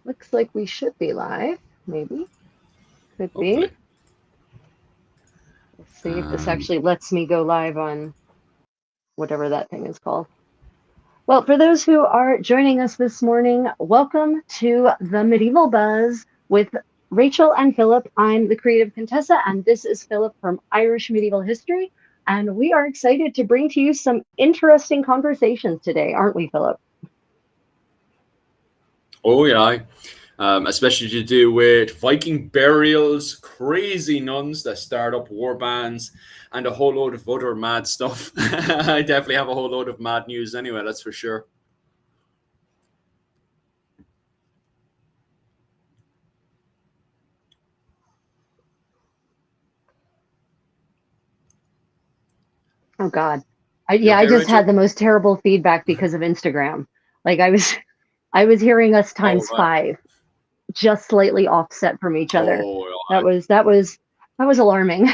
Looks like we should be live, maybe. Could be. Hopefully. Let's see if this actually lets me go live on whatever that thing is called. Well, for those who are joining us this morning, welcome to the Medieval Buzz with Rachel and Philip. I'm the creative Contessa, and this is Philip from Irish Medieval History. And we are excited to bring to you some interesting conversations today, aren't we, Philip? Oh, yeah. Especially to do with Viking burials, crazy nuns that start up war bands, and a whole load of other mad stuff. I definitely have a whole load of mad news anyway, that's for sure. Oh, God. You I okay, just had Rachel? the most terrible feedback because of Instagram. Like I was hearing us Oh, times right. 5, just slightly offset from each other. Oh, That was alarming.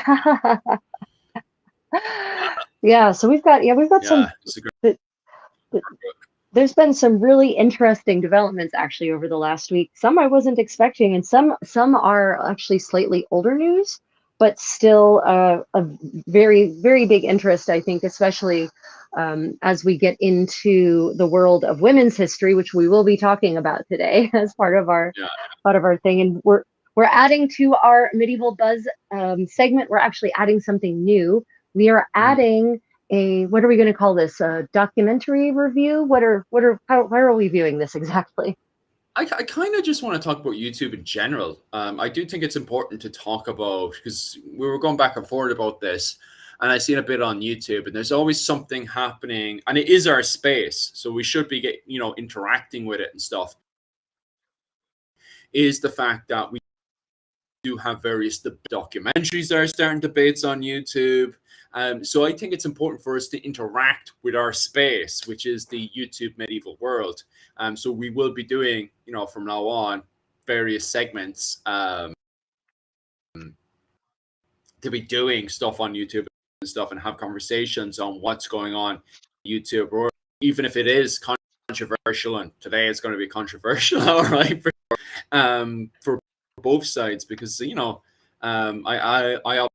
Yeah, so we've got some. yeah. It's a great th- th- There's been some really interesting developments actually over the last week. Some I wasn't expecting, and some are actually slightly older news, but still a very big interest, I think, especially as we get into the world of women's history, which we will be talking about today as yeah. part of our thing. And we're adding to our medieval buzz segment. We're actually adding something new. We are adding a, what are we going to call this? A documentary review? How are we viewing this exactly? I kind of just want to talk about YouTube in general. I do think it's important to talk about, because we were going back and forth about this, and I seen a bit on YouTube, and there's always something happening, and it is our space, so we should be interacting with it and stuff. Is the fact that we do have various documentaries that are starting debates on YouTube. So I think it's important for us to interact with our space, which is the YouTube medieval world. So we will be doing, from now on, various segments to be doing stuff on YouTube and stuff, and have conversations on what's going on YouTube, or even if it is controversial, and today it's going to be controversial, all right, for both sides, because I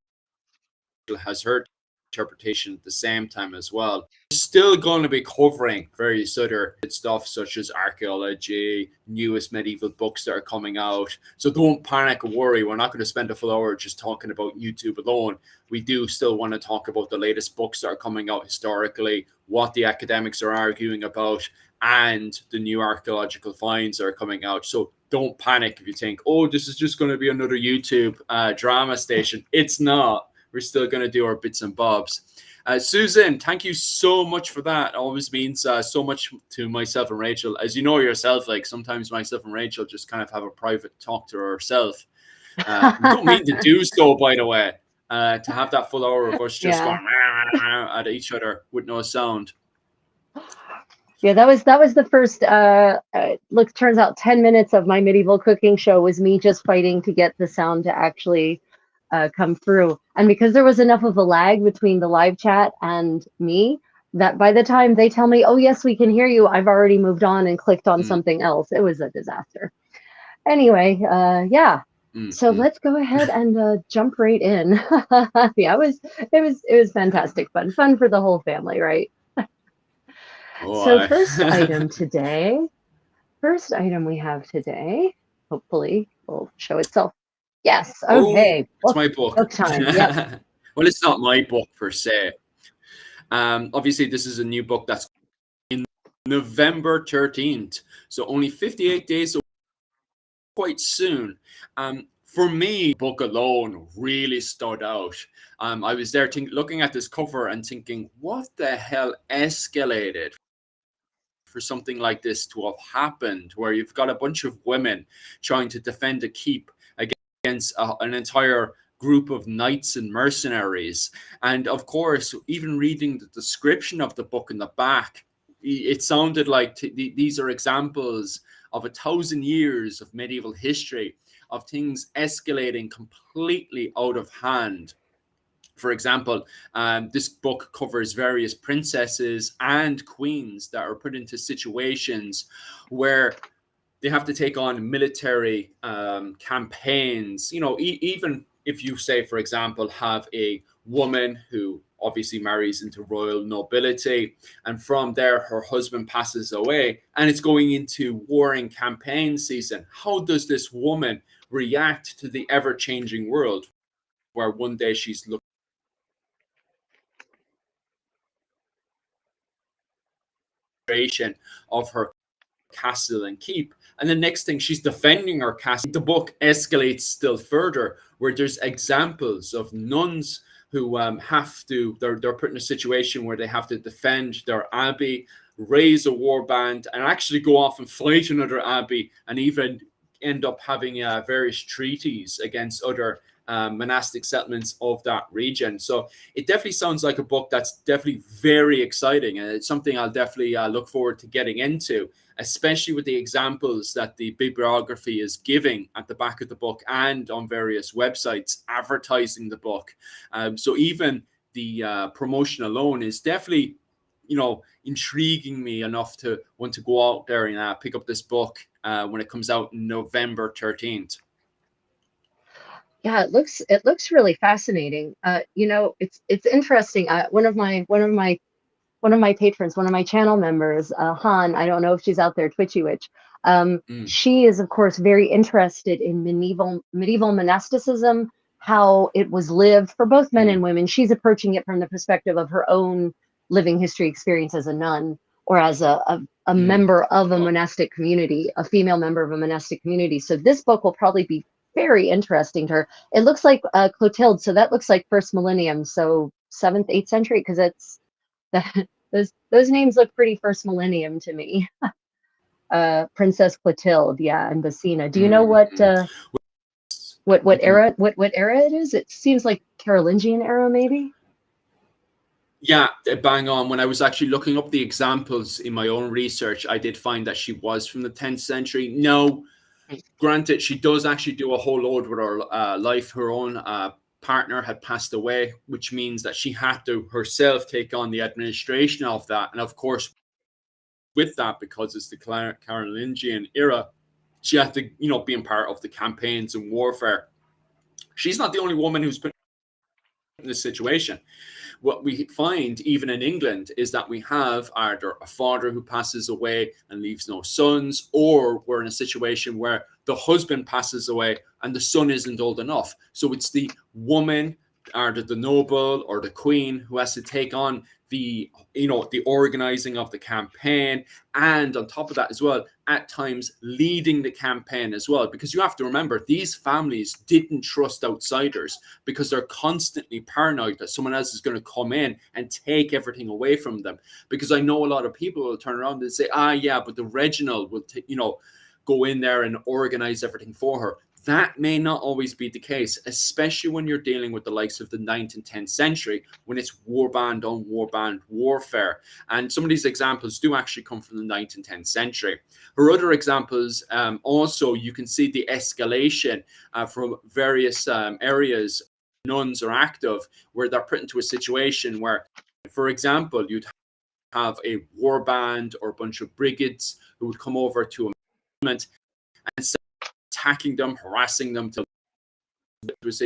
has heard interpretation at the same time as well. We're still going to be covering various other stuff such as archaeology, newest medieval books that are coming out. So don't panic or worry. We're not going to spend a full hour just talking about YouTube alone. We do still want to talk about the latest books that are coming out historically, what the academics are arguing about, and the new archaeological finds that are coming out. So don't panic if you think, oh, this is just going to be another YouTube drama station. It's not. We're still going to do our bits and bobs. Susan, thank you so much for that. It always means so much to myself and Rachel. As you know yourself, like sometimes myself and Rachel just kind of have a private talk to ourselves. We don't mean to do so, by the way, to have that full hour of us just Yeah. going at each other with no sound. Yeah, that was the first look, turns out 10 minutes of my medieval cooking show was me just fighting to get the sound to actually come through. And because there was enough of a lag between the live chat and me, that by the time they tell me, oh yes, we can hear you, I've already moved on and clicked on something else. It was a disaster. Anyway, yeah. So let's go ahead and jump right in. Yeah, it was fantastic fun for the whole family, right? Oh, So first item we have today, hopefully will show itself. Yes, oh, okay. it's my book. Book time. Yep. Well, it's not my book per se. Obviously, this is a new book that's in November 13th, so only 58 days, so quite soon. For me, book alone really stood out. I was there looking at this cover and thinking, what the hell escalated for something like this to have happened, where you've got a bunch of women trying to defend a keep against an entire group of knights and mercenaries. And of course, even reading the description of the book in the back, it sounded like these are examples of 1,000 years of medieval history, of things escalating completely out of hand. For example, this book covers various princesses and queens that are put into situations where they have to take on military campaigns. You know, even if you say, for example, have a woman who obviously marries into royal nobility, and from there her husband passes away, and it's going into warring campaign season. How does this woman react to the ever-changing world, where one day she's looking of her castle and keep, and the next thing she's defending her castle? The book escalates still further, where there's examples of nuns who have to, they're put in a situation where they have to defend their abbey, raise a war band, and actually go off and fight another abbey, and even end up having various treaties against other monastic settlements of that region. So it definitely sounds like a book that's definitely very exciting, and it's something I'll definitely look forward to getting into, especially with the examples that the bibliography is giving at the back of the book and on various websites advertising the book. So even the promotion alone is definitely, you know, intriguing me enough to want to go out there and pick up this book when it comes out November 13th. Yeah, it looks really fascinating. You know, it's interesting. One of my patrons, one of my channel members, Han, I don't know if she's out there, Twitchy Witch. She is, of course, very interested in medieval monasticism, how it was lived for both men and women. She's approaching it from the perspective of her own living history experience as a nun, or as a member of a monastic community, a female member of a monastic community. So this book will probably be very interesting to her. It looks like Clotilde, so that looks like first millennium, so 7th, 8th century, because it's those names look pretty first millennium to me. Princess Clotilde, yeah, and Basina. Do you know what era it is? It seems like Carolingian era, maybe. Yeah, bang on. When I was actually looking up the examples in my own research, I did find that she was from the 10th century. No, granted, she does actually do a whole load with her life. Her own partner had passed away, which means that she had to herself take on the administration of that. And of course, with that, because it's the Carolingian era, she had to, you know, being part of the campaigns and warfare. She's not the only woman who's been in this situation. What we find even in England is that we have either a father who passes away and leaves no sons, or we're in a situation where the husband passes away and the son isn't old enough. So it's the woman, either the noble or the queen, who has to take on the, you know, the organizing of the campaign, and on top of that as well, at times leading the campaign as well. Because you have to remember, these families didn't trust outsiders, because they're constantly paranoid that someone else is going to come in and take everything away from them. Because I know a lot of people will turn around and say, yeah, but the Reginald will go in there and organize everything for her. That may not always be the case, especially when you're dealing with the likes of the 9th and 10th century, when it's warband on warband warfare. And some of these examples do actually come from the 9th and 10th century. For other examples, also, you can see the escalation from various areas nuns are active, where they're put into a situation where, for example, you'd have a warband or a bunch of brigades who would come over to a movement and start attacking them, harassing them, to a situation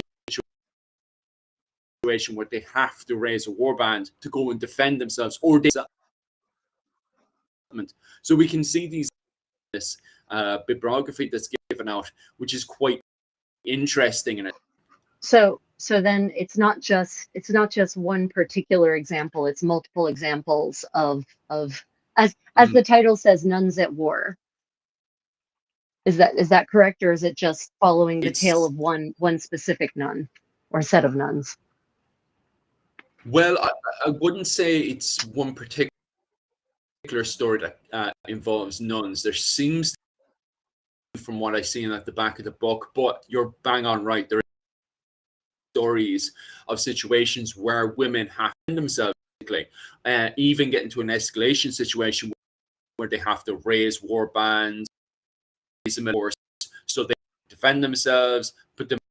where they have to raise a warband to go and defend themselves, or they. So we can see this bibliography that's given out, which is quite interesting in it. So then it's not just one particular example, it's multiple examples of as the title says, nuns at war. Is that correct, or is it just following the tale of one specific nun or set of nuns? Well, I wouldn't say it's one particular story that involves nuns. There seems, from what I see at the back of the book, but you're bang on right. There are stories of situations where women have themselves, even get into an escalation situation where they have to raise war bands, so they defend themselves, put them in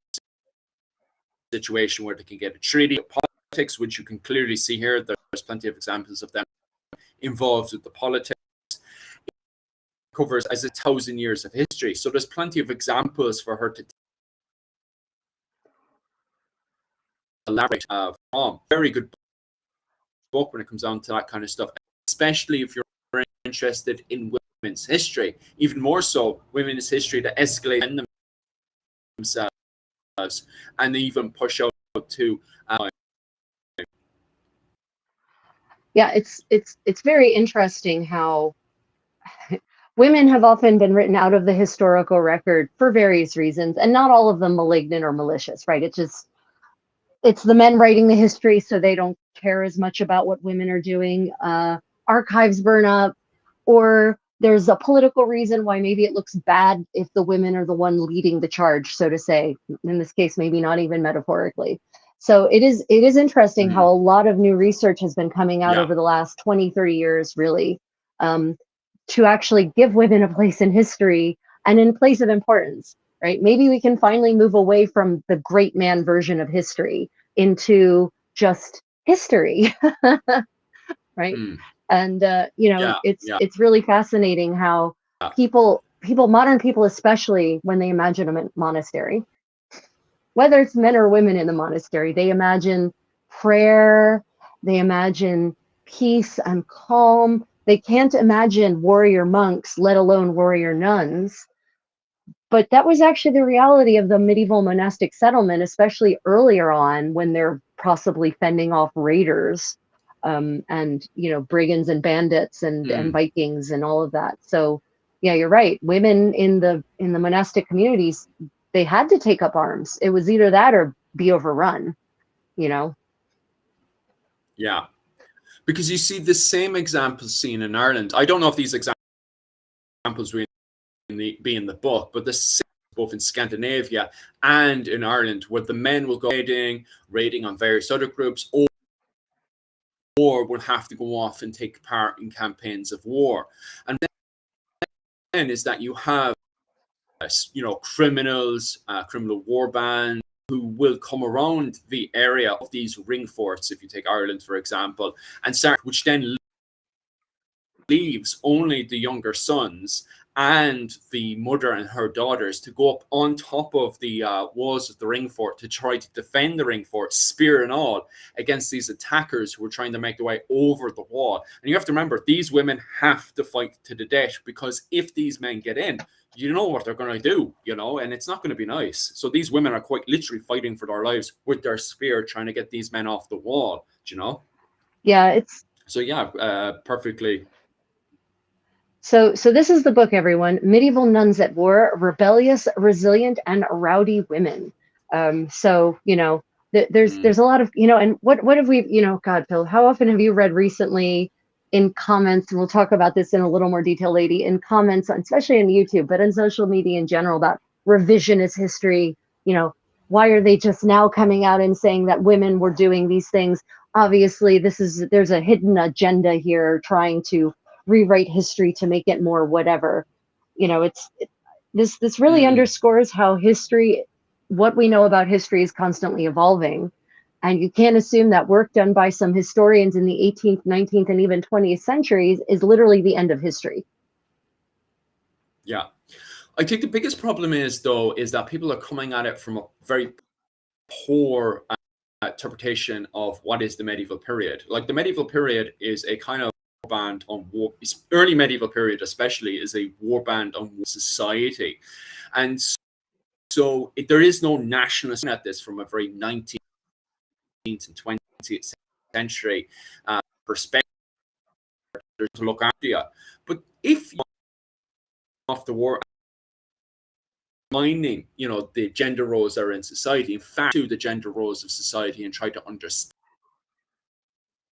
a situation where they can get a treaty of politics, which you can clearly see here. There's plenty of examples of them involved with the politics. covers as 1,000 years of history. So there's plenty of examples for her to elaborate from. Very good book when it comes down to that kind of stuff, especially if you're interested in women's history. Even more so, women's history that escalate themselves and even push out to. Yeah, it's very interesting how women have often been written out of the historical record for various reasons, and not all of them malignant or malicious, right? It's the men writing the history, so they don't care as much about what women are doing. Archives burn up, or there's a political reason why maybe it looks bad if the women are the one leading the charge, so to say. In this case, maybe not even metaphorically. So it is interesting how a lot of new research has been coming out over the last 20, 30 years, really, to actually give women a place in history and in place of importance, right? Maybe we can finally move away from the great man version of history into just history, right? And it's really fascinating how modern people, especially when they imagine a monastery, whether it's men or women in the monastery, they imagine prayer, they imagine peace and calm. They can't imagine warrior monks, let alone warrior nuns. But that was actually the reality of the medieval monastic settlement, especially earlier on when they're possibly fending off raiders, and brigands and bandits and Vikings and all of that. So yeah, you're right. Women in the monastic communities, they had to take up arms. It was either that or be overrun, Yeah. Because you see the same examples seen in Ireland. I don't know if these examples will be in the book, but the same both in Scandinavia and in Ireland, where the men will go raiding on various other groups, or will have to go off and take part in campaigns of war. And then is that you have criminals, criminal war bands who will come around the area of these ring forts, if you take Ireland, for example, and which then leaves only the younger sons and the mother and her daughters to go up on top of the walls of the ring fort to try to defend the ring fort, spear and all, against these attackers who are trying to make their way over the wall. And you have to remember, these women have to fight to the death, because if these men get in, you know what they're going to do, and it's not going to be nice. So these women are quite literally fighting for their lives with their spear, trying to get these men off the wall, Yeah, perfectly. So this is the book, everyone. Medieval Nuns at War: Rebellious, Resilient, and Rowdy Women. There's a lot of, and what have we, God, Phil, how often have you read recently in comments, and we'll talk about this in a little more detail, lady, in comments, especially on YouTube, but on social media in general, about revisionist history. Why are they just now coming out and saying that women were doing these things? Obviously, there's a hidden agenda here trying to rewrite history to make it more whatever. This really underscores how history, what we know about history, is constantly evolving. And you can't assume that work done by some historians in the 18th, 19th, and even 20th centuries is literally the end of history. Yeah. I think the biggest problem is that people are coming at it from a very poor interpretation of what is the medieval period. Like, the medieval period is a kind of band on war. Early medieval period especially is a war band on war society. And so there is no nationalist at this from a very 19th and 20th century perspective to look after you. But if you off the war, minding the gender roles that are in society, in fact, to the gender roles of society, and try to understand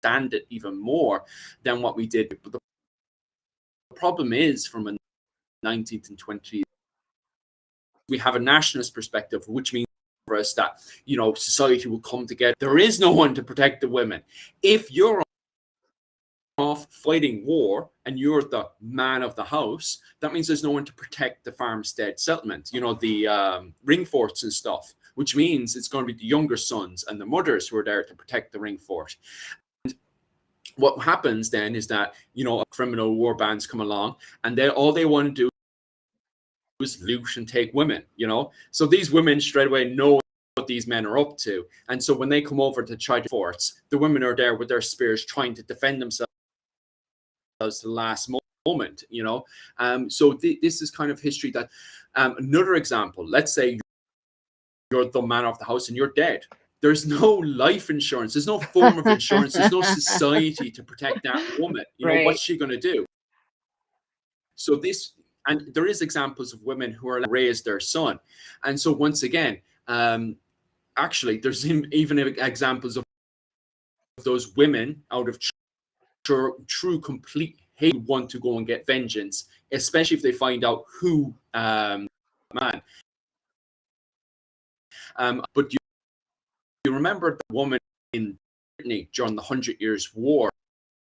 it even more than what we did. But the problem is, from a 19th and 20th, we have a nationalist perspective, which means for us that society will come together. There is no one to protect the women. If you're off fighting war and you're the man of the house, that means there's no one to protect the farmstead settlement, the ring forts and stuff, which means it's going to be the younger sons and the mothers who are there to protect the ring fort. And what happens then is that, you know, criminal war bands come along, and all they want to do is loot and take women, you know. So these women straight away know what these men are up to, and so when they come over to try to forts, the women are there with their spears trying to defend themselves to the last moment, you know. So this is kind of history that, another example, let's say you're the man of the house and you're dead. There's no life insurance. There's no form of insurance. There's no society to protect that woman. You know, what's she going to do? So this, and there is examples of women who are raised their son. And so once again, actually, there's even examples of those women out of true complete hate want to go and get vengeance, especially if they find out who man. But you remember the woman in Brittany during the 100 Years' War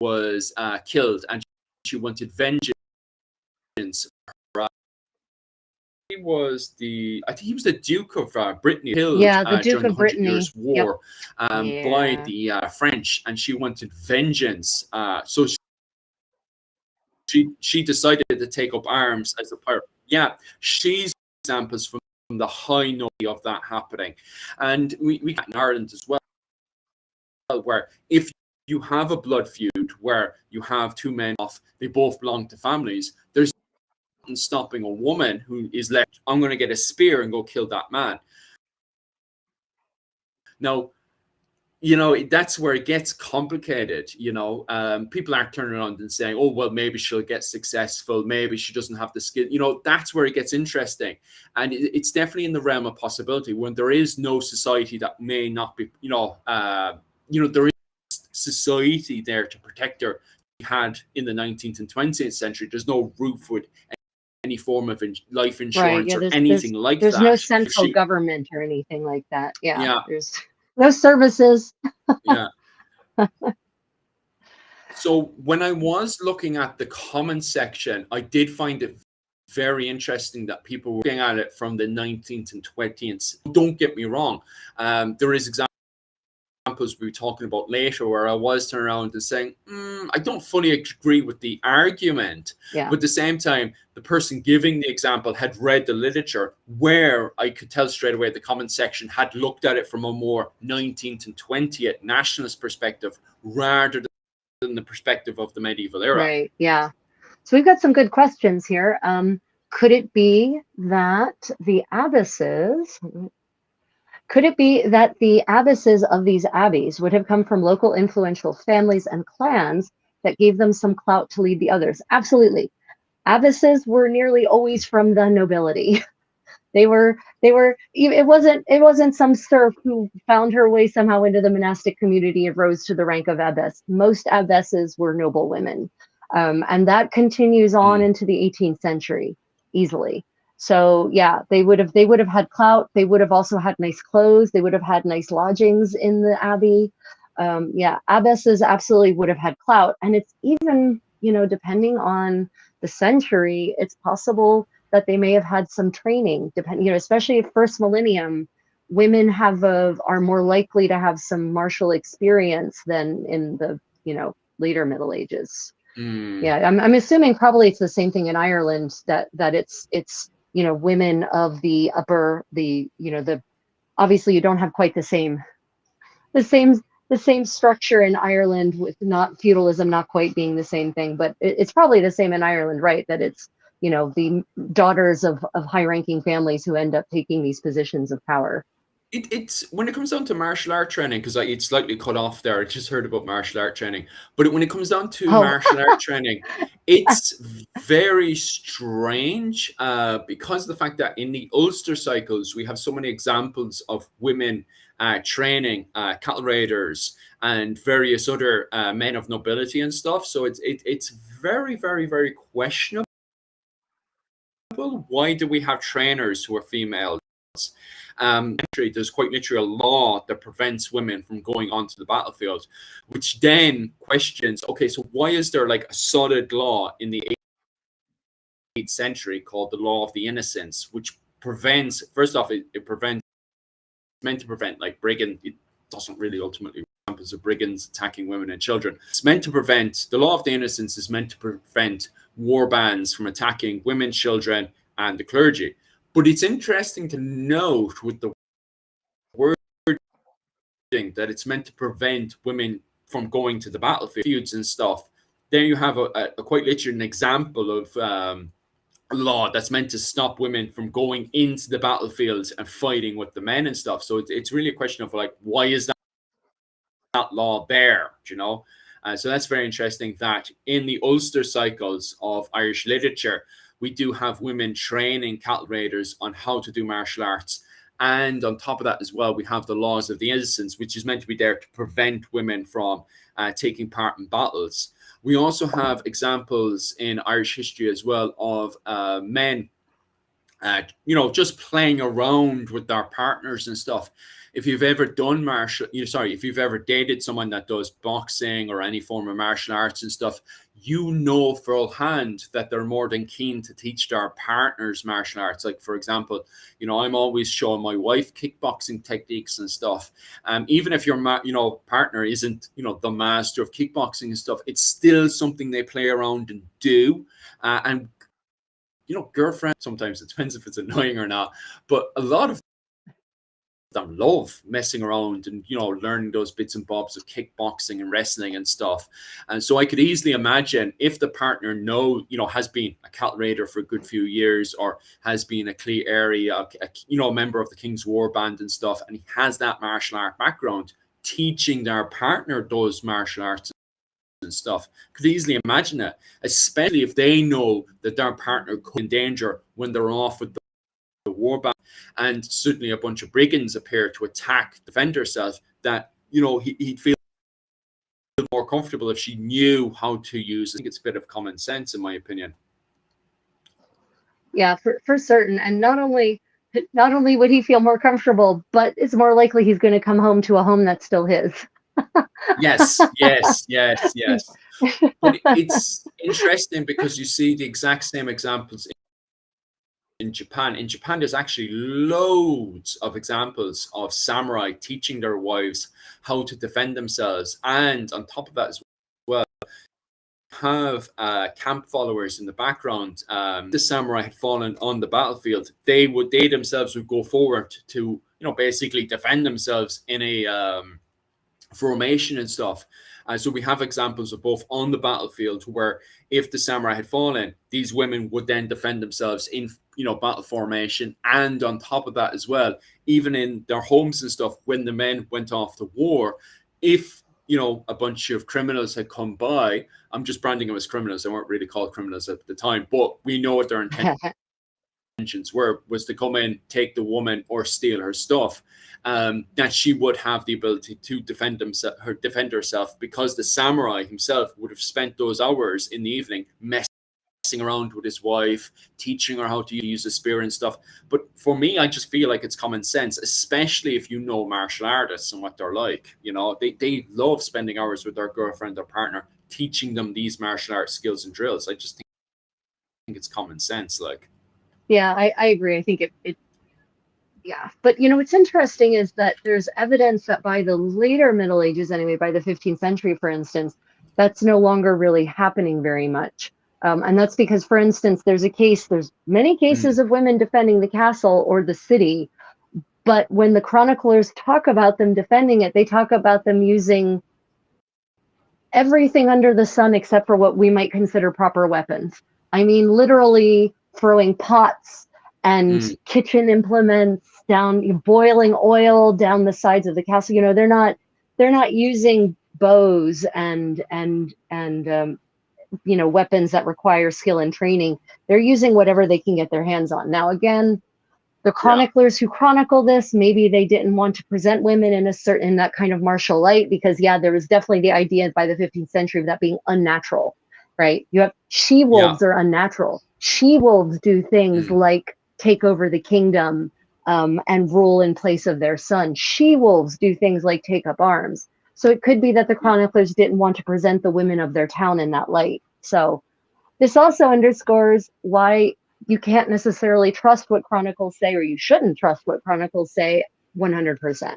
was killed, and she wanted vengeance. He was I think he was the Duke of Brittany, killed the Duke during of the 100 Brittany. Years' War by the French, and she wanted vengeance. So she decided to take up arms as a pirate. Yeah, she's examples from the high note of that happening. And we got in Ireland as well, where if you have a blood feud where you have two men off, they both belong to families, there's nothing stopping a woman who is left, I'm going to get a spear and go kill that man. Now, you know, that's where it gets complicated. You know, people aren't turning around and saying, oh, well, maybe she'll get successful. Maybe she doesn't have the skill. You know, that's where it gets interesting. And it's definitely in the realm of possibility when there is no society that may not be, there is society there to protect her. We had in the 19th and 20th century, there's no roof with any form of life insurance or anything like that. There's no central government or anything like that. Yeah. There's no services. Yeah. So when I was looking at the comment section, I did find it very interesting that people were looking at it from the 19th and 20th. Don't get me wrong. There is examples we'll be talking about later where I was turning around and saying, I don't fully agree with the argument. Yeah. But at the same time, the person giving the example had read the literature where I could tell straight away the comment section had looked at it from a more 19th and 20th nationalist perspective rather than the perspective of the medieval era. Right, yeah. So we've got some good questions here. Could it be that the abbesses of these abbeys would have come from local influential families and clans that gave them some clout to lead the others? Absolutely. Abbesses were nearly always from the nobility. It wasn't some serf who found her way somehow into the monastic community and rose to the rank of abbess. Most abbesses were noble women. And that continues on into the 18th century easily. So yeah, they would have had clout. They would have also had nice clothes. They would have had nice lodgings in the abbey. Abbesses absolutely would have had clout. And it's even, depending on the century, it's possible that they may have had some training, especially first millennium, women are more likely to have some martial experience than in the, later Middle Ages. Yeah, I'm assuming probably it's the same thing in Ireland, that it's women of the upper, obviously you don't have quite the same structure in Ireland, with not feudalism not quite being the same thing, but it's probably the same in Ireland, right? That it's the daughters of high-ranking families who end up taking these positions of power. It's when it comes down to martial art training, because it's slightly cut off there. I just heard about martial art training, but when it comes down to martial art training, it's very strange because of the fact that in the Ulster cycles we have so many examples of women training cattle raiders and various other men of nobility and stuff. So it's very, very, very questionable. Why do we have trainers who are females? There's quite literally a law that prevents women from going onto the battlefield, which then questions, okay, so why is there like a solid law in the 8th century called the law of the innocents, which prevents, first off, it prevents, meant to prevent like breaking, it doesn't really ultimately, examples of brigands attacking women and children. It's meant to prevent, the law of the innocents is meant to prevent war bands from attacking women, children, and the clergy. But it's interesting to note with the wording that it's meant to prevent women from going to the battlefields and stuff. There you have a quite literally an example of a law that's meant to stop women from going into the battlefields and fighting with the men and stuff. So it's really a question of like, why is that law there? You know? So that's very interesting that in the Ulster cycles of Irish literature, we do have women training cattle raiders on how to do martial arts. And on top of that as well, we have the laws of the innocents, which is meant to be there to prevent women from taking part in battles. We also have examples in Irish history as well of men, just playing around with their partners and stuff. If you've ever done if you've ever dated someone that does boxing or any form of martial arts and stuff, you know full hand that they're more than keen to teach their partners martial arts. Like, for example, I'm always showing my wife kickboxing techniques and stuff. Even if your partner isn't, the master of kickboxing and stuff, it's still something they play around and do. And girlfriend, sometimes it depends if it's annoying or not, but a lot of them love messing around and learning those bits and bobs of kickboxing and wrestling and stuff. And so I could easily imagine if the partner has been a cattle raider for a good few years, or has been a Clee area, a member of the King's War Band and stuff, and he has that martial art background, teaching their partner those martial arts and stuff. Could easily imagine it, especially if they know that their partner could be in danger when they're off with the war band, and suddenly a bunch of brigands appear to defend herself, that he'd feel more comfortable if she knew how to use it. I think it's a bit of common sense, in my opinion. Yeah, for certain. And not only would he feel more comfortable, but it's more likely he's going to come home to a home that's still his. Yes. But it's interesting because you see the exact same examples in Japan. In Japan, there's actually loads of examples of samurai teaching their wives how to defend themselves. And on top of that as well, have camp followers in the background. The samurai had fallen on the battlefield. They themselves would go forward to, basically defend themselves in a formation and stuff. So we have examples of both on the battlefield, where if the samurai had fallen, these women would then defend themselves in battle formation, and on top of that as well, even in their homes and stuff, when the men went off to war, if a bunch of criminals had come by, I'm just branding them as criminals, they weren't really called criminals at the time, but we know what their intentions was to come in, take the woman, or steal her stuff, that she would have the ability to defend herself, because the samurai himself would have spent those hours in the evening messing around with his wife, teaching her how to use a spear and stuff. But for me, I just feel like it's common sense, especially if you know martial artists and what they're like. They love spending hours with their girlfriend or partner, teaching them these martial arts skills and drills. I just think it's common sense. Like, yeah, I agree. I think it yeah. But what's interesting is that there's evidence that by the later Middle Ages, anyway, by the 15th century, for instance, that's no longer really happening very much. And that's because, for instance, there's many cases of women defending the castle or the city, but when the chroniclers talk about them defending it, they talk about them using everything under the sun except for what we might consider proper weapons. I mean, literally throwing pots and kitchen implements down, boiling oil down the sides of the castle. They're not using bows and weapons that require skill and training. They're using whatever they can get their hands on. Now, again, the chroniclers who chronicle this, maybe they didn't want to present women in that kind of martial light, because there was definitely the idea by the 15th century of that being unnatural, right? You have she-wolves are unnatural. She-wolves do things like take over the kingdom and rule in place of their son. She-wolves do things like take up arms. So it could be that the chroniclers didn't want to present the women of their town in that light. So this also underscores why you can't necessarily trust what chronicles say, or you shouldn't trust what chronicles say 100%.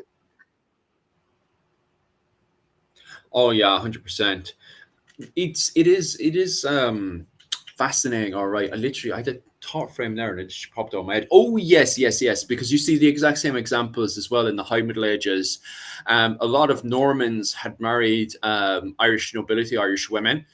Oh yeah, 100%. It is fascinating. All right, I had a thought frame there and it just popped out of my head. Oh yes, because you see the exact same examples as well in the High Middle Ages. A lot of Normans had married Irish nobility, Irish women,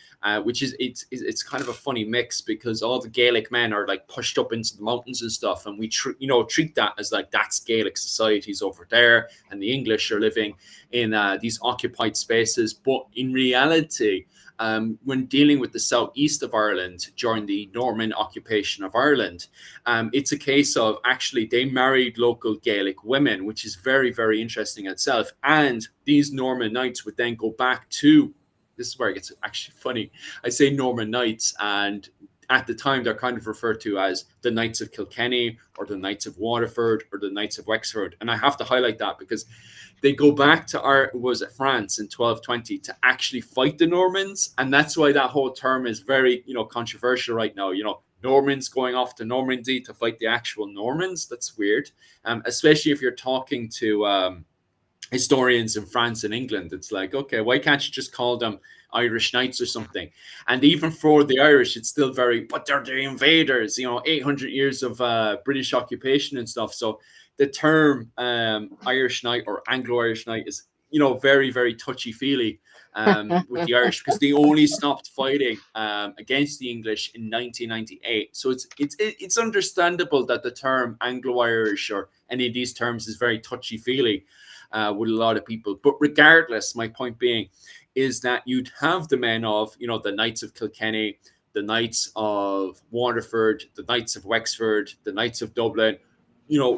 which is it's kind of a funny mix because all the Gaelic men are like pushed up into the mountains and stuff, and we treat that as like that's Gaelic societies over there, and the English are living in these occupied spaces. But in reality, when dealing with the southeast of Ireland during the Norman occupation of Ireland, it's a case of actually they married local Gaelic women, which is very, very interesting in itself. And these Norman knights would then go back to, this is where it gets actually funny. I say Norman knights, and at the time they're kind of referred to as the Knights of Kilkenny or the Knights of Waterford or the Knights of Wexford. And I have to highlight that because they go back to France in 1220 to actually fight the Normans, and that's why that whole term is very controversial right now. Normans going off to Normandy to fight the actual Normans. That's weird, especially if you're talking to historians in France and England. It's like, okay, why can't you just call them Irish Knights or something? And even for the Irish, it's still but they're the invaders. 800 years of British occupation and stuff. So the term Irish Knight or Anglo-Irish Knight is, very, very touchy-feely with the Irish because they only stopped fighting against the English in 1998. So it's understandable that the term Anglo-Irish or any of these terms is very touchy-feely with a lot of people. But regardless, my point being is that you'd have the men of, the Knights of Kilkenny, the Knights of Waterford, the Knights of Wexford, the Knights of Dublin,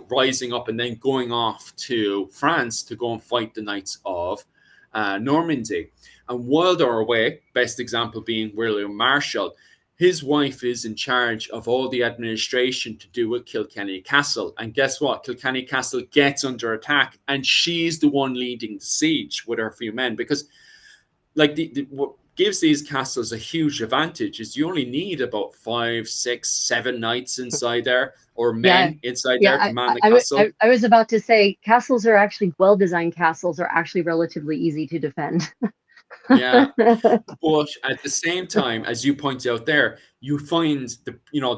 rising up and then going off to France to go and fight the Knights of Normandy. And while they're away, best example being William Marshall, his wife is in charge of all the administration to do with Kilkenny Castle. And guess what? Kilkenny Castle gets under attack, and she's the one leading the siege with her few men. Because, like, what gives these castles a huge advantage is you only need about 5, 6, 7 knights inside there, or men inside there to man the castle. I was about to say, castles are actually well-designed. Castles are actually relatively easy to defend. Yeah, but at the same time, as you point out there, you find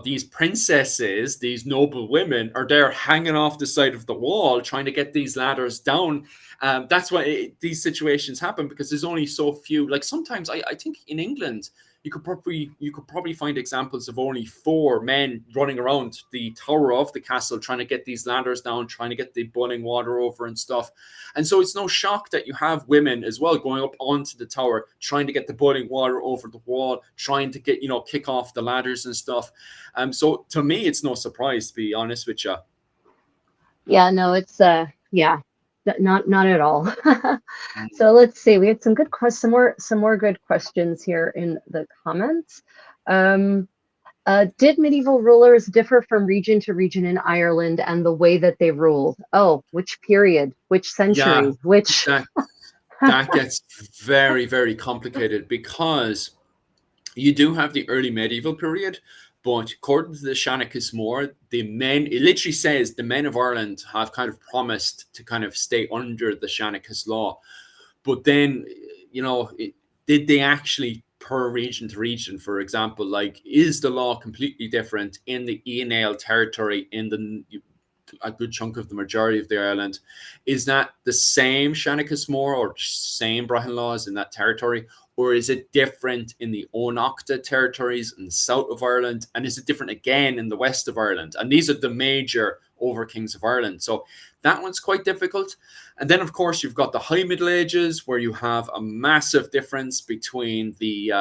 these princesses, these noble women, are there hanging off the side of the wall, trying to get these ladders down. That's why these situations happen because there's only so few. Like sometimes, I think in England, you could probably find examples of only 4 men running around the tower of the castle trying to get these ladders down, trying to get the boiling water over and stuff. And so it's no shock that you have women as well going up onto the tower, trying to get the boiling water over the wall, trying to get, kick off the ladders and stuff. So to me, it's no surprise, to be honest with you. Yeah, no, it's not at all. So let's see. We had some good some more good questions here in the comments. Did medieval rulers differ from region to region in Ireland and the way that they ruled? Oh, which period? Which century? Yeah, which that gets very, very complicated because you do have the early medieval period, but according to the Seanachus Mór, it literally says the men of Ireland have kind of promised to kind of stay under the Seanachus law. But then, did they actually per region to region, for example, like is the law completely different in the Ianail territory in a good chunk of the majority of the island? Is that the same Seanachus Mór or same Brehon laws in that territory? Or is it different in the Oireachta territories in the south of Ireland? And is it different again in the west of Ireland? And these are the major over-kings of Ireland. So that one's quite difficult. And then, of course, you've got the High Middle Ages, where you have a massive difference between the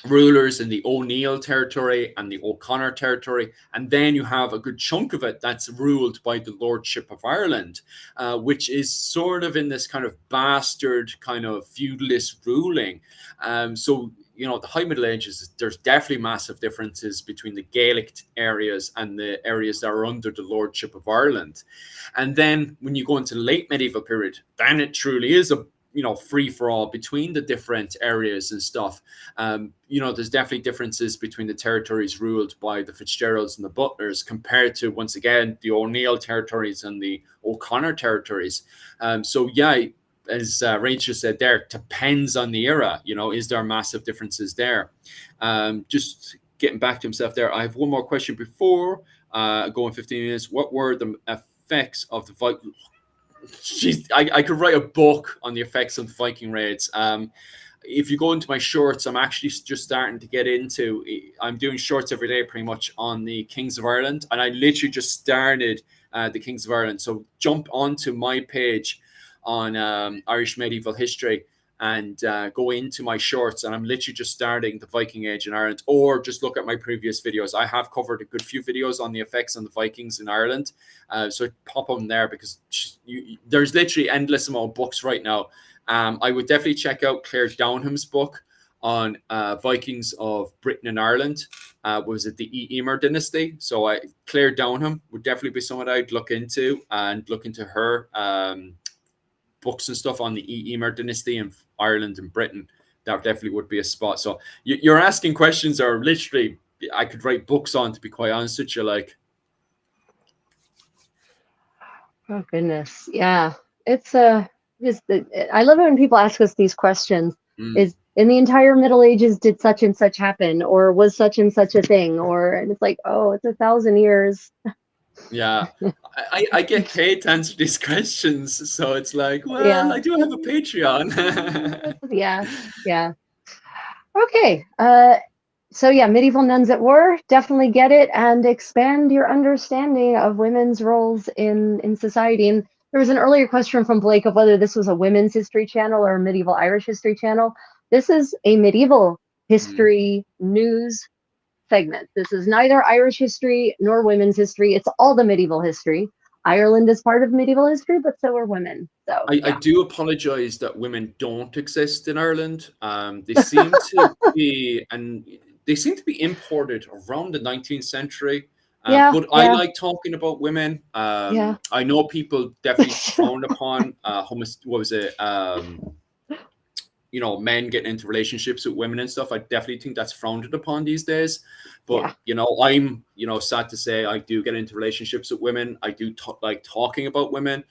rulers in the O'Neill territory and the O'Connor territory. And then you have a good chunk of it that's ruled by the Lordship of Ireland, which is sort of in this kind of bastard kind of feudalist ruling. So, the High Middle Ages, there's definitely massive differences between the Gaelic areas and the areas that are under the Lordship of Ireland. And then when you go into the late medieval period, then it truly is a free for all between the different areas and stuff. There's definitely differences between the territories ruled by the Fitzgeralds and the Butlers compared to, once again, the O'Neill territories and the O'Connor territories. So yeah, as Rachel said there, depends on the era. You know, is there massive differences there? Just getting back to himself there. I have one more question before going 15 minutes. What were the effects of the Viking? Jeez, I could write a book on the effects of the Viking raids. If you go into my shorts, I'm actually just starting to get into. I'm doing shorts every day, pretty much on the Kings of Ireland, and I literally just started the Kings of Ireland. So jump onto my page on Irish medieval history and go into my shorts, and I'm literally just starting the Viking Age in Ireland, or just look at my previous videos. I have covered a good few videos on the effects on the Vikings in Ireland, so pop them there, because there's literally endless amount of books right now. I would definitely check out Claire Downham's book on Vikings of Britain and Ireland. Was it the Emer dynasty? So Claire Downham would definitely be someone I'd look into, and look into her books and stuff on the Emer dynasty in Ireland and Britain. That definitely would be a spot. So you're asking questions are literally, I could write books on, to be quite honest with you. Like, oh goodness, yeah, it's I love it when people ask us these questions. Is in the entire Middle Ages did such and such happen, or was such and such a thing, and it's like, oh, it's 1,000 years. Yeah, I get paid to answer these questions, so it's like, well, Yeah. I do have a Patreon. yeah. Okay. So yeah, medieval nuns at war, definitely get it, and expand your understanding of women's roles in society. And there was an earlier question from Blake of whether this was a women's history channel or a medieval Irish history channel. This is a medieval history news segment. This is neither Irish history nor women's history. It's all the medieval history. Ireland is part of medieval history, but so are women. So I do apologize that women don't exist in Ireland. They seem to be, and they seem to be imported around the 19th century. But I like talking about women. I know people definitely frown upon men getting into relationships with women and stuff. I definitely think that's frowned upon these days. But I'm sad to say I do get into relationships with women. I do like talking about women.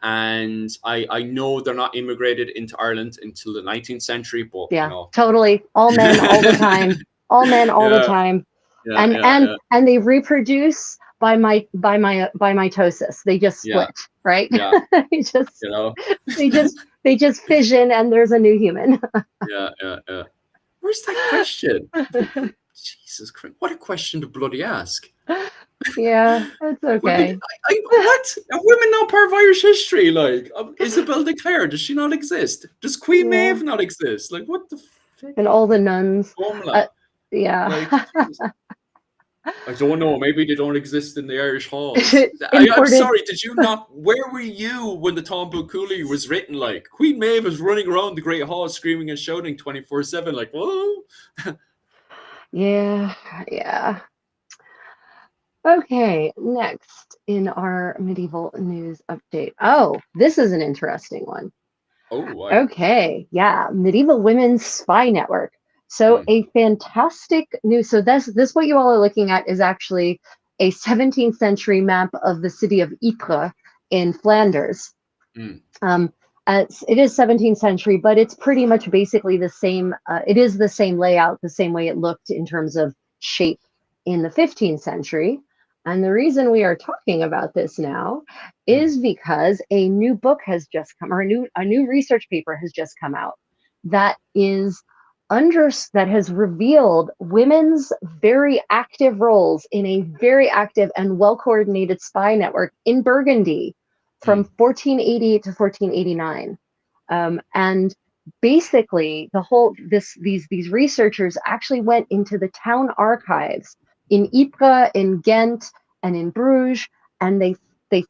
And I know they're not immigrated into Ireland until the 19th century, but totally, all men all the time, all men all the time, and they reproduce by mitosis. They just split, right? they just fission, and there's a new human. Where's that question? Jesus Christ! What a question to bloody ask. Yeah, it's okay. What? Are women not part of Irish history? Like, Isabel de Clare, does she not exist? Does Queen Maeve not exist? Like, what the fuck? And all the nuns. Like, I don't know. Maybe they don't exist in the Irish halls. I'm sorry. Did you not? Where were you when the Tom Book Cooley was written? Like, Queen Maeve was running around the Great Hall screaming and shouting 24/7. Like, whoa. Yeah. Okay, next in our medieval news update. Oh, this is an interesting one. Oh, wow. Okay, yeah, medieval women's spy network. So a fantastic news. So this what you all are looking at is actually a 17th century map of the city of Ypres in Flanders. It is 17th century, but it's pretty much basically the same. It is the same layout, the same way it looked in terms of shape in the 15th century. And the reason we are talking about this now is because a new book has just come, or a new research paper has just come out that has revealed women's very active roles in a very active and well-coordinated spy network in Burgundy from 1480 to 1489. And basically these researchers actually went into the town archives in Ypres, in Ghent, and in Bruges, and they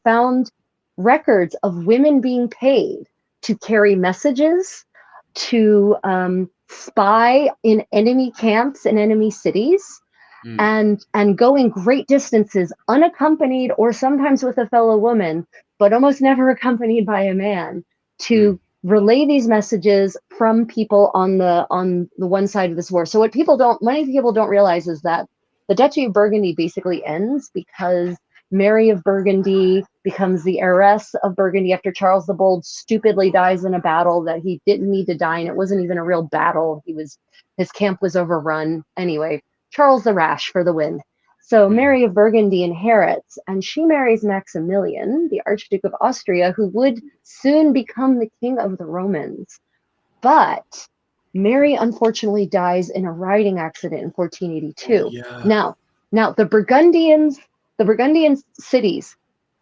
found records of women being paid to carry messages, to spy in enemy camps in enemy cities, and going great distances unaccompanied, or sometimes with a fellow woman, but almost never accompanied by a man, to relay these messages from people on the one side of this war. So many people don't realize is that the Duchy of Burgundy basically ends because Mary of Burgundy becomes the heiress of Burgundy after Charles the Bold stupidly dies in a battle that he didn't need to die in. It wasn't even a real battle. His camp was overrun. Anyway, Charles the Rash for the win. So Mary of Burgundy inherits, and she marries Maximilian, the Archduke of Austria, who would soon become the king of the Romans. But Mary unfortunately dies in a riding accident in 1482. Now the Burgundian cities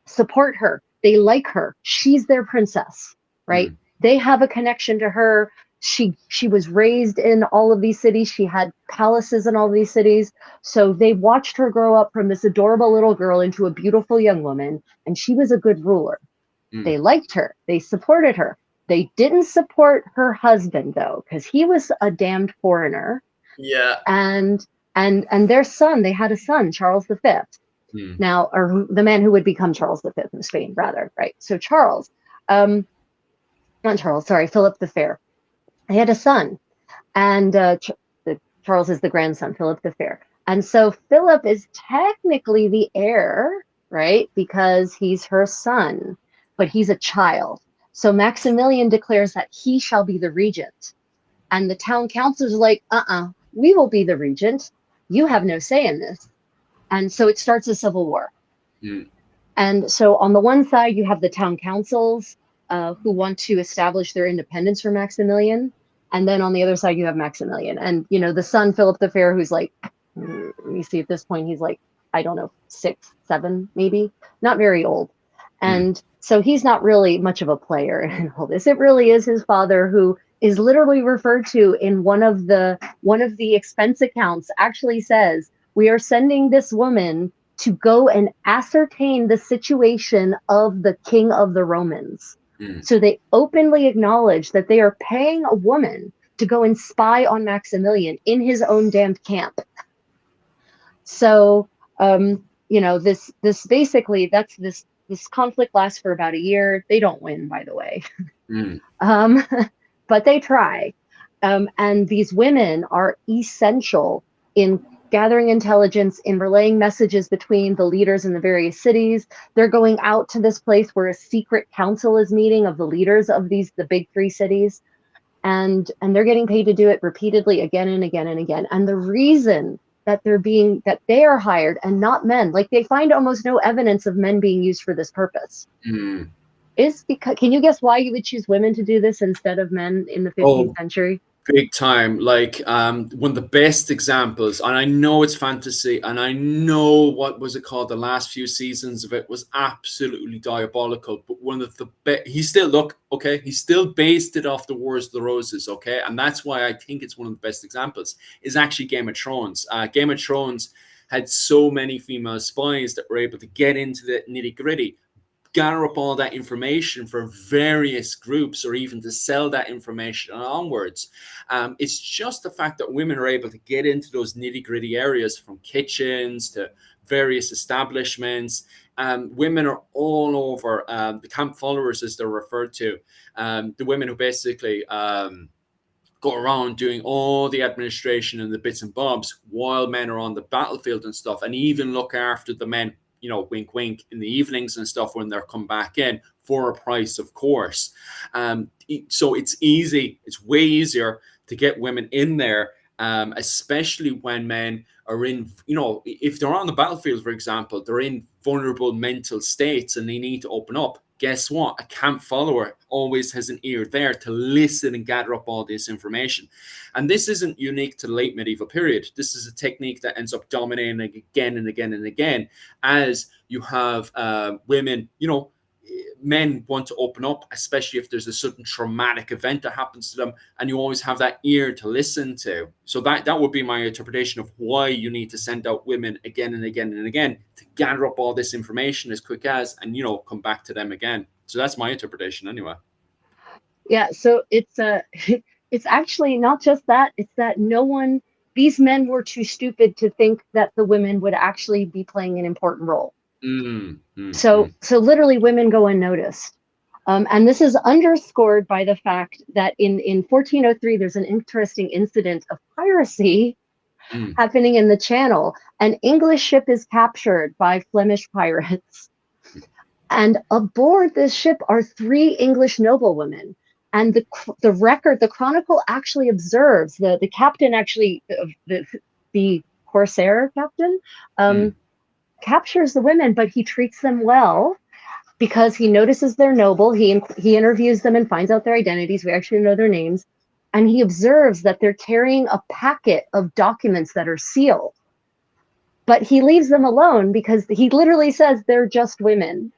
support her. They like her. She's their princess, right? They have a connection to her. She was raised in all of these cities. She had palaces in all these cities. So they watched her grow up from this adorable little girl into a beautiful young woman, and she was a good ruler. They liked her. They supported her. They didn't support her husband though, because he was a damned foreigner. Yeah. And their son, they had a son, Charles V. Now, or the man who would become Charles V in Spain, rather, right? So Philip the Fair. They had a son, and Charles is the grandson, Philip the Fair. And so Philip is technically the heir, right? Because he's her son, but he's a child. So Maximilian declares that he shall be the regent. And the town councilors are like, we will be the regent. You have no say in this. And so it starts a civil war. And so on the one side, you have the town councils who want to establish their independence from Maximilian. And then on the other side, you have Maximilian. And, the son, Philip the Fair, who's like, let me see, at this point, he's like, I don't know, 6, 7, maybe, not very old. And so he's not really much of a player in all this. It really is his father, who is literally referred to in one of the expense accounts, actually says, we are sending this woman to go and ascertain the situation of the king of the Romans. So they openly acknowledge that they are paying a woman to go and spy on Maximilian in his own damned camp. So, this basically, this conflict lasts for about a year. They don't win, by the way. But they try. And these women are essential in gathering intelligence, in relaying messages between the leaders in the various cities. They're going out to this place where a secret council is meeting of the leaders of the big 3 cities. And they're getting paid to do it repeatedly again and again and again. And the reason that they are hired and not men, like they find almost no evidence of men being used for this purpose, is because, can you guess why you would choose women to do this instead of men in the 15th century? Big time. Like one of the best examples, and I know it's fantasy, and I know, what was it called, the last few seasons of it was absolutely diabolical, but one of the best, he still based it off the Wars of the Roses, okay? And that's why I think it's one of the best examples, is actually Game of Thrones. Game of Thrones had so many female spies that were able to get into the nitty-gritty, gather up all that information for various groups, or even to sell that information onwards. It's just the fact that women are able to get into those nitty-gritty areas, from kitchens to various establishments. Women are all over, the camp followers, as they're referred to, the women who basically go around doing all the administration and the bits and bobs while men are on the battlefield and stuff, and even look after the men, wink, wink, in the evenings and stuff when they're come back in, for a price, of course. So it's way easier to get women in there, especially when men are in, if they're on the battlefield, for example, they're in vulnerable mental states and they need to open up. Guess what? A camp follower always has an ear there to listen and gather up all this information. And this isn't unique to the late medieval period. This is a technique that ends up dominating again and again and again, as you have women, men want to open up, especially if there's a sudden traumatic event that happens to them, and you always have that ear to listen to. So that would be my interpretation of why you need to send out women again and again and again, to gather up all this information as quick as, and come back to them again. So that's my interpretation anyway. Yeah, so it's it's actually not just that, it's that these men were too stupid to think that the women would actually be playing an important role. So literally women go unnoticed. And this is underscored by the fact that in 1403, there's an interesting incident of piracy happening in the Channel. An English ship is captured by Flemish pirates. And aboard this ship are 3 English noblewomen. And the record, the chronicle actually observes, the captain actually, the corsair captain, captures the women, but he treats them well because he notices they're noble. He interviews them and finds out their identities. We actually know their names. And he observes that they're carrying a packet of documents that are sealed. But he leaves them alone because he literally says they're just women.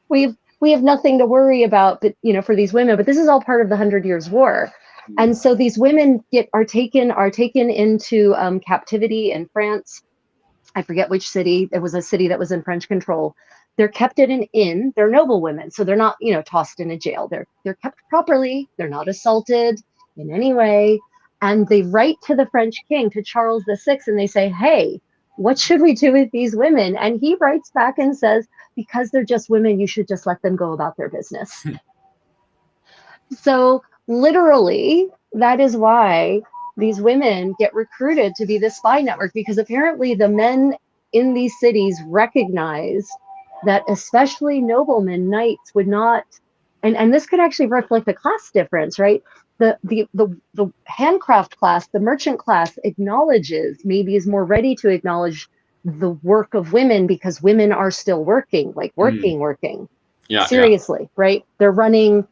We have nothing to worry about, but for these women. But this is all part of the 100 Years' War, and so these women are taken into captivity in France. I forget which city. It was a city that was in French control. They're kept in an inn. They're noble women, so they're not tossed in a jail. They're kept properly. They're not assaulted in any way, and they write to the French king, to Charles VI, and they say, "Hey, what should we do with these women?" And he writes back and says, "Because they're just women, you should just let them go about their business." So literally, that is why these women get recruited to be the spy network, because apparently the men in these cities recognize that especially noblemen, knights would not, and this could actually reflect a class difference, right? The handcraft class, the merchant class maybe is more ready to acknowledge the work of women because women are still working. Yeah, seriously, right? They're running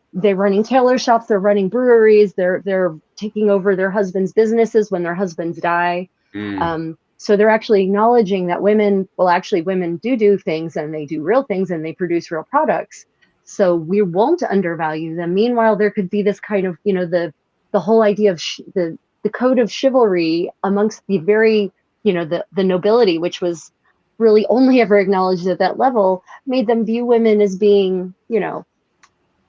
tailor shops, they're running breweries, they're taking over their husbands' businesses when their husbands die. So they're actually acknowledging that women do things, and they do real things, and they produce real products. So we won't undervalue them. Meanwhile, there could be this kind of, the whole idea of the code of chivalry amongst the very, the nobility, which was really only ever acknowledged at that level, made them view women as being,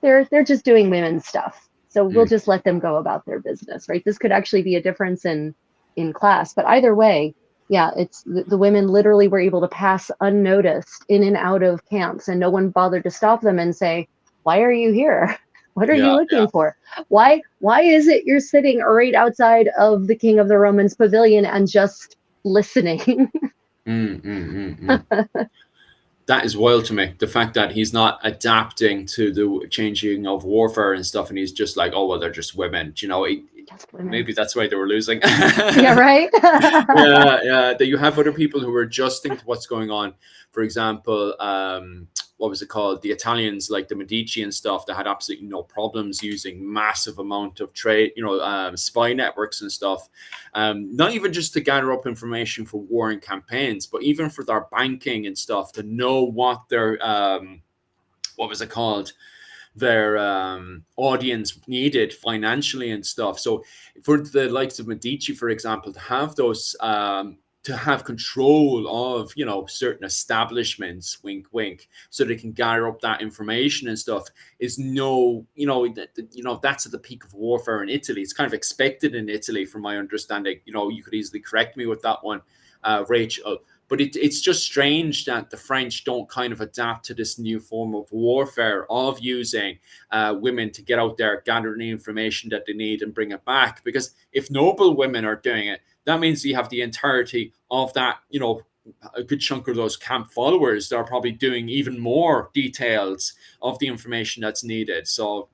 they're just doing women's stuff. So we'll just let them go about their business, right? This could actually be a difference in class. But either way, yeah, it's the women literally were able to pass unnoticed in and out of camps, and no one bothered to stop them and say, "Why are you here? What are you looking for? Why is it you're sitting right outside of the King of the Romans pavilion and just listening?" That is wild to me. The fact that he's not adapting to the changing of warfare and stuff, and he's just like, "Oh well, they're just women." Just women. Maybe that's why they were losing. Yeah, right. yeah. That you have other people who are adjusting to what's going on. For example, what was it called? The Italians, like the Medici and stuff, that had absolutely no problems using massive amount of trade, spy networks and stuff. Not even just to gather up information for war and campaigns, but even for their banking and stuff, to know what their their audience needed financially and stuff. So for the likes of Medici, for example, to have those to have control of certain establishments, wink wink, so they can gather up that information and stuff, is that's at the peak of warfare in Italy. It's kind of expected in Italy, from my understanding. You could easily correct me with that one, Rachel. But it's just strange that the French don't kind of adapt to this new form of warfare of using women to get out there, gather the information that they need and bring it back. Because if noble women are doing it, that means you have the entirety of that, a good chunk of those camp followers that are probably doing even more details of the information that's needed. So,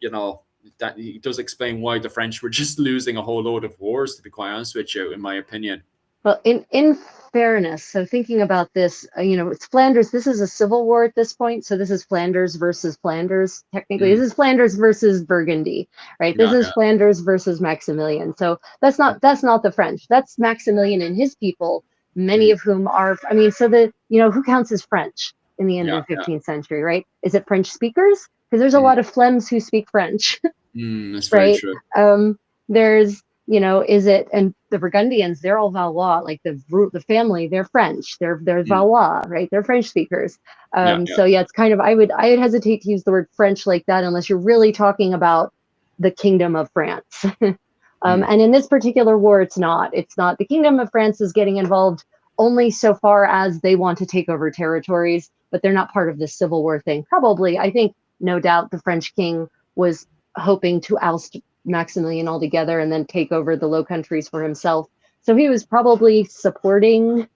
that it does explain why the French were just losing a whole load of wars, to be quite honest with you, in my opinion. Well, in fairness, so thinking about this, it's Flanders. This is a civil war at this point. So this is Flanders versus Flanders. Technically, this is Flanders versus Burgundy, right? This is Flanders versus Maximilian. So that's not the French. That's Maximilian and his people, many of whom are, who counts as French in the end of the 15th century, right? Is it French speakers? Because there's a lot of Flems who speak French. That's very true. There's, and the Burgundians, they're all Valois, like the family, they're French, they're Valois, right? They're French speakers. So it's kind of, I would hesitate to use the word French like that unless you're really talking about the Kingdom of France. And in this particular war, it's not. The Kingdom of France is getting involved only so far as they want to take over territories, but they're not part of this civil war thing. Probably, I think, no doubt, the French king was hoping to oust Maximilian altogether and then take over the Low Countries for himself. So he was probably supporting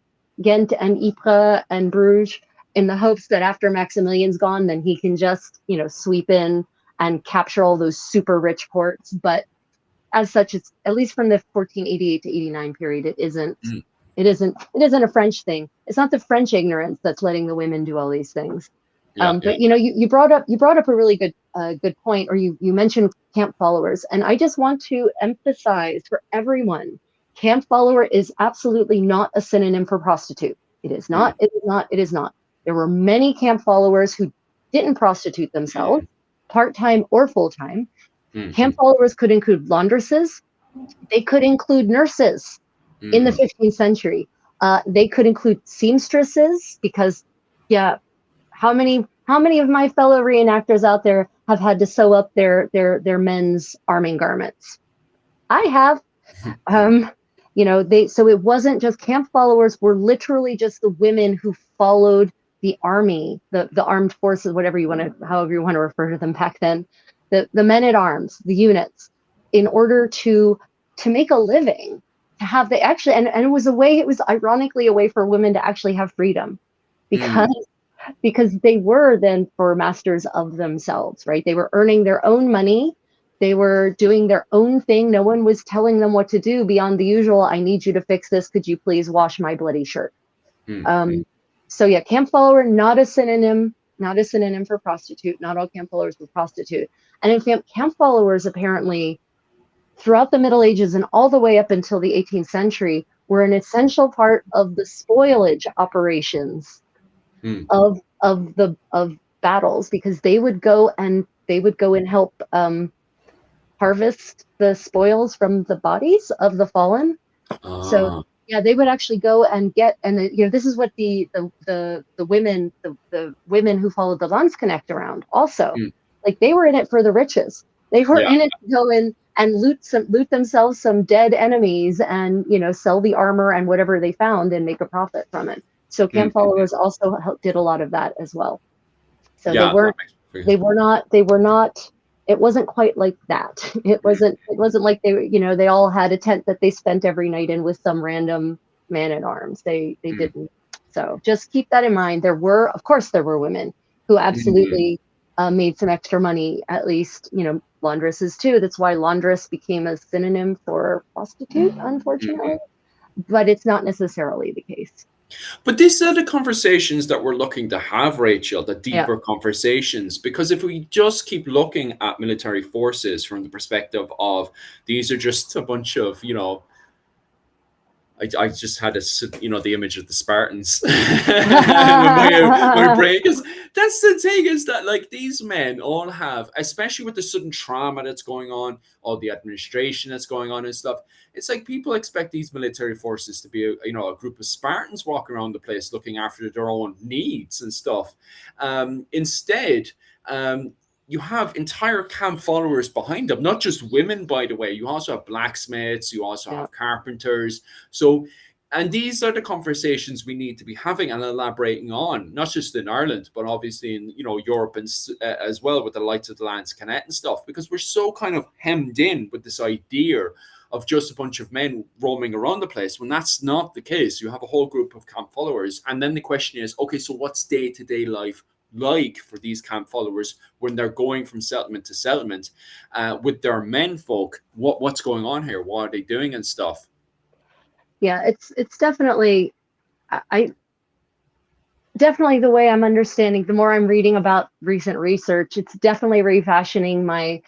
Ghent and Ypres and Bruges, in the hopes that after Maximilian's gone, then he can just, sweep in and capture all those super rich ports. But as such, it's at least from the 1488 to 89 period, it isn't a French thing. It's not the French ignorance that's letting the women do all these things. But you brought up a really good point, or you mentioned camp followers, and I just want to emphasize for everyone, camp follower is absolutely not a synonym for prostitute. It is not. It is not. It is not. There were many camp followers who didn't prostitute themselves, part-time or full-time. Camp followers could include laundresses. They could include nurses in the 15th century. They could include seamstresses, because, how many of my fellow reenactors out there have had to sew up their men's arming garments? I have. So it wasn't just camp followers, were literally just the women who followed the army, the armed forces, however you want to refer to them back then, the men at arms, the units, in order to make a living, to have and it was ironically a way for women to actually have freedom, because they were then for masters of themselves, right? They were earning their own money. They were doing their own thing. No one was telling them what to do beyond the usual, I need you to fix this. Could you please wash my bloody shirt? So yeah, camp follower, not a synonym for prostitute. Not all camp followers were prostitute. And in fact, camp followers apparently throughout the Middle Ages and all the way up until the 18th century were an essential part of the spoilage operations of battles, because they would go and help harvest the spoils from the bodies of the fallen. So yeah, they would actually go and get, and this is what the women who followed the Landsknecht around also, like, they were in it for the riches. They were in it to go in and loot themselves some dead enemies, and sell the armor and whatever they found and make a profit from it. So camp followers also did a lot of that as well. So they were not. It wasn't quite like that. It wasn't like they all had a tent that they spent every night in with some random man at arms. They didn't. So just keep that in mind. Of course there were women who absolutely made some extra money, at least, laundresses too. That's why laundress became a synonym for prostitute, unfortunately, but it's not necessarily the case. But these are the conversations that we're looking to have, Rachel, the deeper conversations, because if we just keep looking at military forces from the perspective of these are just a bunch of, I just had the image of the Spartans. my brain, because that's the thing, is that, like, these men all have, especially with the sudden trauma that's going on, all the administration that's going on and stuff. It's like people expect these military forces to be a group of Spartans walking around the place looking after their own needs and stuff. Instead, you have entire camp followers behind them, not just women, by the way. You also have blacksmiths, you also have carpenters. So, and these are the conversations we need to be having and elaborating on, not just in Ireland, but obviously in Europe and as well, with the likes of the Landsknecht and stuff, because we're so kind of hemmed in with this idea of just a bunch of men roaming around the place, when that's not the case. You have a whole group of camp followers. And then the question is, okay, so what's day-to-day life like for these camp followers when they're going from settlement to settlement with their men folk? What's going on here? What are they doing and stuff? Yeah, it's definitely, definitely the way I'm understanding, the more I'm reading about recent research, it's definitely refashioning my,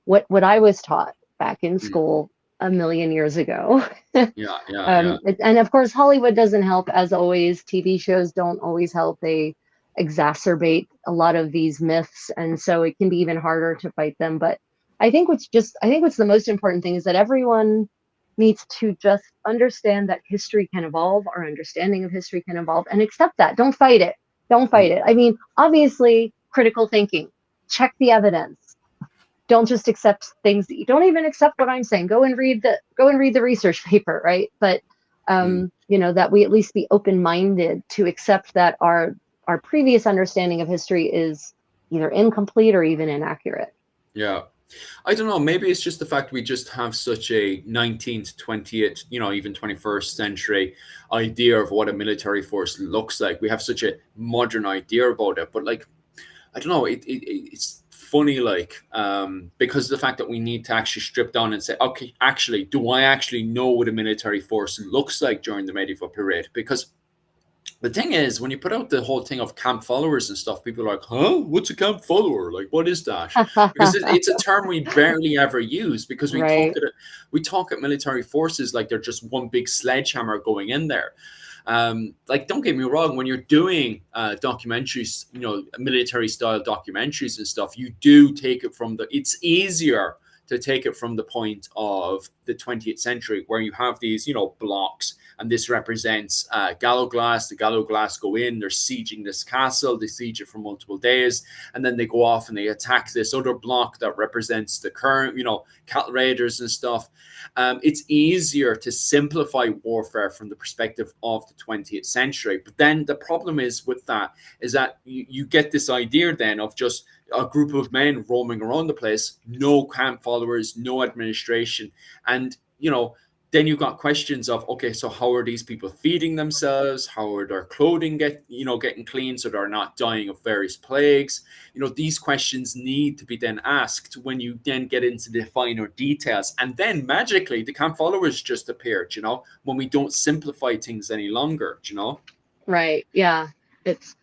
what I was taught back in school a million years ago. And of course, Hollywood doesn't help, as always. TV shows don't always help. They exacerbate a lot of these myths, and so it can be even harder to fight them. But I think what's the most important thing is that everyone needs to just understand that history can evolve, our understanding of history can evolve, and accept that. Don't fight it. I mean, obviously, critical thinking, check the evidence. Don't just accept things. Don't even accept what I'm saying. Go and read the research paper, right? But that we at least be open-minded to accept that our previous understanding of history is either incomplete or even inaccurate. Yeah. I don't know. Maybe it's just the fact we just have such a 19th, 20th, even 21st century idea of what a military force looks like. We have such a modern idea about it. But like, I don't know. It's funny, like, because of the fact that we need to actually strip down and say, okay, actually, do I actually know what a military force looks like during the medieval period? Because the thing is, when you put out the whole thing of camp followers and stuff, people are like, huh? What's a camp follower? Like, what is that? Because it's a term we barely ever use, because Right. we talk at military forces like they're just one big sledgehammer going in there. Like, don't get me wrong, when you're doing documentaries, military style documentaries and stuff, you do take it from it's easier to take it from the point of the 20th century, where you have these, blocks, and this represents Gallo glass. The Gallo glass go in, they're sieging this castle, they siege it for multiple days, and then they go off and they attack this other block that represents the current, cattle raiders and stuff. It's easier to simplify warfare from the perspective of the 20th century. But then the problem is with that is that you get this idea then of just a group of men roaming around the place, no camp followers, no administration. And, then you've got questions of, okay, so how are these people feeding themselves? How are their clothing getting clean so they're not dying of various plagues? These questions need to be then asked when you then get into the finer details. And then magically the camp followers just appeared, when we don't simplify things any longer, Right. Yeah. It's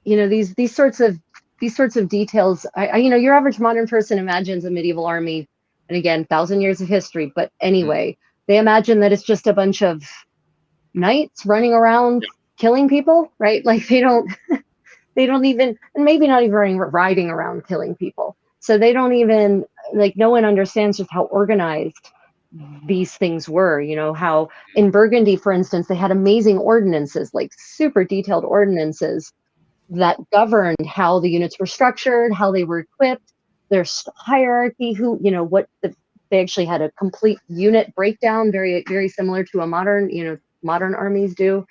these sorts of details. Your average modern person imagines a medieval army, and again, 1,000 years of history. But anyway, they imagine that it's just a bunch of knights running around killing people, right? Like they don't even, and maybe not even riding around killing people. So they don't even, like, no one understands just how organized these things were. How in Burgundy, for instance, they had amazing ordinances, like super detailed ordinances that governed how the units were structured, how they were equipped, their hierarchy, they actually had a complete unit breakdown, very, very similar to a modern armies do.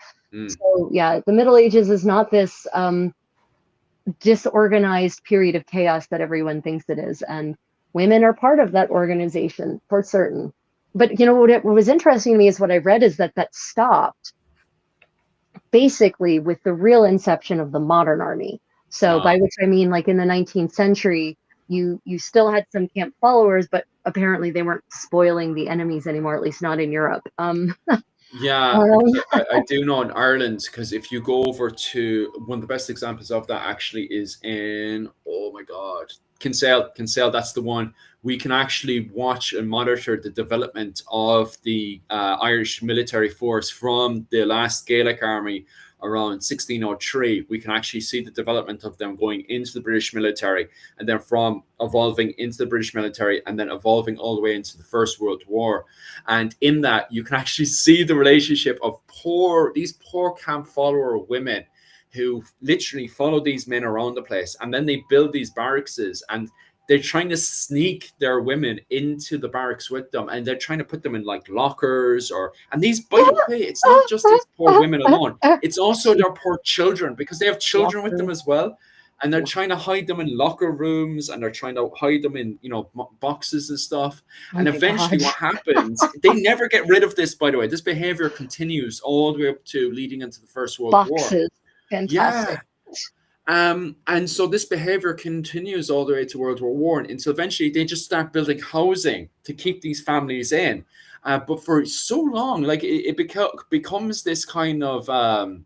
So yeah, the Middle Ages is not this disorganized period of chaos that everyone thinks it is. And women are part of that organization for certain. But what was interesting to me is what I read is that stopped basically with the real inception of the modern army. So by which I mean, like, in the 19th century, you still had some camp followers, but apparently they weren't spoiling the enemies anymore, at least not in Europe. Yeah, I do know in Ireland, because if you go over to one of the best examples of that actually is in, oh my God, Kinsale, that's the one. We can actually watch and monitor the development of the Irish military force from the last Gaelic army around 1603. We can actually see the development of them going into the British military, and then from evolving into the British military, and then evolving all the way into the First World War. And in that, you can actually see the relationship of these poor camp follower women who literally follow these men around the place, and then they build these barracks, and they're trying to sneak their women into the barracks with them, and they're trying to put them in like lockers and these, by the way, it's not just these poor women alone, it's also their poor children, because they have children with them as well, and they're trying to hide them in locker rooms, and they're trying to hide them in boxes and stuff. And eventually what happens, they never get rid of this, by the way. This behavior continues all the way up to leading into the First World War. Fantastic. And so this behavior continues all the way to World War I, until eventually they just start building housing to keep these families in. But for so long, like, it becomes this kind of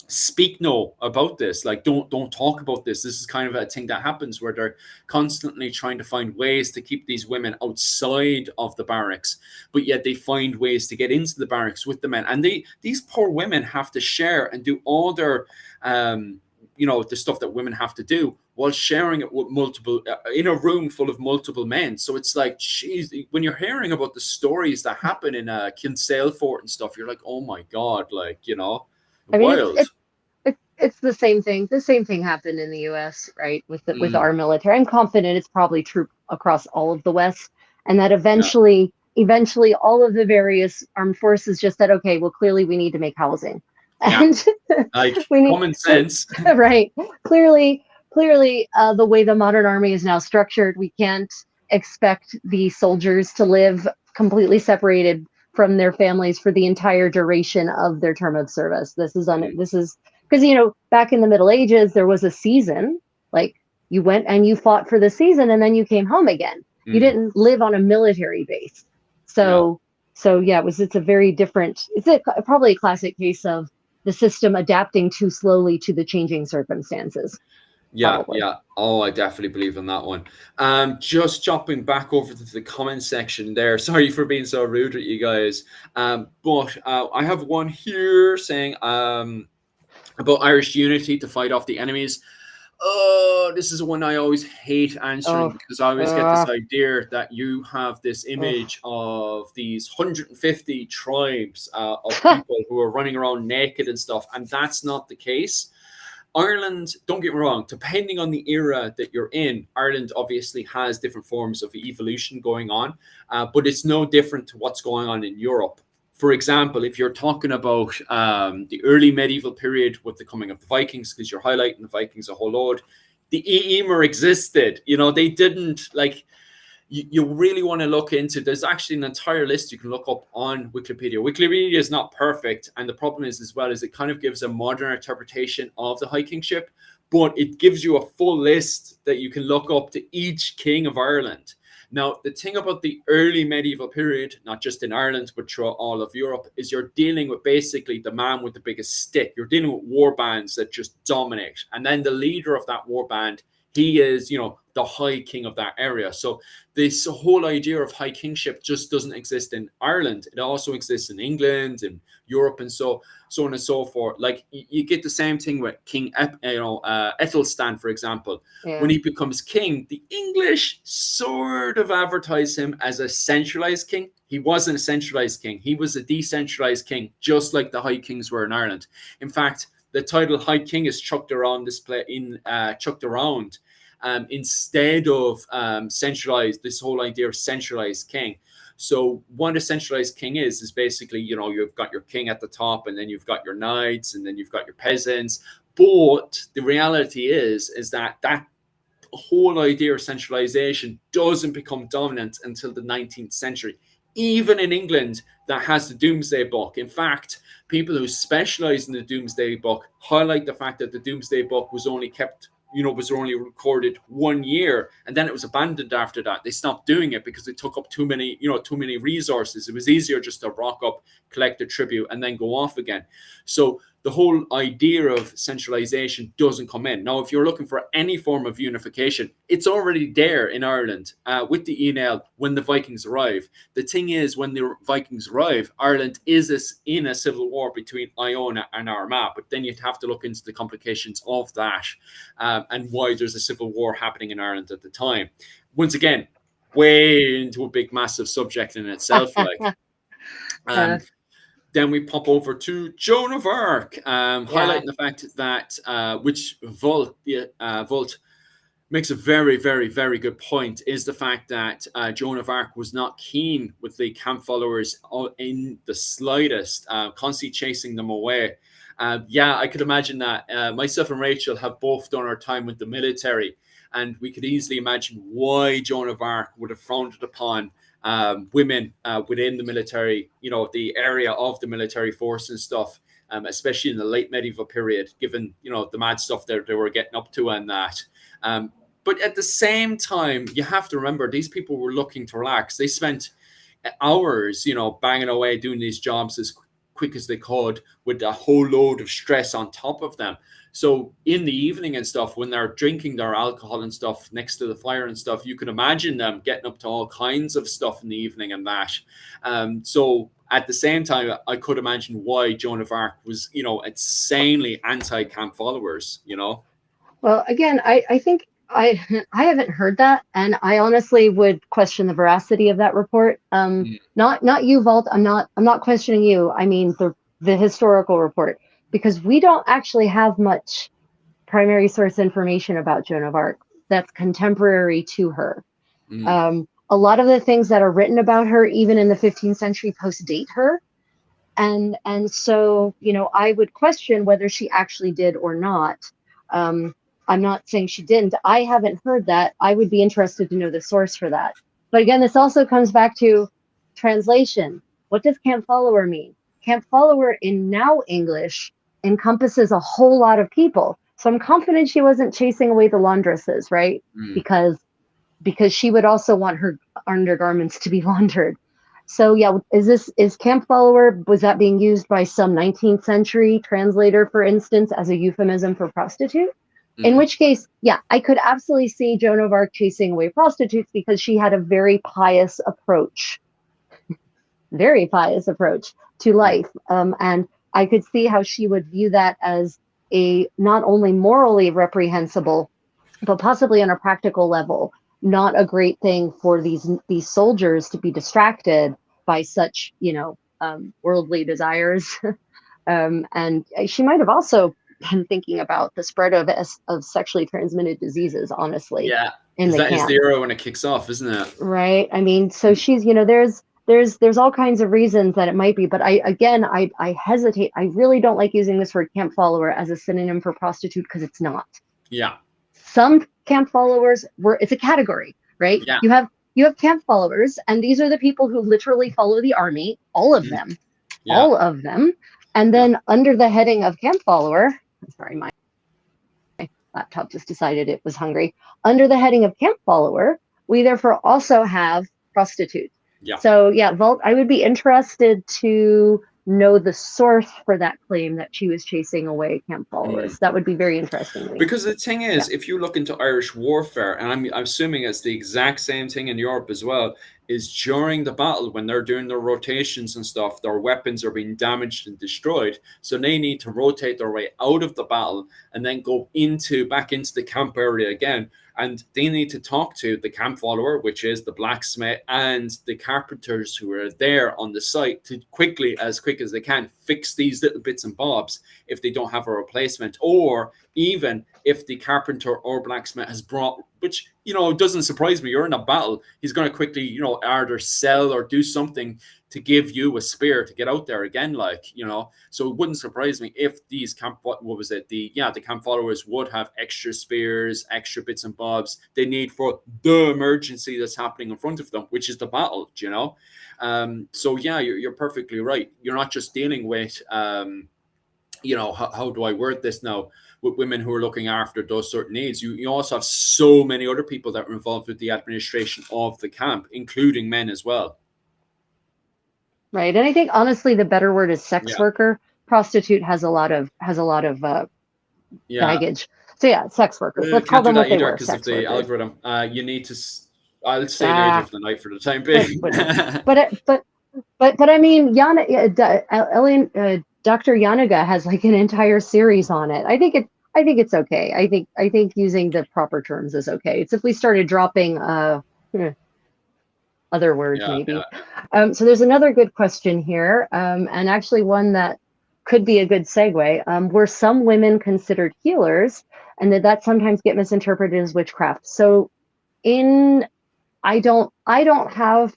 speak no about this, like, don't talk about this. This is kind of a thing that happens where they're constantly trying to find ways to keep these women outside of the barracks, but yet they find ways to get into the barracks with the men, and these poor women have to share and do all their the stuff that women have to do while sharing it with multiple in a room full of multiple men. So it's like, geez, when you're hearing about the stories that happen in Kinsale Fort and stuff, you're like, oh my God, like, I mean, wild. It's the same thing. The same thing happened in the U.S., right? With our military. I'm confident it's probably true across all of the West, and that eventually all of the various armed forces just said, okay, well, clearly we need to make housing, and like we need common sense, right? Clearly, clearly, the way the modern army is now structured, we can't expect the soldiers to live completely separated from their families for the entire duration of their term of service. This is because, you know, back in the Middle Ages, there was a season, like you went and you fought for the season and then you came home again. You didn't live on a military base. So yeah, it's a very different, probably a classic case of the system adapting too slowly to the changing circumstances. Yeah, Probably. yeah. Oh, I definitely believe in that one. Just jumping back over to the comment section there. Sorry for being so rude with you guys. But I have one here saying about Irish unity to fight off the enemies. Oh, this is one I always hate answering because I always get this idea that you have this image of these 150 tribes of people who are running around naked and stuff, and that's not the case. Ireland, don't get me wrong, depending on the era that you're in, Ireland obviously has different forms of evolution going on, but it's no different to what's going on in Europe. For example, if you're talking about the early medieval period with the coming of the Vikings, because you're highlighting the Vikings a whole load, the Emer existed. You know, they didn't like. You really want to look into, there's actually an entire list you can look up on Wikipedia. Wikipedia is not perfect, and the problem is as well is it kind of gives a modern interpretation of the high kingship, but it gives you a full list that you can look up to each king of Ireland. Now, the thing about the early medieval period, not just in Ireland, but throughout all of Europe, is you're dealing with basically the man with the biggest stick. You're dealing with war bands that just dominate. And then the leader of that war band, he is, you know, the high king of that area. So this whole idea of high kingship just doesn't exist in Ireland. It also exists in England and Europe and so on and so forth. Like you get the same thing with King Ethelstan, for example. Yeah. When he becomes king, the English sort of advertise him as a centralized king. He wasn't a centralized king. He was a decentralized king, just like the high kings were in Ireland. In fact, the title High King is chucked around instead of centralized, this whole idea of centralized king. So what a centralized king is basically, you know, you've got your king at the top, and then you've got your knights, and then you've got your peasants. But the reality is that whole idea of centralization doesn't become dominant until the 19th century. Even in England, that has the Domesday Book. In fact, people who specialize in the Domesday Book highlight the fact that the Domesday Book was only kept, you know, was only recorded 1 year, and then it was abandoned after that. They stopped doing it because it took up too many resources. It was easier just to rock up, collect a tribute, and then go off again. So the whole idea of centralization doesn't come in. Now, if you're looking for any form of unification, it's already there in Ireland with the Enel when the Vikings arrive. The thing is, when the Vikings arrive, Ireland is in a civil war between Iona and Armagh, but then you'd have to look into the complications of that and why there's a civil war happening in Ireland at the time. Once again, way into a big, massive subject in itself. Then we pop over to Joan of Arc, highlighting the fact that, which Volt makes a very, very, very good point, is the fact that Joan of Arc was not keen with the camp followers in the slightest, constantly chasing them away. I could imagine that. Myself and Rachel have both done our time with the military, and we could easily imagine why Joan of Arc would have frowned upon women within the military, you know, the area of the military force and stuff, especially in the late medieval period, given, you know, the mad stuff that they were getting up to and that. But at the same time, you have to remember, these people were looking to relax. They spent hours, you know, banging away doing these jobs as quick as they could with a whole load of stress on top of them. So in the evening and stuff, when they're drinking their alcohol and stuff next to the fire and stuff, you can imagine them getting up to all kinds of stuff in the evening and that. So at the same time, I could imagine why Joan of Arc was, you know, insanely anti-camp followers, you know? Well, again, I think I haven't heard that, and I honestly would question the veracity of that report. Not you, Volt. I'm not questioning you. I mean the historical report, because we don't actually have much primary source information about Joan of Arc that's contemporary to her. A lot of the things that are written about her, even in the 15th century, post-date her, and so, you know, I would question whether she actually did or not. I'm not saying she didn't. I haven't heard that. I would be interested to know the source for that. But again, this also comes back to translation. What does camp follower mean? Camp follower in now English encompasses a whole lot of people. So I'm confident she wasn't chasing away the laundresses, right? Because she would also want her undergarments to be laundered. So yeah, is camp follower, was that being used by some 19th century translator, for instance, as a euphemism for prostitute? In which case, yeah, I could absolutely see Joan of Arc chasing away prostitutes because she had a very pious approach to life. And I could see how she would view that as a not only morally reprehensible, but possibly on a practical level, not a great thing for these soldiers to be distracted by such, worldly desires. And she might have also been thinking about the spread of sexually transmitted diseases, honestly. Yeah, in the that camp. is the era when it kicks off, isn't it? Right. I mean, so she's, there's all kinds of reasons that it might be, but I hesitate. I really don't like using this word camp follower as a synonym for prostitute because it's not. Yeah. Some camp followers it's a category, right? Yeah. You have camp followers, and these are the people who literally follow the army, all of them. Yeah. All of them. And then under the heading of camp follower, sorry, my laptop just decided it was hungry. Under the heading of camp follower, we therefore also have prostitutes. Yeah. So yeah, Vault, I would be interested to know the source for that claim that she was chasing away camp followers. That would be very interesting to me. Because the thing is, if you look into Irish warfare, and I'm assuming it's the exact same thing in Europe as well, is during the battle when they're doing their rotations and stuff, their weapons are being damaged and destroyed. So they need to rotate their way out of the battle and then go back into the camp area again. And they need to talk to the camp follower, which is the blacksmith and the carpenters who are there on the site to as quick as they can, fix these little bits and bobs if they don't have a replacement. Or even if the carpenter or blacksmith has brought, which, doesn't surprise me, you're in a battle, he's going to quickly, either sell or do something to give you a spear to get out there again, so it wouldn't surprise me if these camp followers would have extra spears, extra bits and bobs they need for the emergency that's happening in front of them, which is the battle, so yeah, you're perfectly right. You're not just dealing with how do I word this now, with women who are looking after those certain needs. You also have so many other people that are involved with the administration of the camp, including men as well. Right. And I think honestly the better word is sex worker. Prostitute has a lot of baggage. So yeah, sex workers. Let's call them what they were. Because of the algorithm. You need to I'll say native of the night for the time being. But I mean, Dr. Yanaga has like an entire series on it. I think it's okay. I think using the proper terms is okay. It's if we started dropping other words, maybe. Yeah. So there's another good question here, and actually one that could be a good segue. Were some women considered healers, and did that sometimes get misinterpreted as witchcraft? So I don't have.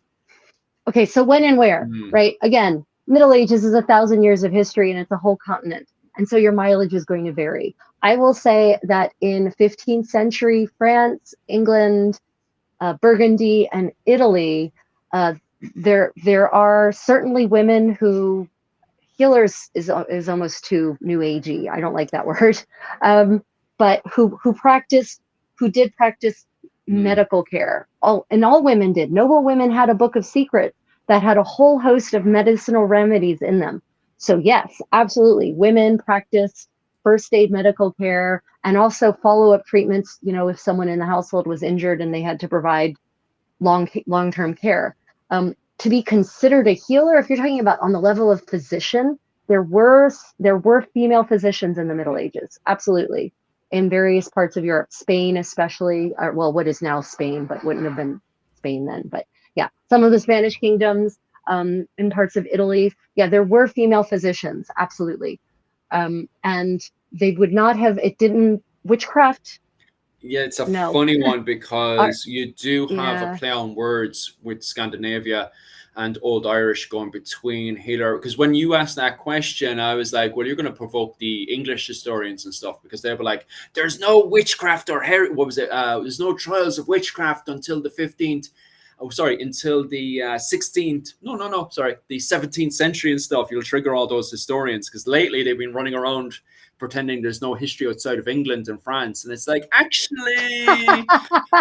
Okay, so when and where, right? Again, Middle Ages is 1,000 years of history, and it's a whole continent, and so your mileage is going to vary. I will say that in 15th century France, England, Burgundy, and Italy, there are certainly women who, healers is almost too new agey. I don't like that word, but who did practice medical care. All women did. Noble women had a book of secrets that had a whole host of medicinal remedies in them. So yes, absolutely, women practiced first aid medical care and also follow-up treatments, if someone in the household was injured and they had to provide long-term care. To be considered a healer, if you're talking about on the level of physician, there were female physicians in the Middle Ages, absolutely, in various parts of Europe, Spain especially, what is now Spain, but wouldn't have been Spain then. But yeah, some of the Spanish kingdoms, in parts of Italy, yeah, there were female physicians, absolutely. And they would not have, witchcraft. Yeah, it's funny one because you do have a play on words with Scandinavia. and Old Irish going between healer. Because when you asked that question, I was like, well, you're going to provoke the English historians and stuff, because they were like, there's no witchcraft or what was it? There's no trials of witchcraft until the 15th. Oh, sorry, until the 16th. No, sorry, the 17th century and stuff. You'll trigger all those historians, because lately they've been running around pretending there's no history outside of England and France. And it's like, actually,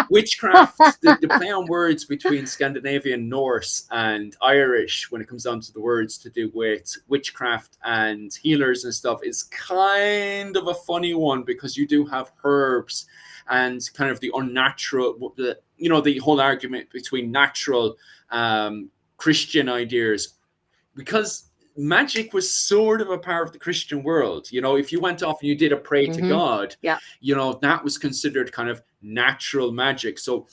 witchcraft, the play on words between Scandinavian, Norse, and Irish when it comes down to the words to do with witchcraft and healers and stuff is kind of a funny one, because you do have herbs and kind of the unnatural, the whole argument between natural Christian ideas, because magic was sort of a part of the Christian world. If you went off and you did a pray to God, that was considered kind of natural magic. So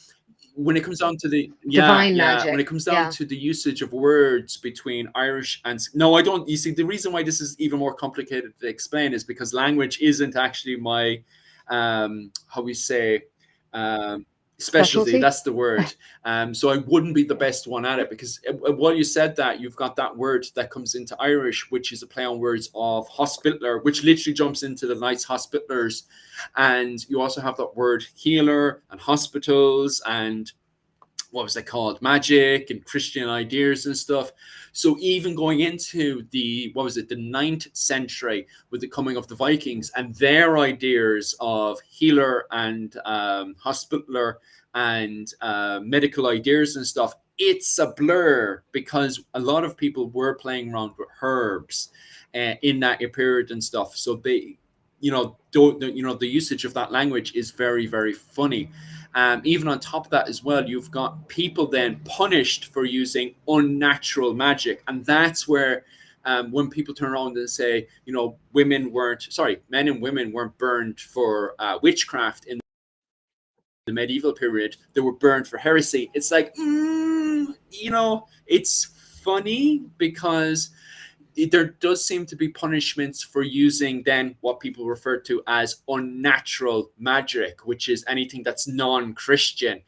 when it comes down to the divine magic, when it comes down to the usage of words between Irish and I don't. You see, the reason why this is even more complicated to explain is because language isn't actually my how we say specialty. That's the word. So I wouldn't be the best one at it, because while you said that, you've got that word that comes into Irish, which is a play on words of hospitaller, which literally jumps into the Knights Hospitallers, and you also have that word healer and hospitals and what was it called, magic and Christian ideas and stuff. So even going into the 9th century with the coming of the Vikings and their ideas of healer and hospitaller and medical ideas and stuff, it's a blur, because a lot of people were playing around with herbs in that period and stuff. So they, the usage of that language is very, very funny. Even on top of that as well, you've got people then punished for using unnatural magic. And that's where when people turn around and say, men and women weren't burned for witchcraft in the medieval period, they were burned for heresy. It's like, it's funny, because there does seem to be punishments for using then what people refer to as unnatural magic, which is anything that's non-Christian,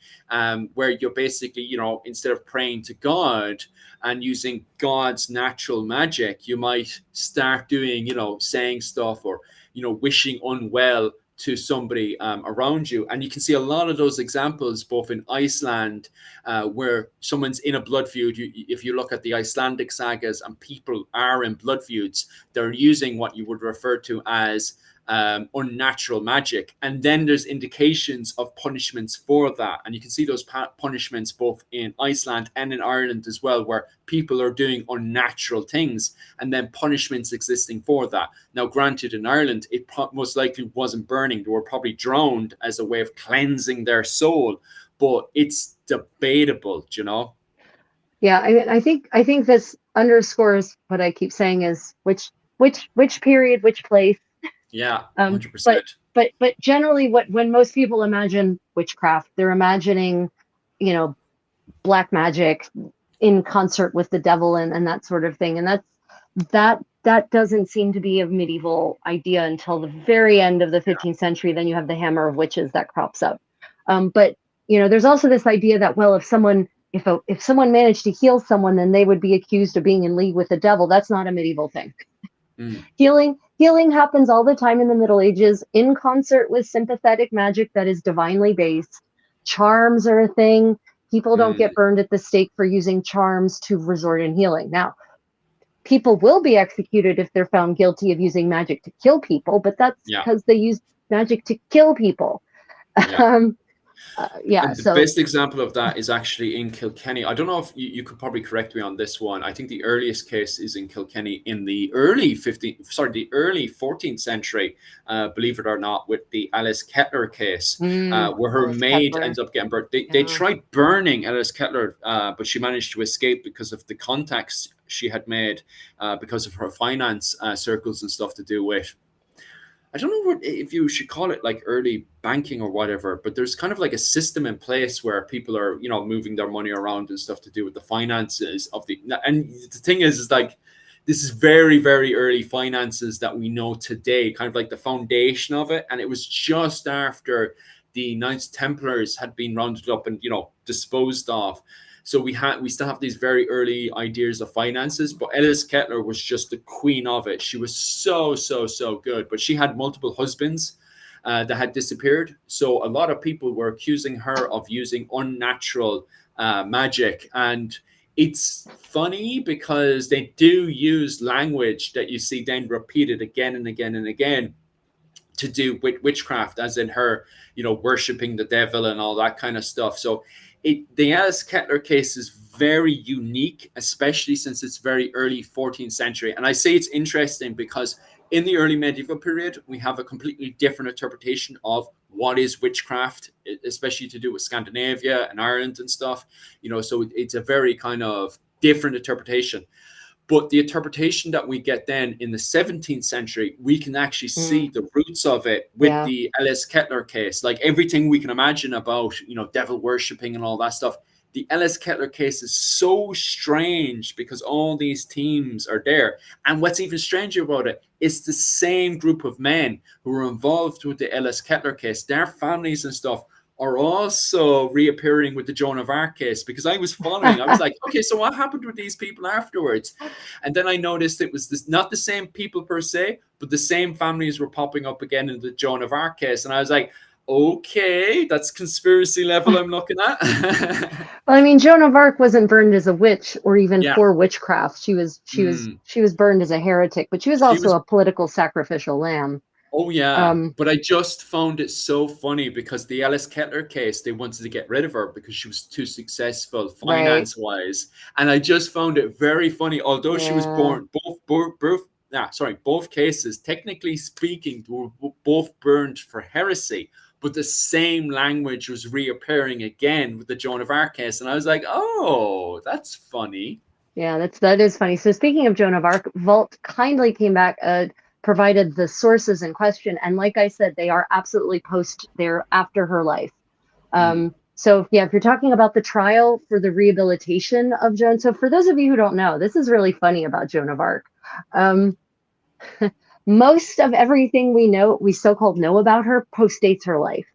where you're basically, instead of praying to God and using God's natural magic, you might start doing, saying stuff or, wishing unwell to somebody around you. And you can see a lot of those examples both in Iceland, where someone's in a blood feud. If you look at the Icelandic sagas and people are in blood feuds, they're using what you would refer to as unnatural magic. And then there's indications of punishments for that. And you can see those punishments both in Iceland and in Ireland as well, where people are doing unnatural things and then punishments existing for that. Now, granted, in Ireland, it most likely wasn't burning. They were probably drowned as a way of cleansing their soul, but it's debatable, Yeah, I think this underscores what I keep saying is which period, which place. Yeah, 100%. But generally, when most people imagine witchcraft, they're imagining, black magic in concert with the devil and that sort of thing. And that doesn't seem to be a medieval idea until the very end of the 15th century. Then you have the hammer of witches that crops up. But there's also this idea that, well, if someone managed to heal someone, then they would be accused of being in league with the devil. That's not a medieval thing. Healing happens all the time in the Middle Ages in concert with sympathetic magic that is divinely based. Charms are a thing. People don't get burned at the stake for using charms to resort in healing. Now, people will be executed if they're found guilty of using magic to kill people, but that's because they use magic to kill people. And the best example of that is actually in Kilkenny. I don't know if you could probably correct me on this one. I think the earliest case is in Kilkenny in the early 14th century, believe it or not, with the Alice Kettler case, where her maid ends up getting burnt. They tried burning Alice Kettler, but she managed to escape because of the contacts she had made, because of her finance circles and stuff to do with, I don't know if you should call it like early banking or whatever, but there's kind of like a system in place where people are, moving their money around and stuff to do with the finances of and the thing is like, this is very, very early finances that we know today, kind of like the foundation of it. And it was just after the Knights Templars had been rounded up and, disposed of, So we still have these very early ideas of finances, but Alice Kettler was just the queen of it. She was so good, but she had multiple husbands that had disappeared. So a lot of people were accusing her of using unnatural magic. And it's funny because they do use language that you see then repeated again and again and again to do with witchcraft, as in her, worshiping the devil and all that kind of stuff. So the Alice Kettler case is very unique, especially since it's very early 14th century. And I say it's interesting because in the early medieval period, we have a completely different interpretation of what is witchcraft, especially to do with Scandinavia and Ireland and stuff. So it's a very kind of different interpretation. But the interpretation that we get then in the 17th century, we can actually see the roots of it with the Alice Kettler case. Like everything we can imagine about, devil worshipping and all that stuff. The Alice Kettler case is so strange because all these themes are there. And what's even stranger about it, it's the same group of men who were involved with the Alice Kettler case. Their families and stuff are also reappearing with the Joan of Arc case, because I was following. I was like, okay, so what happened with these people afterwards? And then I noticed it was not the same people per se, but the same families were popping up again in the Joan of Arc case. And I was like, okay, that's conspiracy level I'm looking at. Well, I mean, Joan of Arc wasn't burned as a witch or even for witchcraft. She was burned as a heretic, but she was also a political sacrificial lamb. Oh, yeah. But I just found it so funny because the Alice Kettler case, they wanted to get rid of her because she was too successful finance-wise. And I just found it very funny. Although she was born, both cases, technically speaking, were both burned for heresy. But the same language was reappearing again with the Joan of Arc case. And I was like, oh, that's funny. Yeah, that is funny. So speaking of Joan of Arc, Vault kindly came back, provided the sources in question, and like I said, they are absolutely they're after her life. So if you're talking about the trial for the rehabilitation of Joan, so for those of you who don't know, this is really funny about Joan of Arc. Most of everything we so-called know about her postdates her life.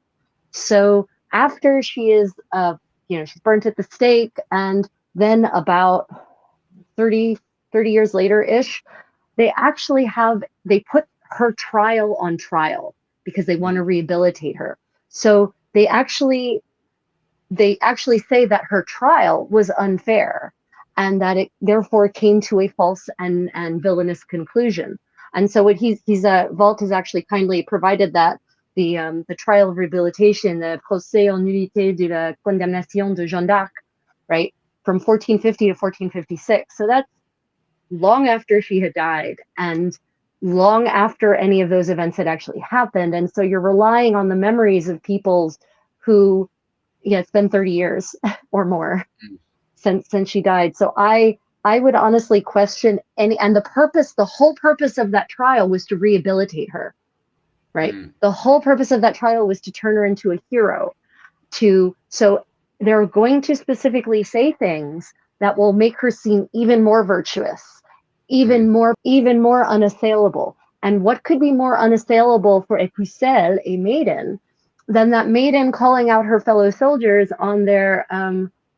So after she is she's burnt at the stake, and then about 30 years later ish, they put her trial on trial because they want to rehabilitate her. So they actually say that her trial was unfair and that it therefore came to a false and villainous conclusion. And so what Vault has actually kindly provided that the trial of rehabilitation, the procès en nullité de la condamnation de Jeanne d'Arc, right, from 1450 to 1456. So that's long after she had died and long after any of those events had actually happened. And so you're relying on the memories of people who, it's been 30 years or more since she died. So I would honestly question and the whole purpose of that trial was to rehabilitate her, right? The whole purpose of that trial was to turn her into a hero. So they're going to specifically say things that will make her seem even more virtuous, even more unassailable. And what could be more unassailable for a pucelle, a maiden, than that maiden calling out her fellow soldiers on their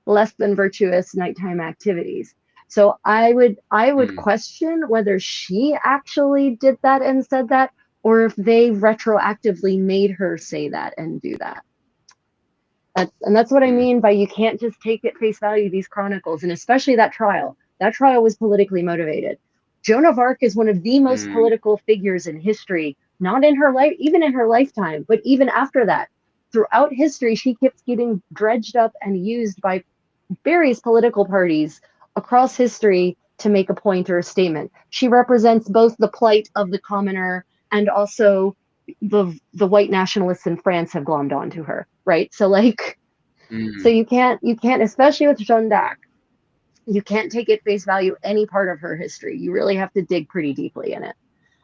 less than virtuous nighttime activities? So I would question whether she actually did that and said that, or if they retroactively made her say that and do that. That's what I mean by you can't just take at face value these chronicles, and especially that trial. That trial was politically motivated. Joan of Arc is one of the most political figures in history, not in her life, even in her lifetime, but even after that. Throughout history, she keeps getting dredged up and used by various political parties across history to make a point or a statement. She represents both the plight of the commoner and also the white nationalists in France have glommed onto her, right? So so you can't, especially with Jeanne d'Arc, you can't take at face value any part of her history. You really have to dig pretty deeply in it.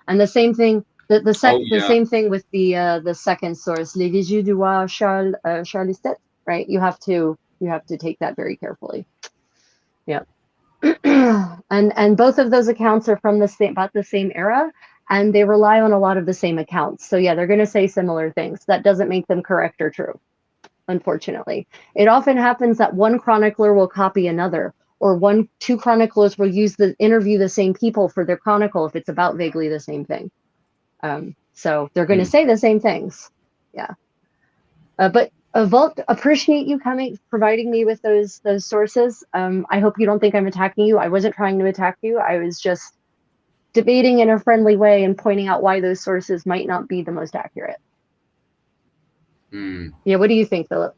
And the same thing, the same thing with the second source, Les Vigies du Roi Charles VII, right? You have to take that very carefully. Yeah. and both of those accounts are from about the same era, and they rely on a lot of the same accounts. So yeah, they're going to say similar things. That doesn't make them correct or true. unfortunately. It often happens that one chronicler will copy another, or two chroniclers will interview the same people for their chronicle if it's about vaguely the same thing. So they're going to say the same things. Yeah. But Volt, appreciate you providing me with those sources. I hope you don't think I'm attacking you. I wasn't trying to attack you. I was just debating in a friendly way and pointing out why those sources might not be the most accurate. Yeah, what do you think, Philip?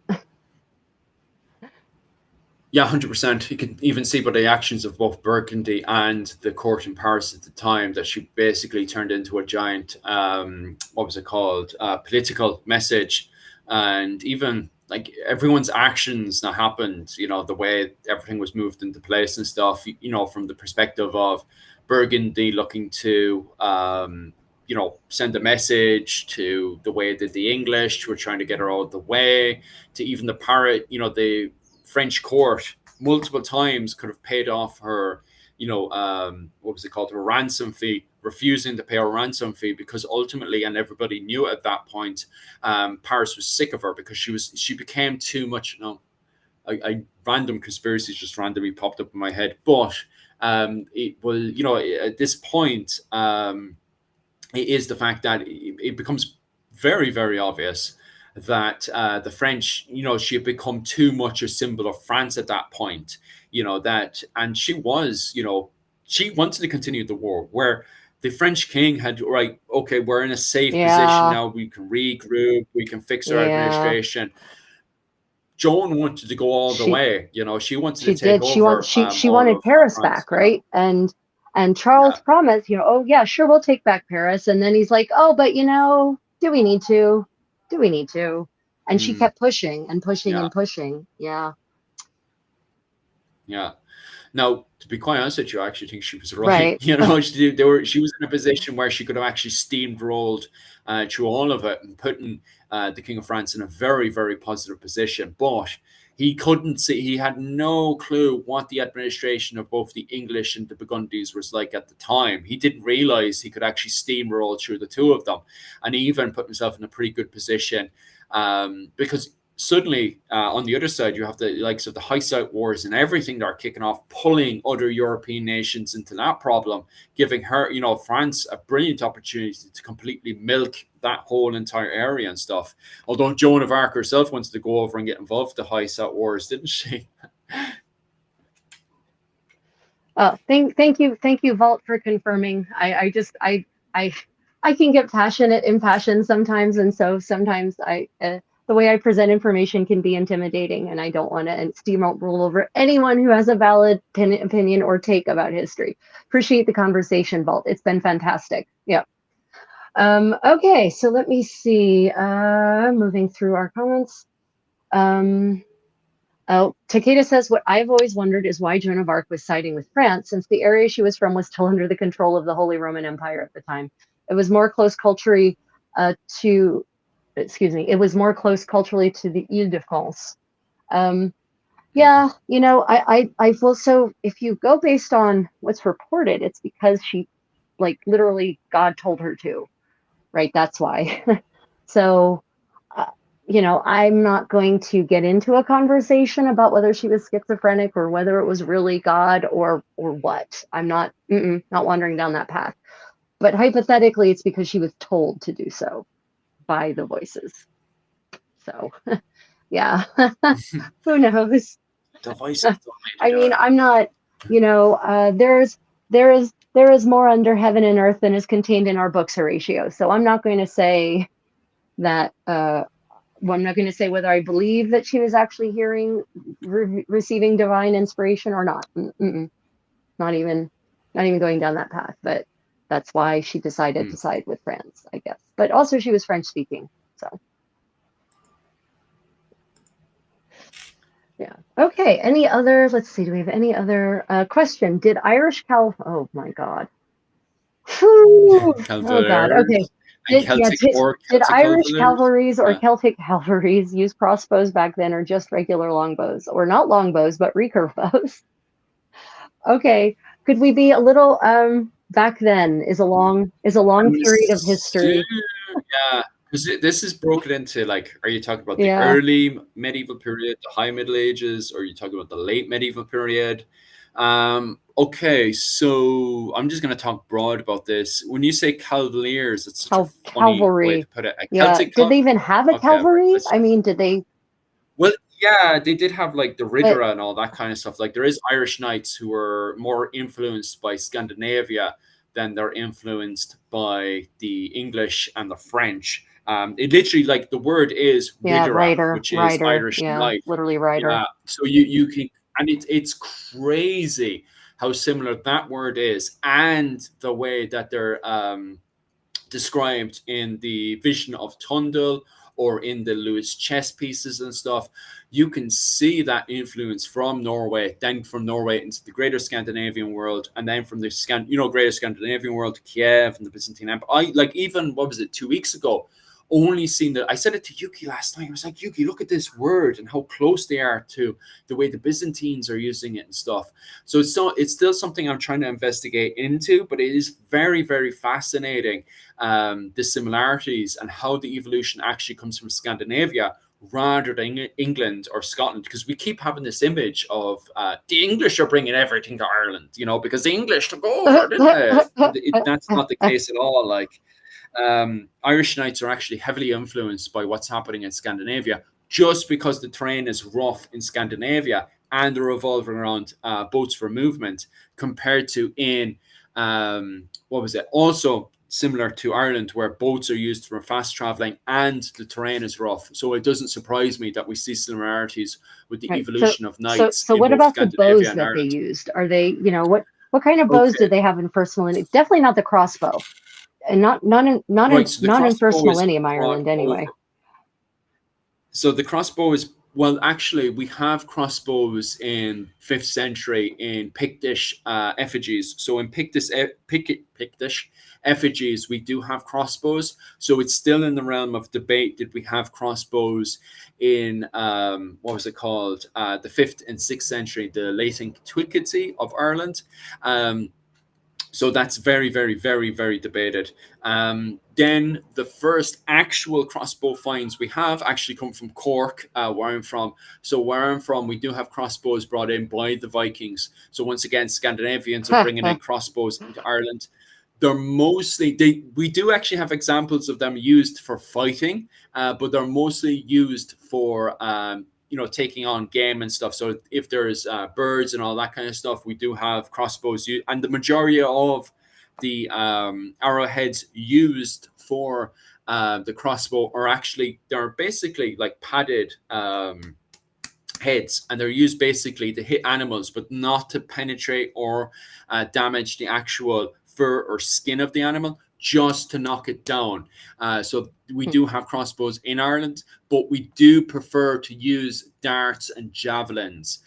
Yeah, 100%. You can even see by the actions of both Burgundy and the court in Paris at the time that she basically turned into a giant, what was it called, political message. And even like everyone's actions that happened, you know, the way everything was moved into place and stuff, you know, from the perspective of Burgundy looking to, you know, send a message, to the way that the English were trying to get her out of the way, to even the the French court multiple times could have paid off her, you know, what was it called, her ransom fee, refusing to pay her ransom fee because ultimately, and everybody knew at that point, Paris was sick of her because she became too much. You know, random conspiracies just randomly popped up in my head, but it will, you know, at this point, it is the fact that it becomes very, very obvious that the French, you know, she had become too much a symbol of France at that point, you know, that, and she was, you know, she wanted to continue the war where the French king had, right, okay, we're in a safe position now, we can regroup, we can fix our administration. Joan wanted to go all the way, you know, she wanted to take over. She wanted Paris back, right? And Charles promised, you know, oh yeah, sure, we'll take back Paris. And then he's like, oh, but you know, do we need to? And she kept pushing and pushing and pushing. Yeah. Yeah. Now, to be quite honest with you, I actually think she was right. You know, she was in a position where she could have actually steamrolled through all of it and putting the King of France in a very, very positive position. But he couldn't see, he had no clue what the administration of both the English and the Burgundies was like at the time. He didn't realize he could actually steamroll through the two of them. And he even put himself in a pretty good position because suddenly, on the other side, you have the likes of the Hussite Wars and everything that are kicking off, pulling other European nations into that problem, giving her, you know, France a brilliant opportunity to completely milk that whole entire area and stuff. Although Joan of Arc herself wanted to go over and get involved with the Hussite Wars, didn't she? Thank you, Vault, for confirming. I can get impassioned sometimes, and so sometimes the way I present information can be intimidating, and I don't want to steamroll over anyone who has a valid opinion or take about history. Appreciate the conversation, Vault. It's been fantastic. Yeah. Okay, so let me see. Moving through our comments. Takeda says, what I've always wondered is why Joan of Arc was siding with France, since the area she was from was still under the control of the Holy Roman Empire at the time. It was more close culturally to the Ile-de-France. Yeah, you know, I've also, if you go based on what's reported, it's because she, like, literally God told her to, right? That's why. So, you know, I'm not going to get into a conversation about whether she was schizophrenic or whether it was really God or what. I'm not wandering down that path. But hypothetically, it's because she was told to do so by the voices. So, yeah, who knows? The voices. I mean, I'm not, you know, there is more under heaven and earth than is contained in our books, Horatio. So I'm not going to say that. I'm not going to say whether I believe that she was actually receiving divine inspiration or not. Not even going down that path. But that's why she decided to side with France, I guess. But also, she was French speaking, so. Yeah. Okay. Any other? Let's see. Do we have any other question? Did Irish Oh my God. Oh God. Okay. Did Irish cavalries or Celtic cavalries use crossbows back then, or just regular longbows, or not longbows but recurve bows? Okay. Could we be a little back then? Is a long period of history. Yeah. This is broken into, like, are you talking about the Yeah. early medieval period, the high Middle Ages, or are you talking about the late medieval period? Okay, so I'm just going to talk broad about this. When you say cavaliers, it's such a funny way to Cavalry. put it. A Yeah. Celtic Did they even have a okay, right. cavalry? I mean, did they? Well, yeah, they did have like the But Ridera and all that kind of stuff. Like there is Irish knights who are more influenced by Scandinavia than they're influenced by the English and the French. It literally, like, the word is yeah, Ridera, which is rider. Irish Yeah, knight. literally rider. Yeah, so you can, and it's crazy how similar that word is, and the way that they're described in the Vision of Tundle or in the Lewis chess pieces and stuff. You can see that influence from Norway, then from Norway into the greater Scandinavian world, and then from the greater Scandinavian world to Kiev and the Byzantine Empire. I, like, even, what was it, 2 weeks ago, only seen that. I said it to Yuki last night. I was like, Yuki, look at this word and how close they are to the way the Byzantines are using it and stuff. So it's still something I'm trying to investigate into, but it is very, very fascinating, the similarities and how the evolution actually comes from Scandinavia rather than England or Scotland, because we keep having this image of the English are bringing everything to Ireland, because the English took over, didn't they? That's not the case at all. Like, Irish Knights are actually heavily influenced by what's happening in Scandinavia, just because the terrain is rough in Scandinavia and they're revolving around boats for movement, compared to in what was it? Also similar to Ireland, where boats are used for fast traveling and the terrain is rough. So it doesn't surprise me that we see similarities with the Right. evolution of knights So in what both about the Scandinavia bows and that they Ireland. used? Are they, what kind of bows Okay, did they have in first millennium? Definitely not the crossbow, and right. So the not in first crossbow is millennium brought Ireland over. anyway. So the crossbow is, well, actually, we have crossbows in 5th century in Pictish effigies. So in Pictish effigies, we do have crossbows. So it's still in the realm of debate. Did we have crossbows in, what was it called? The 5th and 6th century, the late antiquity of Ireland. So that's very, very, very, very debated. Then the first actual crossbow finds we have actually come from Cork, where I'm from. So where I'm from, we do have crossbows brought in by the Vikings. So once again, Scandinavians are bringing in crossbows into Ireland. They're mostly, we do actually have examples of them used for fighting, but they're mostly used for taking on game and stuff. So if there's birds and all that kind of stuff, we do have crossbows and the majority of the arrowheads used for the crossbow they're basically like padded heads, and they're used basically to hit animals, but not to penetrate or damage the actual fur or skin of the animal, just to knock it down. So we do have crossbows in Ireland, but we do prefer to use darts and javelins.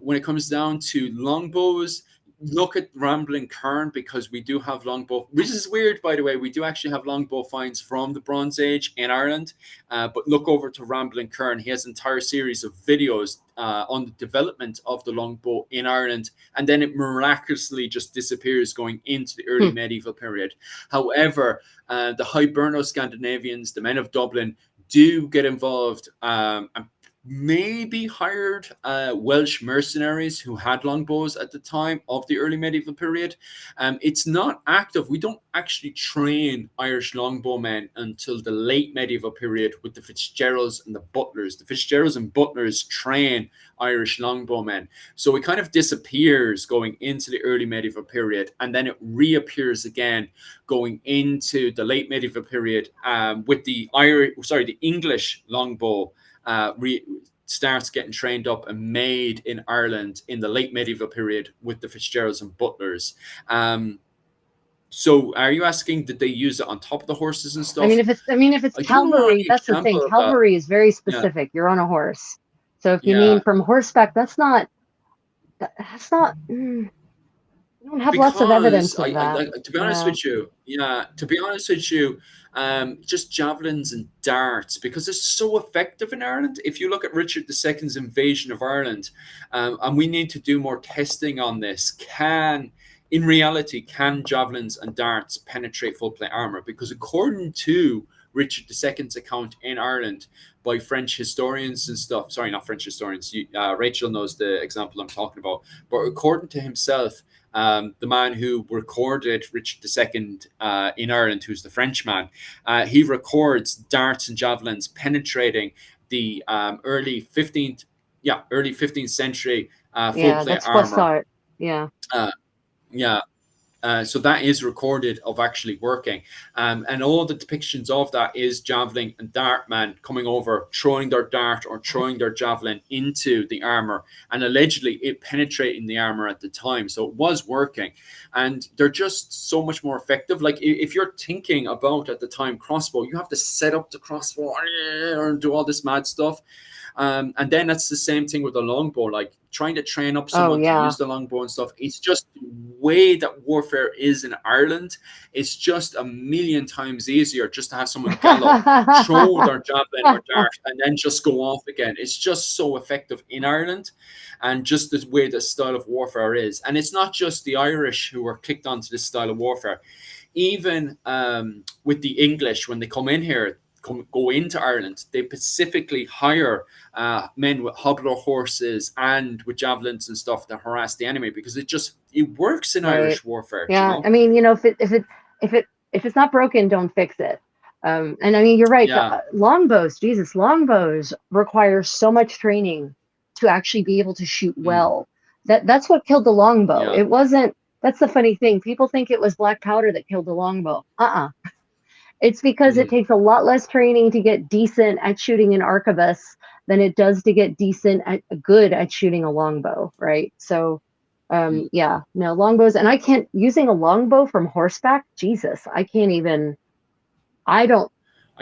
When it comes down to longbows, look at Rambling Kern, because we do have longbow, which is weird, by the way. We do actually have longbow finds from the Bronze Age in Ireland, but look over to Rambling Kern. He has an entire series of videos on the development of the longbow in Ireland, and then it miraculously just disappears going into the early medieval period. However, the Hiberno-Scandinavians, the men of Dublin, do get involved and maybe hired Welsh mercenaries who had longbows at the time of the early medieval period. It's not active. We don't actually train Irish longbowmen until the late medieval period with the Fitzgeralds and the Butlers. The Fitzgeralds and Butlers train Irish longbowmen. So it kind of disappears going into the early medieval period, and then it reappears again going into the late medieval period with the English longbow starts getting trained up and made in Ireland in the late medieval period with the Fitzgeralds and Butlers. So are you asking, did they use it on top of the horses and stuff? If it's I don't know cavalry, any that's the thing. example of that. Cavalry is very Yeah, specific. You're on a horse. So if you yeah. mean from horseback, that's not. I don't have lots of Because evidence of that. to be honest Yeah. with you, just javelins and darts, because it's so effective in Ireland. If you look at Richard II's invasion of Ireland, and we need to do more testing on this, can javelins and darts penetrate full plate armor? Because according to Richard II's account in Ireland by French historians and stuff. Sorry, not French historians. Rachel knows the example I'm talking about. But according to himself, the man who recorded Richard II in Ireland, who's the Frenchman, he records darts and javelins penetrating the early 15th century full plate armor. Yeah. Yeah. So that is recorded of actually working. And all the depictions of that is javelin and dart man coming over, throwing their dart or throwing their javelin into the armor, and allegedly it penetrating the armor at the time. So it was working, and they're just so much more effective. Like if you're thinking about at the time crossbow, you have to set up the crossbow and do all this mad stuff. And then that's the same thing with the longbow, like trying to train up someone to use the longbow and stuff. It's just the way that warfare is in Ireland. It's just a million times easier just to have someone gallop, throw their javelin or dart, and then just go off again. It's just so effective in Ireland, and just the way the style of warfare is. And it's not just the Irish who are clicked onto this style of warfare. Even with the English, when they come in here, go into Ireland, they specifically hire men with hobbler horses and with javelins and stuff to harass the enemy, because it works in Irish warfare. Yeah, you know? I mean, if it's not broken, don't fix it. And I mean, you're right. Yeah. Longbows require so much training to actually be able to shoot well. That's what killed the longbow. Yeah. It wasn't. That's the funny thing. People think it was black powder that killed the longbow. It's because it takes a lot less training to get decent at shooting an arquebus than it does to get good at shooting a longbow, right? So, longbows, and using a longbow from horseback, Jesus, I can't even, I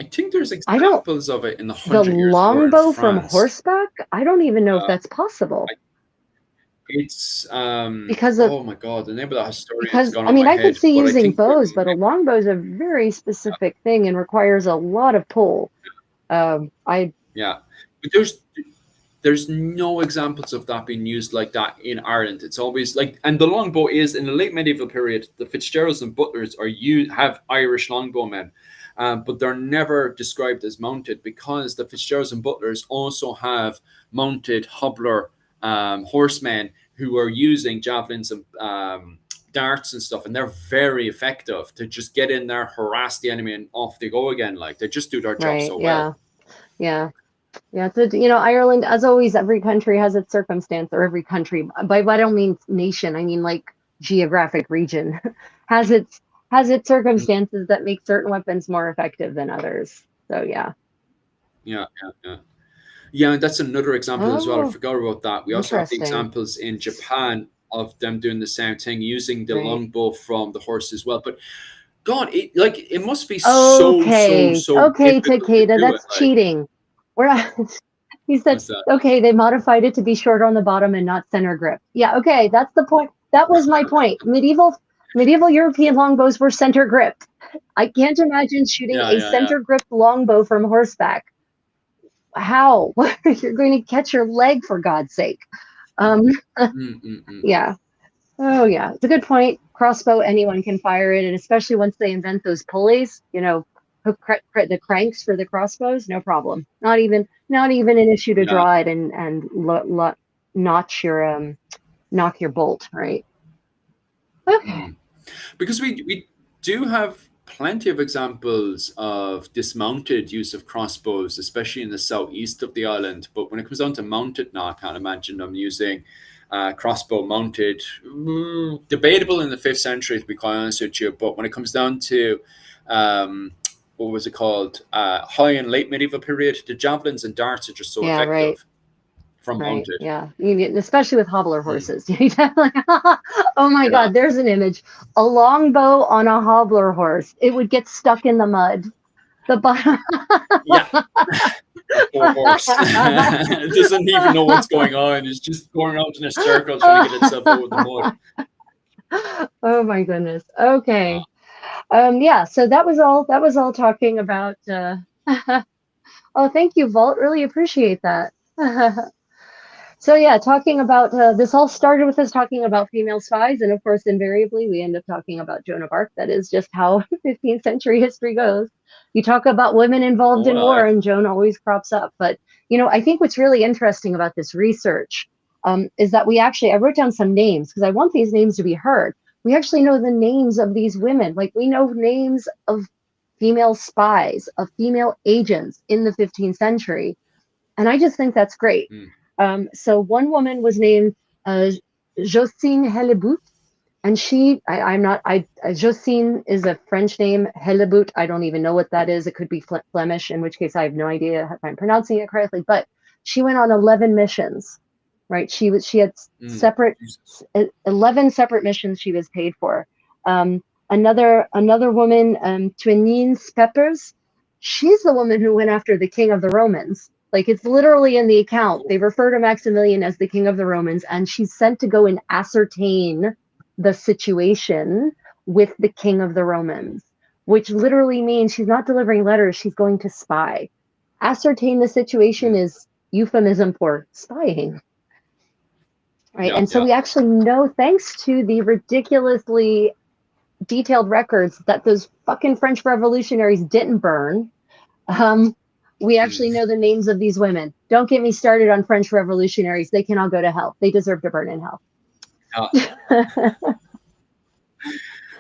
think there's examples of it in the 100 the Years' War in longbow from France. horseback, I don't even know if that's possible. It's because of, oh my god, the name of that historian because is gone I mean, my I head, could see but using bows, but a longbow is a very specific thing and requires a lot of pull. But there's no examples of that being used like that in Ireland. It's always like, and the longbow is in the late medieval period. The Fitzgeralds and Butlers have Irish longbowmen, but they're never described as mounted, because the Fitzgeralds and Butlers also have mounted hobbler horsemen who are using javelins and darts and stuff, and they're very effective to just get in there, harass the enemy, and off they go again. Like, they just do their job so well. So, Ireland, as always, every country has its circumstance, or every country, by I don't mean nation, I mean like geographic region, has its circumstances that make certain weapons more effective than others. So Yeah, and that's another example as well. I forgot about that. We also have the examples in Japan of them doing the same thing, using the longbow from the horse as well. But God, it must be so Takeda, that's cheating. We're not. He said, okay, they modified it to be shorter on the bottom and not center grip. Yeah, okay, that's the point. That was my point. Medieval European longbows were center gripped. I can't imagine shooting a center gripped longbow from horseback. How? You're going to catch your leg, for God's sake. Yeah. Oh yeah, it's a good point. Crossbow, anyone can fire it, and especially once they invent those pulleys, the cranks for the crossbows, no problem. Not even an issue to draw it and knock your bolt, right? Okay. Because we do have plenty of examples of dismounted use of crossbows, especially in the southeast of the island. But when it comes down to mounted, I can't imagine them using crossbow mounted. Debatable in the 5th century, to be quite honest with you. But when it comes down to what was it called? High and late medieval period, the javelins and darts are just so effective. From mounted. Yeah, especially with hobbler horses. Oh my God, there's an image. A longbow on a hobbler horse. It would get stuck in the mud. The bottom. Poor horse. It doesn't even know what's going on. It's just going around in a circle trying to get itself over the mud. Oh my goodness. Okay. So that was all talking about oh, thank you, Vault. Really appreciate that. So yeah, talking about this all started with us talking about female spies, and of course, invariably, we end up talking about Joan of Arc. That is just how 15th century history goes. You talk about women involved Oh, in war, and Joan always crops up. But I think what's really interesting about this research is that I wrote down some names because I want these names to be heard. We actually know the names of these women. Like we know names of female spies, of female agents in the 15th century, and I just think that's great. mm. So one woman was named Josine Hellebout, and Josine is a French name. Hellebout, I don't even know what that is. It could be Flemish, in which case I have no idea if I'm pronouncing it correctly. But she went on 11 missions, right? She had separate 11 separate missions she was paid for. Another woman, Twinines Peppers, she's the woman who went after the king of the Romans. Like it's literally in the account. They refer to Maximilian as the king of the Romans, and she's sent to go and ascertain the situation with the king of the Romans, which literally means she's not delivering letters, she's going to spy. Ascertain the situation is euphemism for spying. Right. And so we actually know, thanks to the ridiculously detailed records that those fucking French revolutionaries didn't burn, we actually know the names of these women. Don't get me started on French revolutionaries. They can all go to hell. They deserve to burn in hell. Okay.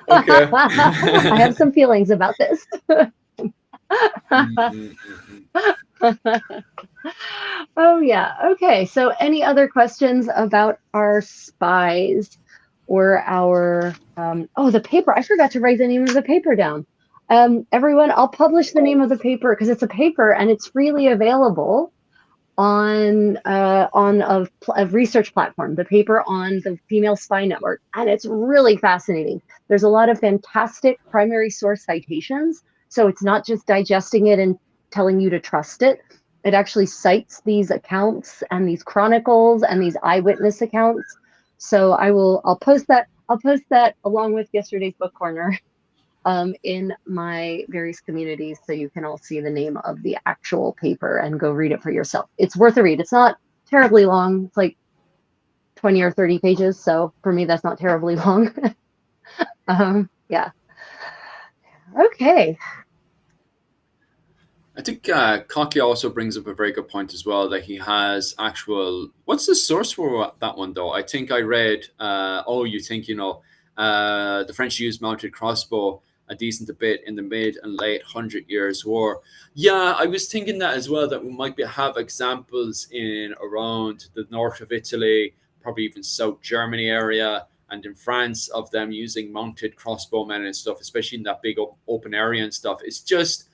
I have some feelings about this. Oh, yeah. Okay. So any other questions about our spies or our, the paper? I forgot to write the name of the paper down. Everyone, I'll publish the name of the paper because it's a paper and it's freely available on a research platform, the paper on the Female Spy Network. And it's really fascinating. There's a lot of fantastic primary source citations. So it's not just digesting it and telling you to trust it. It actually cites these accounts and these chronicles and these eyewitness accounts. So I'll post that along with yesterday's book corner in my various communities, so you can all see the name of the actual paper and go read it for yourself. It's worth a read. It's not terribly long. It's like 20 or 30 pages. So for me, that's not terribly long. Yeah. Okay. I think Cocky also brings up a very good point as well, that he has actual. What's the source for that one though? I think I read. You think the French used mounted crossbow a decent bit in the mid and late 100 Years' War. Yeah, I was thinking that as well, that we might have examples in around the north of Italy, probably even South Germany area, and in France of them using mounted crossbowmen and stuff, especially in that big open area and stuff. It's just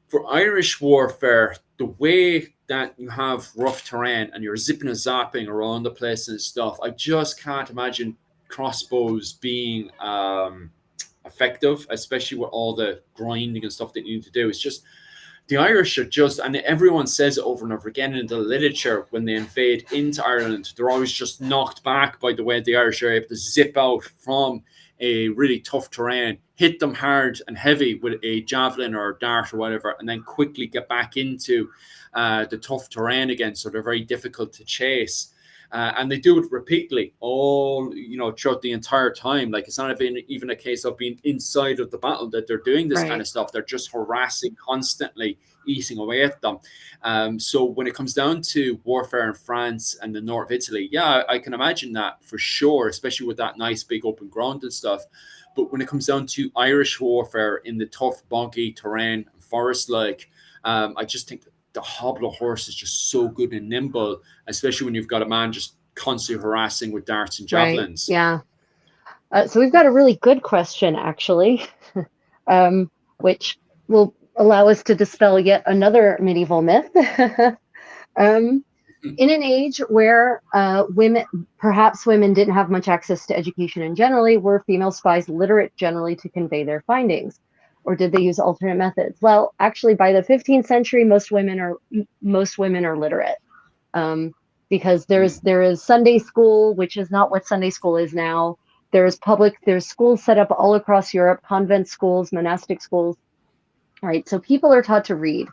for Irish warfare, the way that you have rough terrain and you're zipping and zapping around the place and stuff, I just can't imagine crossbows being effective, especially with all the grinding and stuff that you need to do. It's just the Irish are just, and everyone says it over and over again in the literature, when they invade into Ireland, they're always just knocked back by the way the Irish are able to zip out from a really tough terrain, hit them hard and heavy with a javelin or a dart or whatever, and then quickly get back into the tough terrain again. So they're very difficult to chase. And they do it repeatedly, all throughout the entire time. Like it's not even a case of being inside of the battle that they're doing this kind of stuff. They're just harassing constantly, eating away at them. So when it comes down to warfare in France and the north of Italy, yeah, I can imagine that for sure, especially with that nice big open ground and stuff. But when it comes down to Irish warfare in the tough, boggy terrain, forest-like, I just think that the hobble horse is just so good and nimble, especially when you've got a man just constantly harassing with darts and javelins. Right. Yeah. So we've got a really good question, actually, which will allow us to dispel yet another medieval myth. In an age where perhaps women didn't have much access to education, and generally were female spies literate generally to convey their findings? Or did they use alternate methods? Well, actually, by the 15th century, most women are literate, because there is Sunday school, which is not what Sunday school is now. There's schools set up all across Europe, convent schools, monastic schools. Right, so people are taught to read.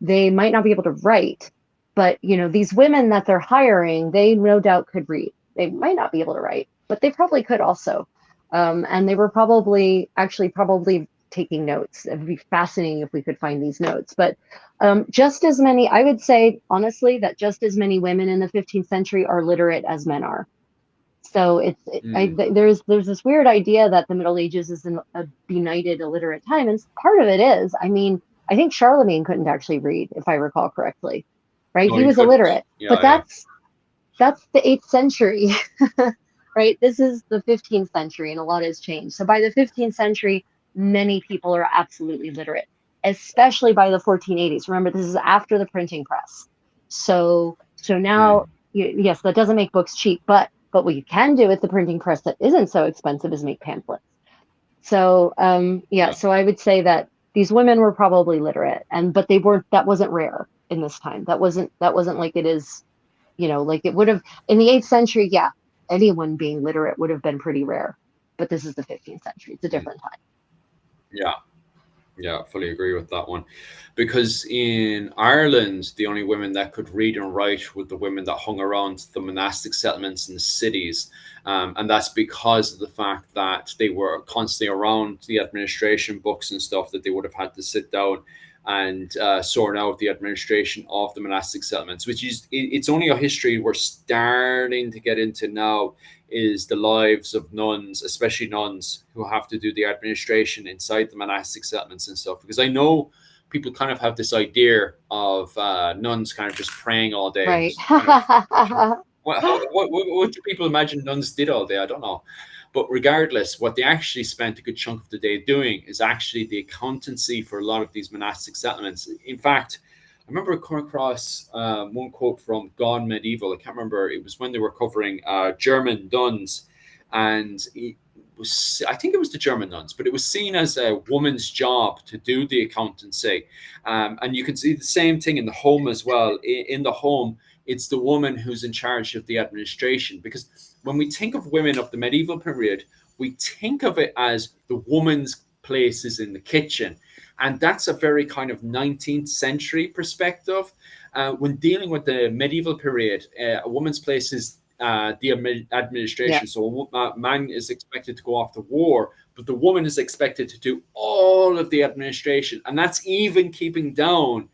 They might not be able to write, But, you know, these women that they're hiring, they no doubt could read. They might not be able to write, but they probably could also. And they were probably taking notes. It would be fascinating if we could find these notes. But just as many, I would say, honestly, that just as many women in the 15th century are literate as men are. So there's this weird idea that the Middle Ages is a benighted, illiterate time. And part of it is, I mean, I think Charlemagne couldn't actually read, if I recall correctly, right? No, He you was couldn't. illiterate, Yeah, but yeah. that's the 8th century, right? This is the 15th century, and a lot has changed. So by the 15th century, many people are absolutely literate, especially by the 1480s. Remember, this is after the printing press. So now, yes, that doesn't make books cheap, but what you can do with the printing press that isn't so expensive is make pamphlets. So so I would say that these women were probably literate, but that wasn't rare in this time. That wasn't like it is, you know, like it would have in the 8th century. Yeah, anyone being literate would have been pretty rare, but this is the 15th century. It's a different time. Yeah. Yeah, I fully agree with that one. Because in Ireland, the only women that could read and write were the women that hung around the monastic settlements in the cities. And that's because of the fact that they were constantly around the administration books and stuff, that they would have had to sit down and sort out the administration of the monastic settlements, which is, it's only a history we're starting to get into now, is the lives of nuns, especially nuns who have to do the administration inside the monastic settlements and stuff. Because I know people kind of have this idea of nuns kind of just praying all day. Right. Kind of, what do people imagine nuns did all day? I don't know. But regardless, what they actually spent a good chunk of the day doing is actually the accountancy for a lot of these monastic settlements. In fact, I remember coming across one quote from Gone Medieval. I can't remember. It was when they were covering German nuns, and I think it was the German nuns, but it was seen as a woman's job to do the accountancy. And you can see the same thing in the home as well. In the home, it's the woman who's in charge of the administration, because when we think of women of the medieval period, we think of it as the woman's place is in the kitchen. And that's a very kind of 19th century perspective. When dealing with the medieval period, a woman's place is the administration. Yeah. So a man is expected to go off to war, but the woman is expected to do all of the administration. And that's even keeping down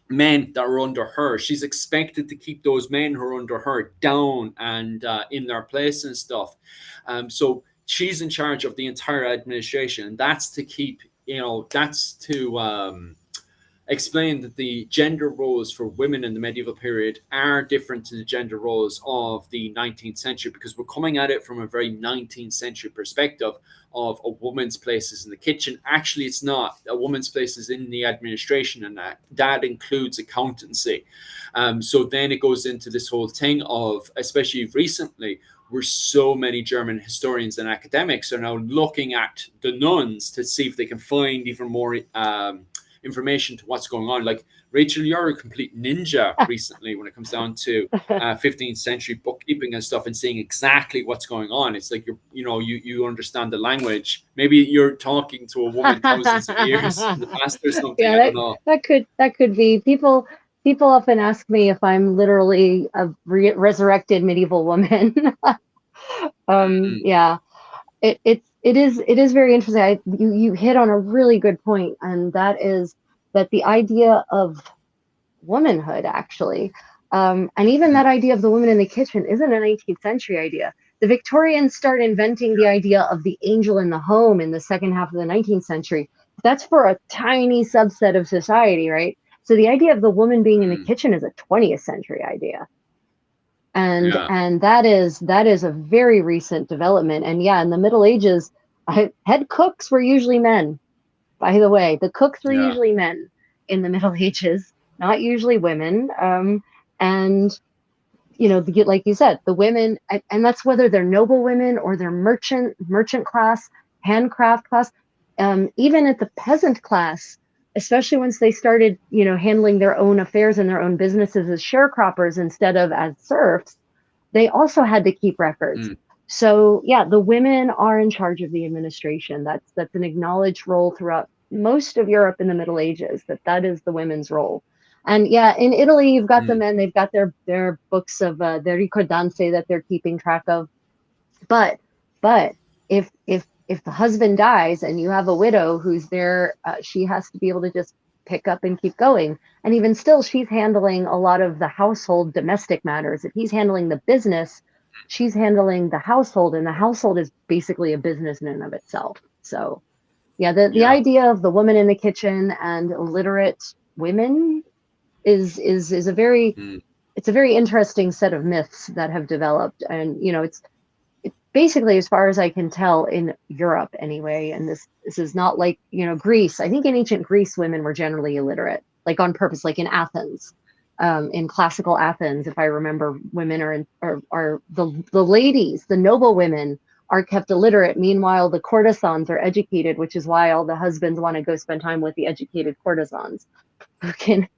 men that are under her. She's expected to keep those men who are under her down and in their place and stuff. So she's in charge of the entire administration. And that's to keep, that's to explain that the gender roles for women in the medieval period are different to the gender roles of the 19th century, because we're coming at it from a very 19th century perspective of a woman's place is in the kitchen. Actually, it's not. A woman's place is in the administration, and that includes accountancy. So then it goes into this whole thing of, especially recently, where so many German historians and academics are now looking at the nuns to see if they can find even more information to what's going on. Like, Rachel, you're a complete ninja recently when it comes down to 15th century bookkeeping and stuff, and seeing exactly what's going on. It's like you understand the language. Maybe you're talking to a woman thousands of years in the past or something. Yeah, I don't know. That could be. People often ask me if I'm literally a resurrected medieval woman. Yeah, it is very interesting. You hit on a really good point, and that is that the idea of womanhood, actually, and even that idea of the woman in the kitchen, isn't a 19th century idea. The Victorians start inventing the idea of the angel in the home in the second half of the 19th century. That's for a tiny subset of society, right? So the idea of the woman being in the kitchen is a 20th century idea. And that is a very recent development. And yeah, in the Middle Ages, head cooks were usually men. By the way, the cooks were usually men in the Middle Ages, not usually women. And like you said, the women, and that's whether they're noble women or they're merchant class, handcraft class, even at the peasant class, especially once they started, handling their own affairs and their own businesses as sharecroppers instead of as serfs, they also had to keep records. So yeah, the women are in charge of the administration. That's an acknowledged role throughout most of Europe in the Middle Ages, that is the women's role. And yeah, in Italy, you've got the men, they've got their books of the ricordanze that they're keeping track of. But if the husband dies and you have a widow who's there, she has to be able to just pick up and keep going. And even still, she's handling a lot of the household domestic matters. If he's handling the business, she's handling the household, and the household is basically a business in and of itself. So yeah, the idea of the woman in the kitchen and illiterate women is a very it's a very interesting set of myths that have developed. And it's basically, as far as I can tell, in Europe anyway, and this is not like Greece. I think in ancient Greece women were generally illiterate, like on purpose, like in Athens. In classical Athens, if I remember, women are the ladies, the noble women are kept illiterate. Meanwhile, the courtesans are educated, which is why all the husbands want to go spend time with the educated courtesans who can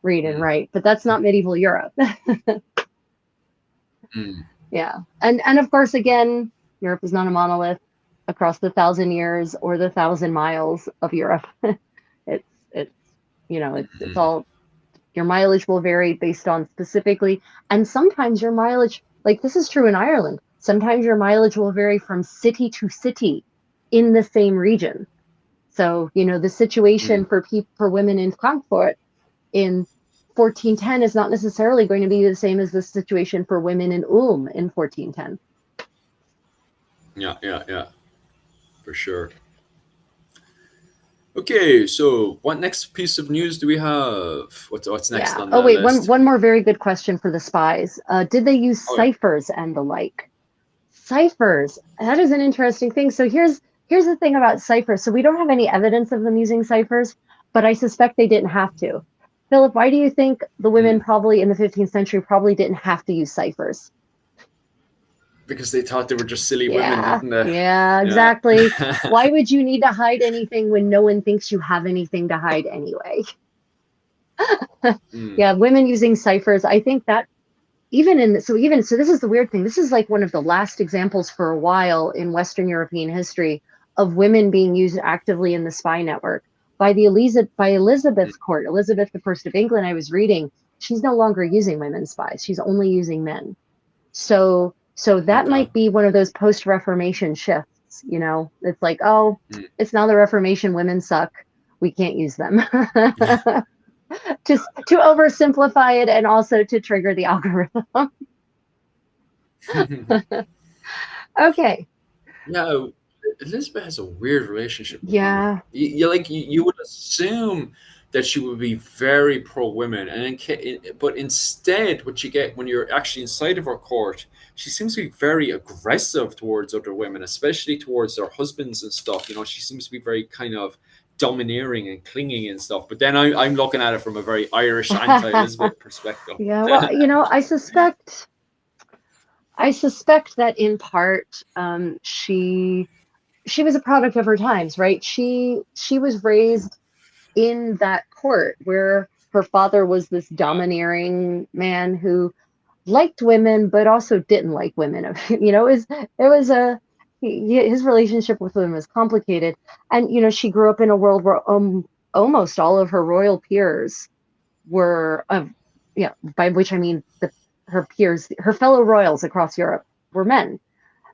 read and write. But that's not medieval Europe. Yeah. And of course, again, Europe is not a monolith across the 1,000 years or the 1,000 miles of Europe. It's all, your mileage will vary based on specifically, and sometimes your mileage, like this is true in Ireland, sometimes your mileage will vary from city to city in the same region. So, the situation for women in Frankfurt in 1410 is not necessarily going to be the same as the situation for women in Ulm in 1410. Yeah, for sure. Okay, so what next piece of news do we have? What's next on the list? One more very good question for the spies. Did they use ciphers and the like? Ciphers, that is an interesting thing. So here's the thing about ciphers. So we don't have any evidence of them using ciphers, but I suspect they didn't have to. Philip, why do you think the women probably in the 15th century probably didn't have to use ciphers? Because they thought they were just silly women, didn't they? Yeah, exactly. Why would you need to hide anything when no one thinks you have anything to hide anyway? Yeah, women using ciphers. I think that so this is the weird thing. This is like one of the last examples for a while in Western European history of women being used actively in the spy network. By Elizabeth's court, Elizabeth I of England, I was reading, she's no longer using women spies. She's only using men. So that might be one of those post-Reformation shifts, It's like, it's now the Reformation, women suck. We can't use them. Just to oversimplify it and also to trigger the algorithm. Okay. No, Elizabeth has a weird relationship with women. You would assume that she would be very pro-women, but instead what you get when you're actually inside of her court, she seems to be very aggressive towards other women, especially towards their husbands and stuff. She seems to be very kind of domineering and clinging and stuff. But then I'm looking at it from a very Irish anti-Elizabeth perspective. Yeah, well, I suspect that in part she was a product of her times, right? She was raised in that court where her father was this domineering man who liked women but also didn't like women. His relationship with women was complicated, and she grew up in a world where almost all of her royal peers were by which I mean her peers, her fellow royals across Europe, were men.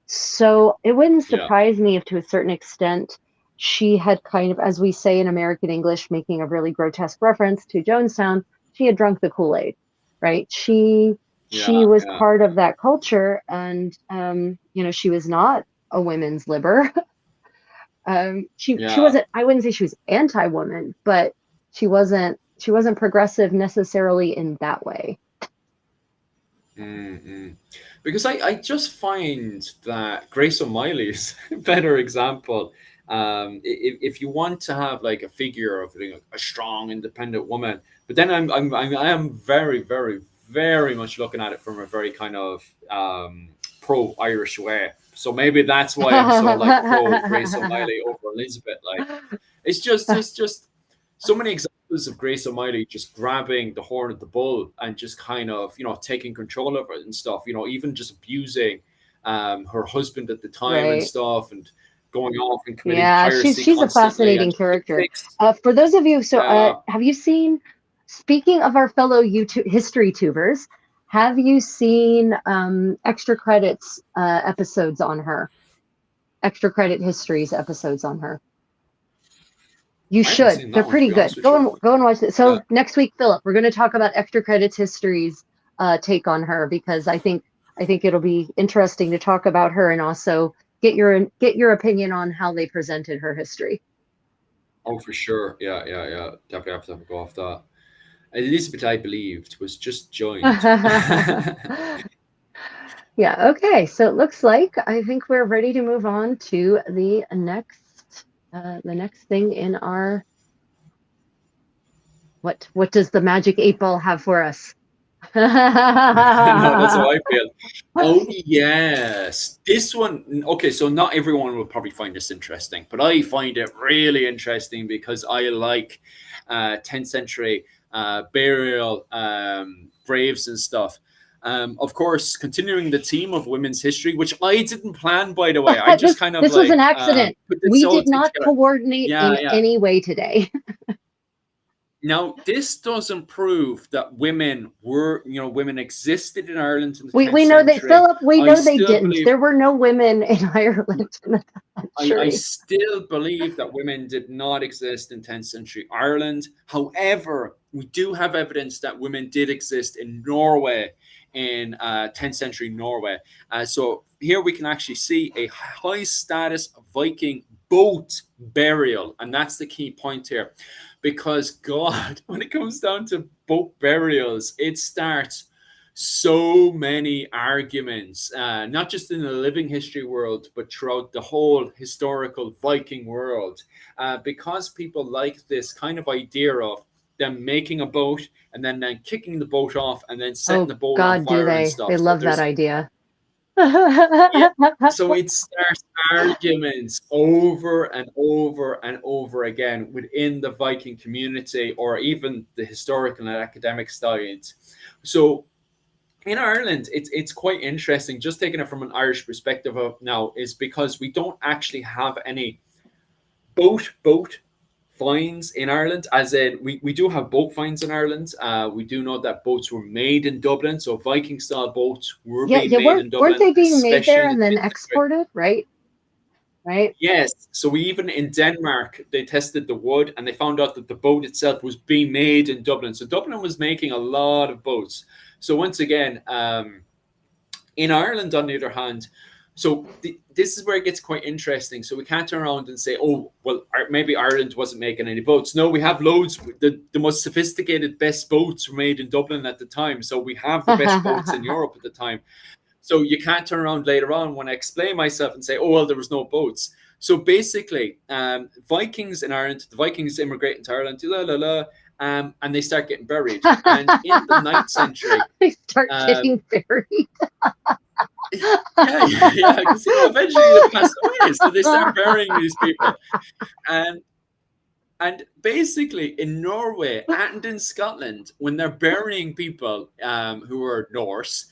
So it wouldn't surprise me if to a certain extent she had kind of, as we say in American English, making a really grotesque reference to Jonestown, she had drunk the Kool-Aid, right? She was part of that culture, and she was not a women's liber. She wasn't, I wouldn't say she was anti-woman, but she wasn't progressive necessarily in that way. Because I just find that Grace O'Malley is a better example. If you want to have like a figure of a strong, independent woman, but then I am very, very, very much looking at it from a very kind of pro-Irish way. So maybe that's why I'm so like pro Grace O'Malley over Elizabeth. Like it's just so many examples of Grace O'Malley just grabbing the horn of the bull and just kind of taking control of it and stuff. Even just abusing her husband at the time and stuff, and going off and committing piracy. She's a fascinating character. For those of you, have you seen speaking of our fellow YouTube history tubers, have you seen extra credits episodes on her? Extra credit histories episodes on her. You I haven't should. seen They're that one, to pretty be honest good. with you. Go and watch it. So Yeah. next week, Philip, we're going to talk about extra credits histories take on her, because I think it'll be interesting to talk about her and also get your opinion on how they presented her history. Oh, for sure. Yeah. Definitely have to go off that. Elizabeth, I believed, was just joined. Yeah, okay. So it looks like I think we're ready to move on to the next thing in our what does the magic 8 ball have for us? No, that's how I feel. Oh, yes. This one, okay, so not everyone will probably find this interesting, but I find it really interesting because I like 10th century burial graves and stuff. Of course, continuing the theme of women's history, which I didn't plan, by the way. I just kind of This was an like accident. put this We all did not together. coordinate in Yeah. any way today. Now, this doesn't prove that women were, women existed in Ireland in the We 10th know that, century. Philip, we I know they still didn't. believe There were no women in Ireland in the I century. still believe that women did not exist in 10th century Ireland. However, we do have evidence that women did exist in Norway, in 10th century Norway. So here we can actually see a high status Viking boat burial. And that's the key point here. Because, God, when it comes down to boat burials, it starts so many arguments, not just in the living history world, but throughout the whole historical Viking world, because people like this kind of idea of them making a boat and then kicking the boat off and then setting Oh, the boat on God, do fire and they? They stuff. So love that there's idea. yeah, so it starts arguments over and over and over again within the Viking community, or even the historical and academic science. So in Ireland, it's quite interesting. Just taking it from an Irish perspective of now, is because we don't actually have any boat finds in Ireland. As in, we do have boat finds in Ireland. We do know that boats were made in Dublin, so Viking style boats were being Yeah, made in weren't Dublin, they being made especially there in and the then 10th century. exported, right? Right. Yes. So even in Denmark, they tested the wood and they found out that the boat itself was being made in Dublin. So Dublin was making a lot of boats. So once again, in Ireland, on the other hand, so this is where it gets quite interesting. So we can't turn around and say, oh, well, maybe Ireland wasn't making any boats. No, we have loads. The most sophisticated, best boats were made in Dublin at the time. So we have the best boats in Europe at the time. So you can't turn around later on when I explain myself and say, oh, well, there was no boats. So basically, Vikings in Ireland, the Vikings immigrate into Ireland, and they start getting buried. And in the 9th century, they start getting buried. yeah, because eventually they pass away, so they start burying these people. And basically, in Norway and in Scotland, when they're burying people who are Norse,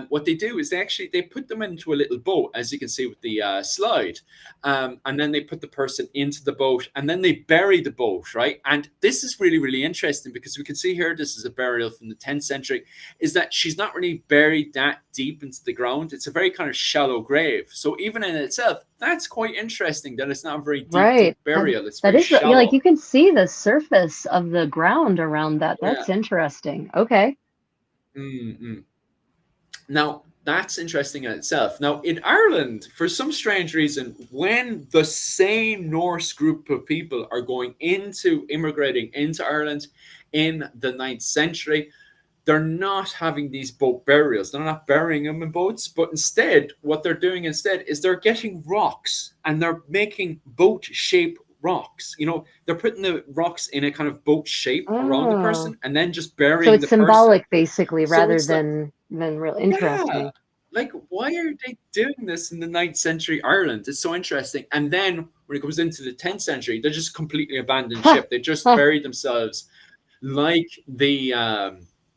what they do is they put them into a little boat, as you can see with the slide, and then they put the person into the boat, and then they bury the boat, right? And this is really, really interesting because we can see here, this is a burial from the 10th century, is that she's not really buried that deep into the ground. It's a very kind of shallow grave. So even in itself, that's quite interesting that it's not a very deep burial. It's very shallow. Like you can see the surface of the ground around that. That's interesting. Okay. Mm-hmm. Now, that's interesting in itself. Now, in Ireland, for some strange reason, when the same Norse group of people are immigrating into Ireland in the 9th century, they're not having these boat burials. They're not burying them in boats, but instead, what they're doing instead is they're getting rocks and they're making boat-shaped rocks. They're putting the rocks in a kind of boat shape around the person and then just burying the person. So it's symbolic, basically, rather than real interesting. Yeah. Like, why are they doing this in the 9th century Ireland? It's so interesting. And then when it goes into the 10th century, they're just completely abandoned ship. They just bury themselves like the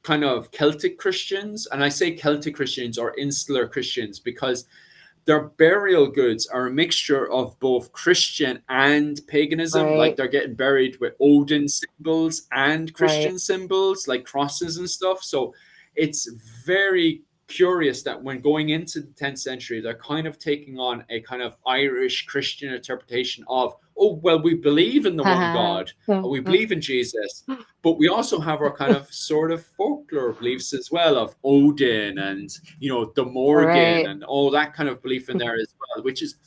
kind of Celtic Christians. And I say Celtic Christians or insular Christians because their burial goods are a mixture of both Christian and paganism. Like Right. they're getting buried with Odin symbols and Right. Christian symbols, like crosses and stuff. So it's very curious that when going into the 10th century, they're kind of taking on a kind of Irish Christian interpretation of, oh, well, we believe in the one God, or we believe in Jesus, but we also have our kind of sort of folklore beliefs as well of Odin and, you know, the Morgan Right. and all that kind of belief in there as well, which is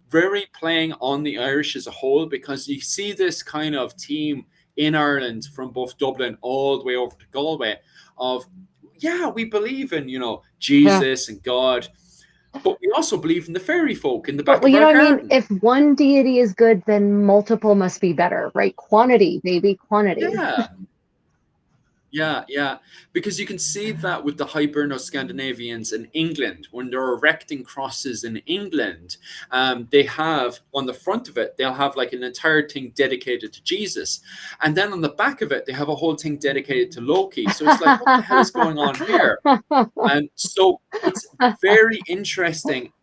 very playing on the Irish as a whole, because you see this kind of team in Ireland from both Dublin all the way over to Galway of, yeah, we believe in, you know, Yeah. Jesus and God, but we also believe in the fairy folk in the But back well, of you our know what I mean? garden. If one deity is good, then multiple must be better, right? Quantity, baby, quantity. Yeah. Yeah, yeah, because you can see that with the Hiberno-Scandinavians in England, when they're erecting crosses in England, they have on the front of it, they'll have like an entire thing dedicated to Jesus, and then on the back of it, they have a whole thing dedicated to Loki. So it's like, what the hell is going on here? And so it's very interesting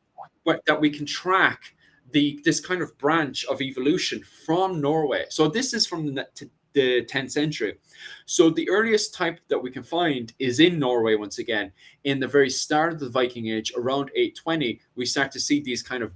that we can track this kind of branch of evolution from Norway. So this is from the 10th century. So the earliest type that we can find is in Norway once again. In the very start of the Viking Age, around 820, we start to see these kind of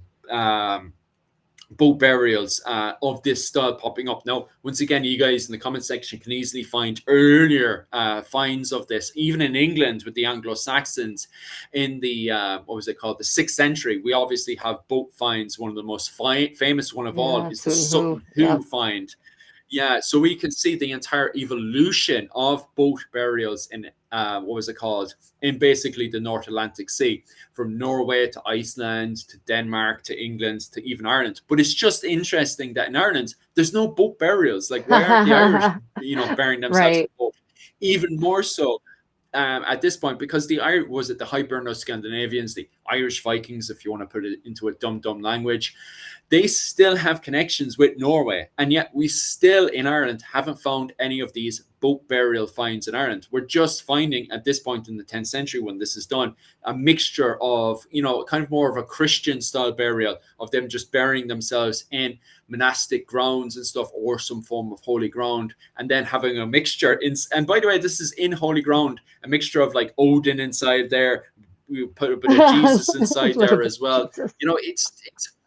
boat burials of this style popping up. Now, once again, you guys in the comment section can easily find earlier finds of this, even in England with the Anglo-Saxons in the, what was it called, the 6th century. We obviously have boat finds. One of the most famous one of all Yeah, is the Sutton Sutton Hoo. Hoo Yep. find. Yeah, so we can see the entire evolution of boat burials in, what was it called, in basically the North Atlantic Sea, from Norway to Iceland to Denmark to England to even Ireland. But it's just interesting that in Ireland, there's no boat burials. Like, why aren't the Irish, you know, burying themselves in Right. a boat? Even more so at this point, because the Hiberno-Scandinavians, the Irish Vikings, if you want to put it into a dumb language, they still have connections with Norway, and yet we still in Ireland haven't found any of these boat burial finds in Ireland. We're just finding at this point in the 10th century when this is done a mixture of, you know, kind of more of a Christian style burial of them just burying themselves in monastic grounds and stuff, or some form of holy ground, and then having a mixture in, and by the way, this is in holy ground, a mixture of like Odin inside there. We put a bit of Jesus inside there as well. Jesus. You know, it's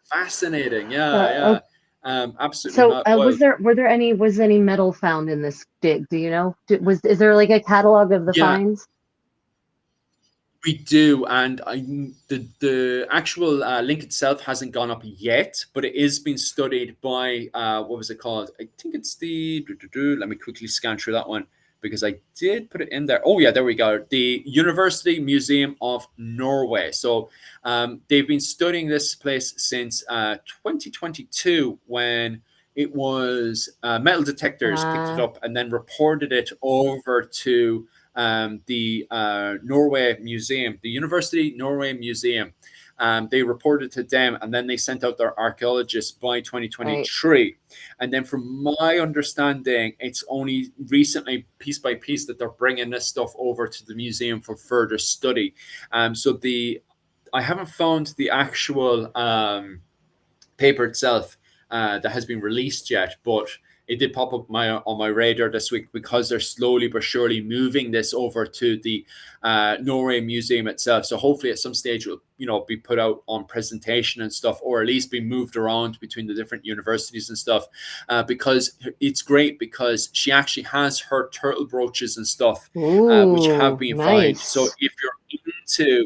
fascinating. Yeah, Okay. absolutely So, wild. was any metal found in this dig? Do you know? Is there like a catalog of the Yeah, finds? we do, and the actual link itself hasn't gone up yet, but it is being studied by what was it called? I think it's the. Let me quickly scan through that one because I did put it in there. Oh yeah, there we go. The University Museum of Norway. So they've been studying this place since 2022 when it was metal detectors picked it up and then reported it over to the Norway Museum, the University Norway Museum. They reported to them, and then they sent out their archaeologists by 2023. Right. And then, from my understanding, it's only recently, piece by piece, that they're bringing this stuff over to the museum for further study. So I haven't found the actual paper itself that has been released yet, but it did pop up on my radar this week because they're slowly but surely moving this over to the Norway Museum itself. So hopefully at some stage it will, you know, be put out on presentation and stuff, or at least be moved around between the different universities and stuff. Because it's great because she actually has her turtle brooches and stuff, which have been found. So if you're into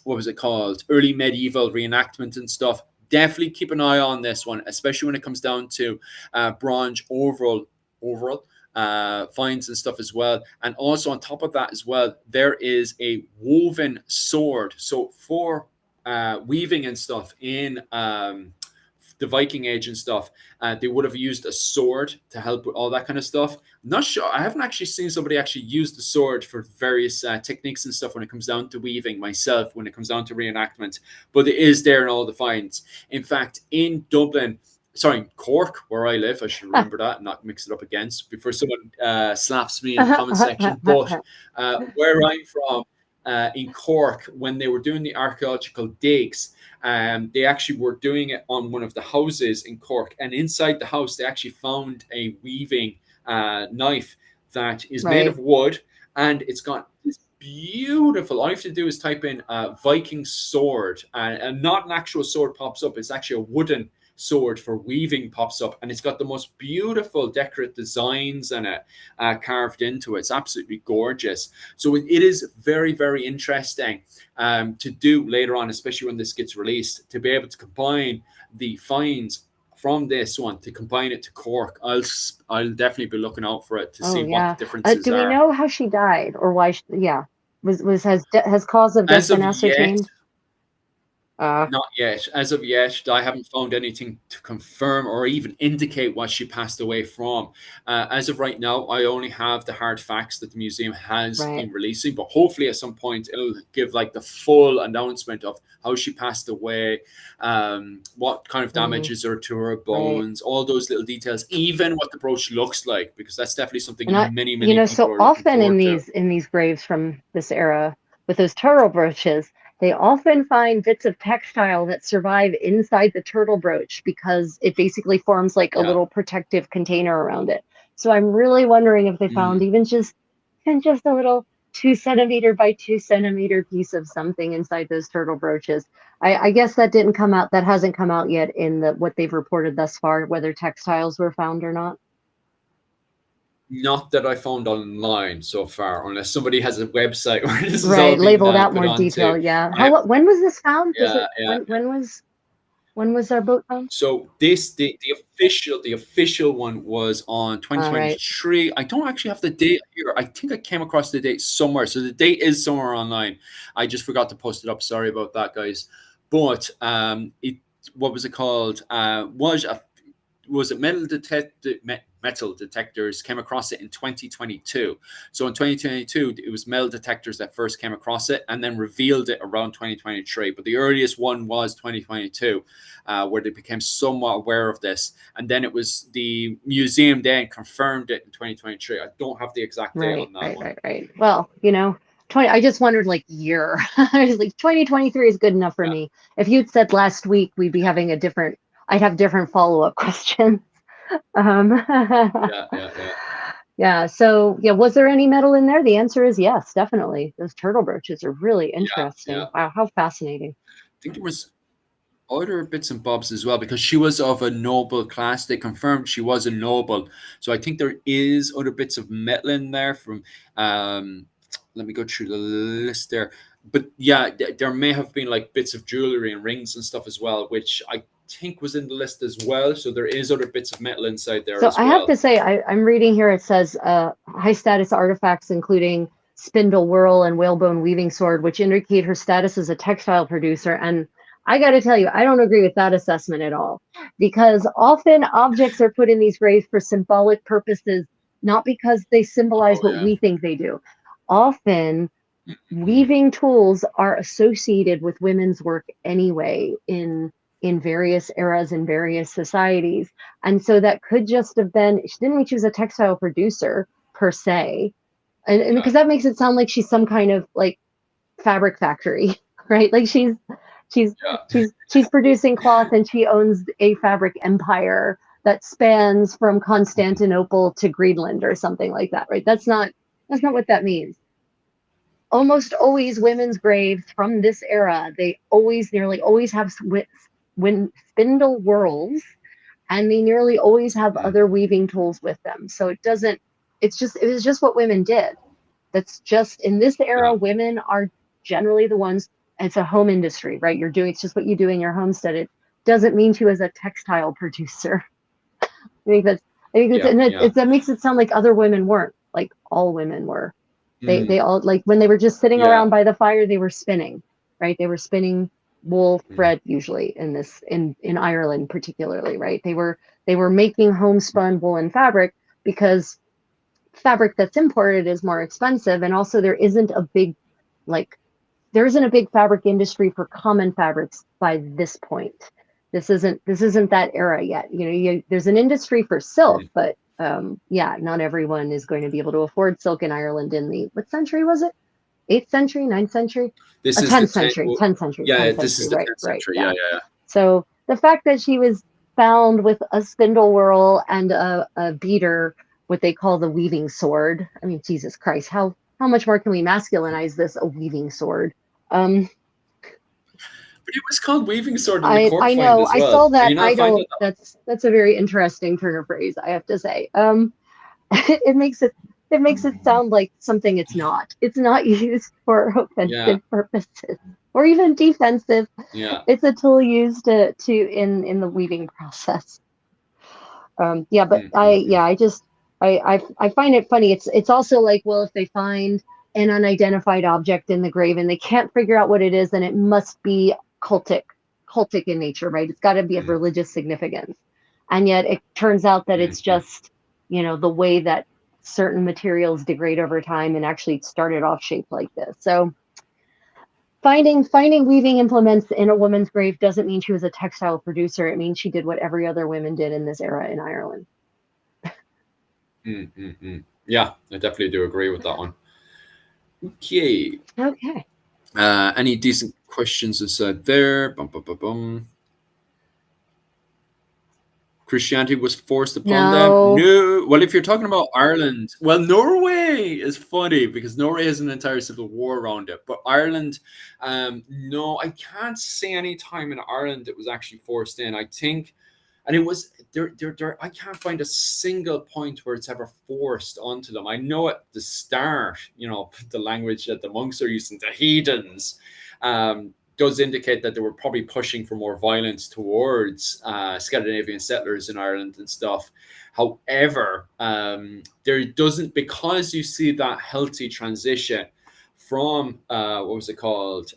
what was it called? Early medieval reenactment and stuff, definitely keep an eye on this one, especially when it comes down to bronze overall finds and stuff as well. And also on top of that as well, there is a woven sword. So for weaving and stuff in the Viking Age and stuff, they would have used a sword to help with all that kind of stuff. I'm not sure. I haven't actually seen somebody actually use the sword for various techniques and stuff when it comes down to weaving myself, when it comes down to reenactment. But it is there in all the finds. In fact, in Dublin, Cork, where I live, I should remember that and not mix it up against before someone slaps me in the comment section. But where I'm from, in Cork when they were doing the archaeological digs. They actually were doing it on one of the houses in Cork, and inside the house they actually found a weaving knife that is made of wood, and it's got this beautiful. All you have to do is type in Viking sword, and not an actual sword pops up. It's actually a wooden sword for weaving pops up, and it's got the most beautiful decorative designs and carved into it. It's absolutely gorgeous. So it is very, very interesting to do later on, especially when this gets released, to be able to combine the finds from this one, to combine it to Cork. I'll definitely be looking out for it to see what the differences do we are. know how she died, or why has cause of death been ascertained? Not yet. As of yet, I haven't found anything to confirm or even indicate what she passed away from. As of right now, I only have the hard facts that the museum has been releasing, but hopefully at some point it'll give like the full announcement of how she passed away, what kind of damages are to her bones, all those little details, even what the brooch looks like, because that's definitely something many people so are often looking in these graves from this era with those turtle brooches, they often find bits of textile that survive inside the turtle brooch because it basically forms like a little protective container around it. So I'm really wondering if they found even just a little 2 centimeter by 2 centimeter piece of something inside those turtle brooches. I guess that didn't come out. That hasn't come out yet in what they've reported thus far, whether textiles were found or not. Not that I found online so far, unless somebody has a website where this is all labeled out put more onto. detail. When was this found? When was our boat found? So the official one was on 2023. I don't actually have the date here. I think I came across the date somewhere. So the date is somewhere online. I just forgot to post it up. Sorry about that, guys. But what was it called? Was it metal detectors came across it in 2022. So in 2022, it was metal detectors that first came across it and then revealed it around 2023. But the earliest one was 2022, where they became somewhat aware of this. And then it was the museum then confirmed it in 2023. I don't have the exact date on that one. Right. Well, 20. I just wondered year. I was like 2023 is good enough for me. If you'd said last week, we'd be having I'd have different follow-up questions. So was there any metal in there? The answer is yes, definitely. Those turtle brooches are really interesting. Wow, how fascinating. I think there was other bits and bobs as well, because she was of a noble class. They confirmed she was a noble. So I think there is other bits of metal in there from, let me go through the list there. But yeah, there may have been bits of jewelry and rings and stuff as well, which I think was in the list as well. So there is other bits of metal inside there as well. So I have to say, I'm reading here, it says high status artifacts, including spindle whorl and whalebone weaving sword, which indicate her status as a textile producer. And I got to tell you, I don't agree with that assessment at all, because often objects are put in these graves for symbolic purposes, not because they symbolize what we think they do. Often weaving tools are associated with women's work anyway in various eras and various societies. And so that could just have been, she didn't mean she was a textile producer per se. And because that makes it sound like she's some kind of fabric factory, right? Like she's producing cloth and she owns a fabric empire that spans from Constantinople to Greenland or something like that, right? That's not what that means. Almost always women's graves from this era, they nearly always have spindle whorls, and they nearly always have other weaving tools with them. So it was just what women did. That's just in this era, women are generally the ones. It's a home industry, right? It's just what you do in your homestead. It doesn't mean she was a textile producer. I think that makes it sound like other women weren't, like all women were. They all, when they were just sitting around by the fire, they were spinning, right? They were spinning wool thread, usually in Ireland particularly, right? They were making homespun woolen fabric because fabric that's imported is more expensive, and also there isn't a big fabric industry for common fabrics by this point. This isn't that era yet. There's an industry for silk, but not everyone is going to be able to afford silk in Ireland in what century was it? 8th century, 9th century, This is 10th the 10th. century, Well, 10th century, yeah, 10th this is century, the right, 10th right, century. yeah. Yeah, yeah, So the fact that she was found with a spindle whorl and a beater, what they call the weaving sword. I mean, Jesus Christ, how much more can we masculinize this? A weaving sword. But it was called weaving sword in the court I find know, as I well. saw Are that. you I not finding don't. that? That's a very interesting turn of phrase, I have to say. It makes it sound like something it's not. It's not used for Yeah, offensive purposes or even defensive. yeah. It's a tool used to in the weaving process. Yeah, but Mm. I find it funny. It's also like, well, if they find an unidentified object in the grave and they can't figure out what it is, then it must be cultic in nature, right? It's got to be of Mm. religious significance. And yet it turns out that it's Mm. just, the way that certain materials degrade over time and actually started off shaped like this. So finding weaving implements in a woman's grave doesn't mean she was a textile producer. It means she did what every other woman did in this era in Ireland. Yeah, I definitely do agree with that one. Okay. Okay. Any decent questions inside there? Bum, bum, bum, bum. Christianity was forced upon them? No. No. Well, if you're talking about Ireland, well, Norway is funny because Norway has an entire civil war around it. But Ireland, no, I can't say any time in Ireland it was actually forced in. I think, and it was there. I can't find a single point where it's ever forced onto them. I know at the start, the language that the monks are using, the heathens. Does indicate that they were probably pushing for more violence towards Scandinavian settlers in Ireland and stuff. However, there doesn't, because you see that healthy transition from what was it called,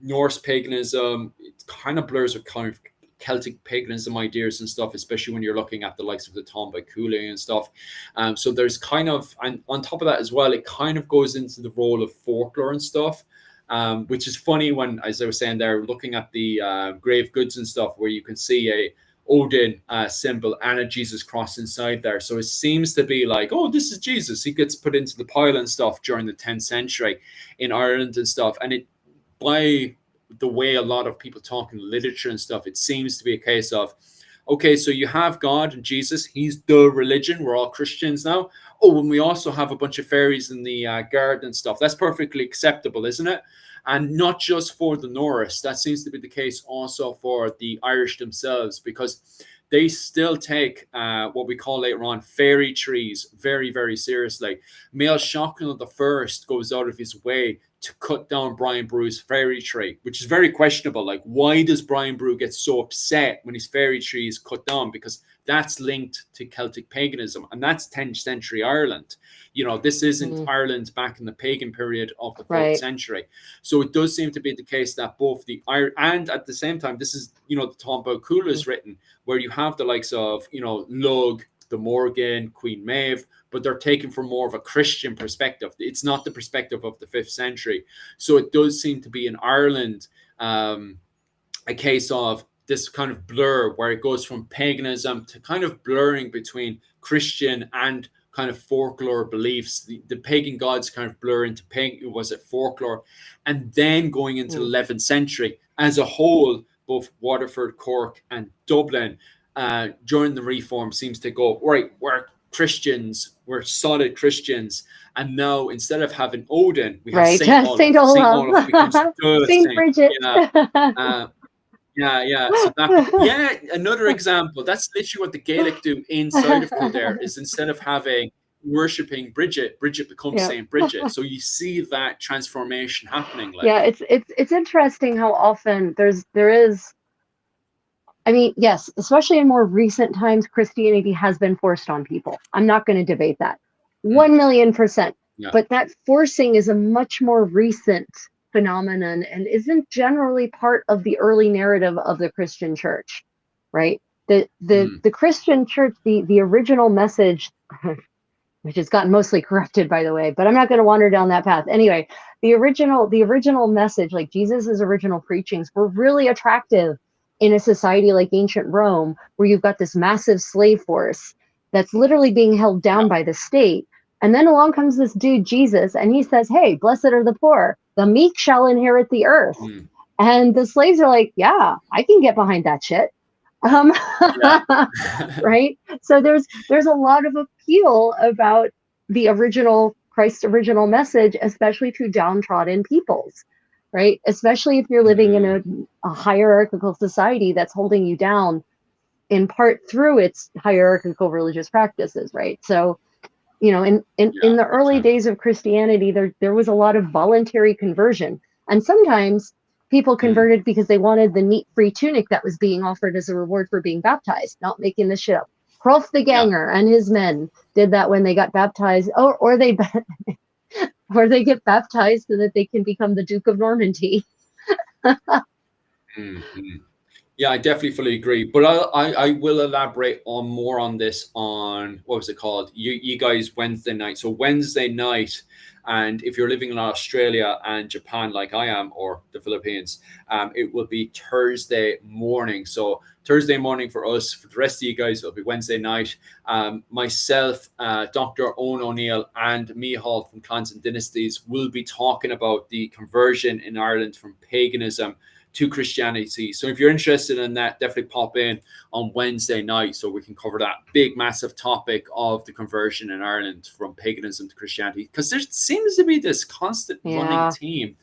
Norse paganism. It kind of blurs with kind of Celtic paganism ideas and stuff, especially when you're looking at the likes of the Tomba Cooley and stuff. So there's kind of, and on top of that as well, it kind of goes into the role of folklore and stuff. Which is funny when, as I was saying there, looking at the grave goods and stuff, where you can see a Odin symbol and a Jesus cross inside there. So it seems to be like, oh, this is Jesus. He gets put into the pile and stuff during the 10th century in Ireland and stuff. And it, by the way a lot of people talk in literature and stuff, it seems to be a case of, okay, so you have God and Jesus. He's the religion. We're all Christians now. Oh, and we also have a bunch of fairies in the garden and stuff. That's perfectly acceptable, isn't it? And not just for the Norse. That seems to be the case also for the Irish themselves, because they still take what we call later on fairy trees very, very seriously. Mael Shockley the First goes out of his way to cut down Brian Brew's fairy tree, which is very questionable. Like, why does Brian Brew get so upset when his fairy tree is cut down? Because that's linked to Celtic paganism, and that's 10th century Ireland. This isn't Ireland back in the pagan period of the 4th century. So it does seem to be the case that both the and at the same time, this is, the Tomba Cool is written, where you have the likes of, Lug, the Morgan, Queen Maeve, but they're taken from more of a Christian perspective. It's not the perspective of the 5th century. So it does seem to be in Ireland a case of this kind of blur where it goes from paganism to kind of blurring between Christian and kind of folklore beliefs. The pagan gods kind of blur into folklore, and then going into the 11th century as a whole, both Waterford, Cork, and Dublin during the Reform seems to go, right, we're Christians, we're solid Christians, and now instead of having Odin, we have Saint Olaf. Saint Olaf. Saint Olaf becomes the Saint Bridget. Yeah. So that, another example. That's literally what the Gaelic do inside of Kildare. Is instead of having worshipping Bridget becomes Saint Bridget. So you see that transformation happening. Like, yeah, it's interesting how often there is. I mean, yes, especially in more recent times, Christianity has been forced on people. I'm not going to debate that. 1,000,000%. Yeah. But that forcing is a much more recent phenomenon and isn't generally part of the early narrative of the Christian church, right? The Christian church, the original message, which has gotten mostly corrupted, by the way, but I'm not going to wander down that path. Anyway, the original message, like Jesus's original preachings, were really attractive in a society like ancient Rome, where you've got this massive slave force that's literally being held down by the state. And then along comes this dude, Jesus, and he says, hey, blessed are the poor. The meek shall inherit the earth. Mm. And the slaves are like, yeah, I can get behind that shit. Yeah. Right? So there's a lot of appeal about the original Christ's original message, especially to downtrodden peoples, right? Especially if you're living in a hierarchical society that's holding you down in part through its hierarchical religious practices, right? So, you know, in Yeah, the early exactly. days of Christianity, there was a lot of voluntary conversion. And sometimes people converted because they wanted the neat free tunic that was being offered as a reward for being baptized, not making this shit up. Hrolf the Yeah. Ganger and his men did that when they got baptized, or they or they get baptized so that they can become the Duke of Normandy. Mm-hmm. Yeah, I definitely fully agree. But I will elaborate on more on this on, what was it called? You guys Wednesday night. So Wednesday night, and if you're living in Australia and Japan like I am, or the Philippines, it will be Thursday morning. So Thursday morning for us. For the rest of you guys, it'll be Wednesday night. Myself, Dr. Owen O'Neill, and Mihal from Clans and Dynasties will be talking about the conversion in Ireland from paganism to Christianity. So if you're interested in that, definitely pop in on Wednesday night so we can cover that big, massive topic of the conversion in Ireland from paganism to Christianity. Because there seems to be this constant running theme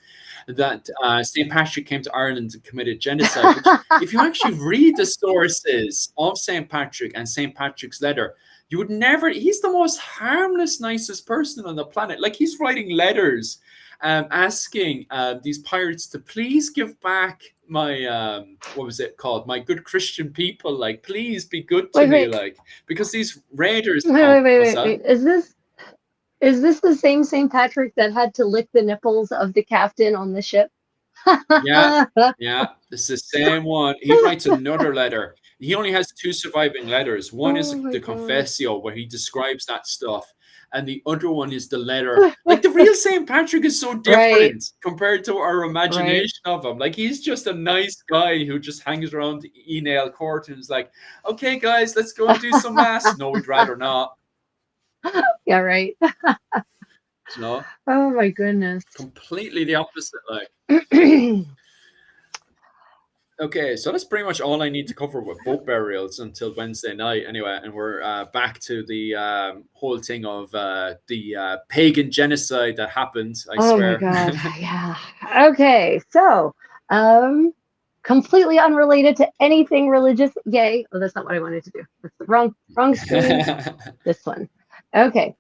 that St. Patrick came to Ireland and committed genocide. Which, if you actually read the sources of St. Patrick and St. Patrick's letter, you would never, he's the most harmless, nicest person on the planet. Like, he's writing letters asking these pirates to please give back my what was it called, my good Christian people, like, please be good to me, like, because these raiders. Wait. Is this the same St. Patrick that had to lick the nipples of the captain on the ship? Yeah, it's the same one. He writes another letter. He only has two surviving letters. One is Oh my the God. Confessio, where he describes that stuff, and the other one is the letter. Like, the real St. Patrick is so Right, different compared to our right. imagination of him. Like, he's just a nice guy who just hangs around the Enale court and is like, okay, guys, let's go and do some mass. No, we'd rather not. Yeah, right. You know, Oh my goodness. completely the opposite. Like, okay, so that's pretty much all I need to cover with boat burials until Wednesday night, anyway. And we're back to the whole thing of the pagan genocide that happened. I Oh my swear. God. Yeah. Okay. So, completely unrelated to anything religious. Yay. Oh, that's not what I wanted to do. That's the wrong screen. This one. Okay.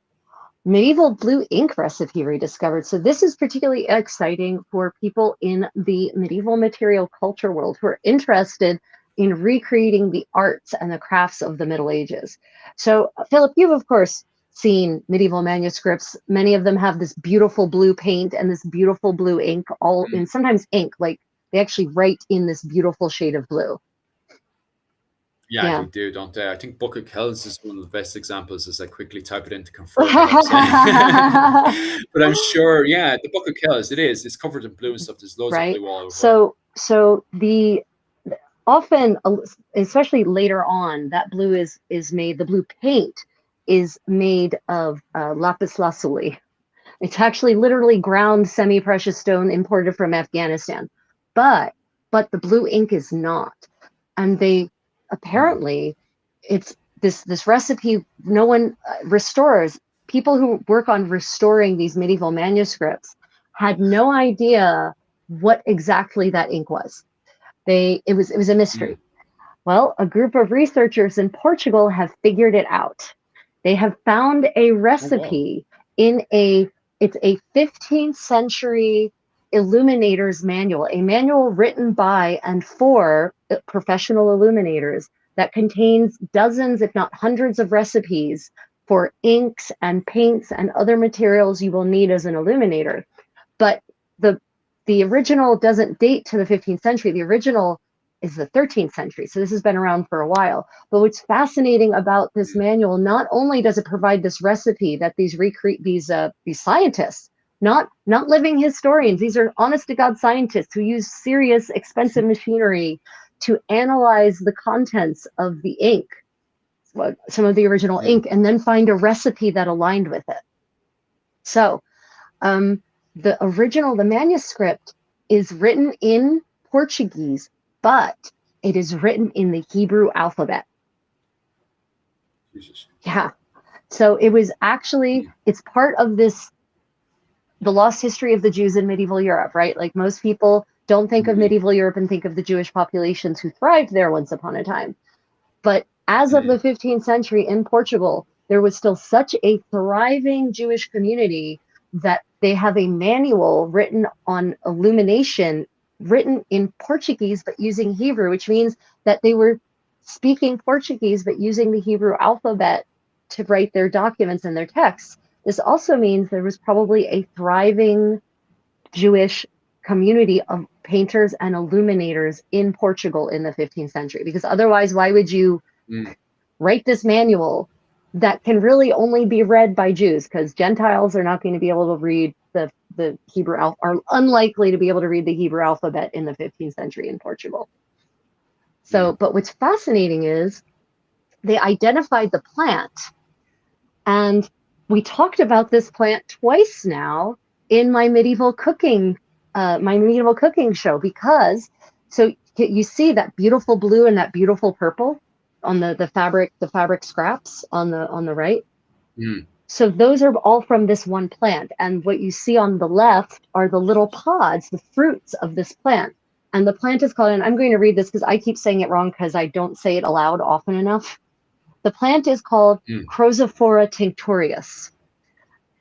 Medieval blue ink recipe rediscovered. So this is particularly exciting for people in the medieval material culture world who are interested in recreating the arts and the crafts of the Middle Ages. So, Philip, you've of course seen medieval manuscripts. Many of them have this beautiful blue paint and this beautiful blue ink, all in sometimes ink, like they actually write in this beautiful shade of blue. Yeah, Yeah. they do, don't they? I think Book of Kells is one of the best examples as I quickly type it in to confirm what I'm saying. But I'm sure, yeah, the Book of Kells, it is. It's covered in blue and stuff. There's loads of Right. blue all over. So the often, especially later on, that blue is made. The blue paint is made of lapis lazuli. It's actually literally ground semi-precious stone imported from Afghanistan, but the blue ink is not. And they apparently, it's this recipe. No one restorers. People who work on restoring these medieval manuscripts had no idea what exactly that ink was. It was a mystery. Well, a group of researchers in Portugal have figured it out. They have found a Oh, wow. recipe in it's a 15th century illuminator's manual, a manual written by and for professional illuminators that contains dozens, if not hundreds, of recipes for inks and paints and other materials you will need as an illuminator. But the original doesn't date to the 15th century. The original is the 13th century. So this has been around for a while. But what's fascinating about this manual, not only does it provide this recipe that these scientists, not living historians, these are honest to God scientists who use serious, expensive machinery to analyze the contents of the ink, some of the original ink, and then find a recipe that aligned with it. So the manuscript is written in Portuguese, but it is written in the Hebrew alphabet. Jesus. Yeah. So it was actually, it's part of this, the lost history of the Jews in medieval Europe, right? Like most people don't think of medieval Europe and think of the Jewish populations who thrived there once upon a time. But as of the 15th century in Portugal, there was still such a thriving Jewish community that they have a manual written on illumination, written in Portuguese, but using Hebrew, which means that they were speaking Portuguese, but using the Hebrew alphabet to write their documents and their texts. This also means there was probably a thriving Jewish community of painters and illuminators in Portugal in the 15th century, because otherwise, why would you write this manual that can really only be read by Jews? Because Gentiles are not going to be able to read the Hebrew are unlikely to be able to read the Hebrew alphabet in the 15th century in Portugal. So, but what's fascinating is they identified the plant, and we talked about this plant twice now in my medieval cooking show, because so you see that beautiful blue and that beautiful purple on the fabric scraps on the right. So those are all from this one plant, and what you see on the left are the little pods, the fruits of this plant. And the plant is called, and I'm going to read this because I keep saying it wrong because I don't say it aloud often enough. The plant is called Chrozophora tinctorius,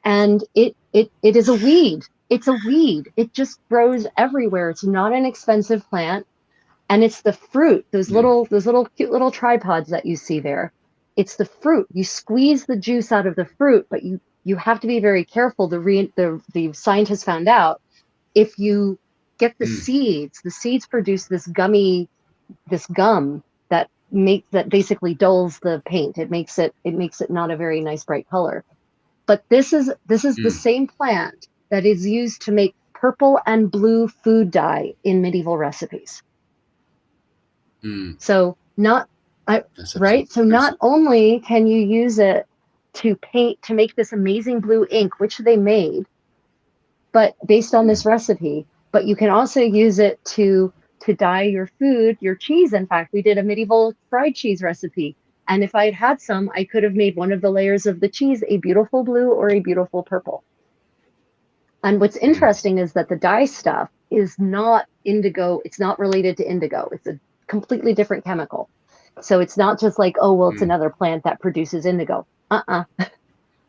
and it is a weed. It's a weed. It just grows everywhere. It's not an expensive plant, and it's the fruit. Those little cute little tripods that you see there. It's the fruit. You squeeze the juice out of the fruit, but you have to be very careful. The scientists found out if you get the seeds produce this gum that basically dulls the paint. It makes it not a very nice bright color. But this is the same plant that is used to make purple and blue food dye in medieval recipes. So not only can you use it to paint, to make this amazing blue ink, which they made, but based on this recipe, but you can also use it to dye your food, your cheese. In fact, we did a medieval fried cheese recipe, and if I'd had some, I could have made one of the layers of the cheese a beautiful blue or a beautiful purple. And what's interesting is that the dye stuff is not indigo. It's not related to indigo. It's a completely different chemical. So it's not just like, oh, well, it's another plant that produces indigo.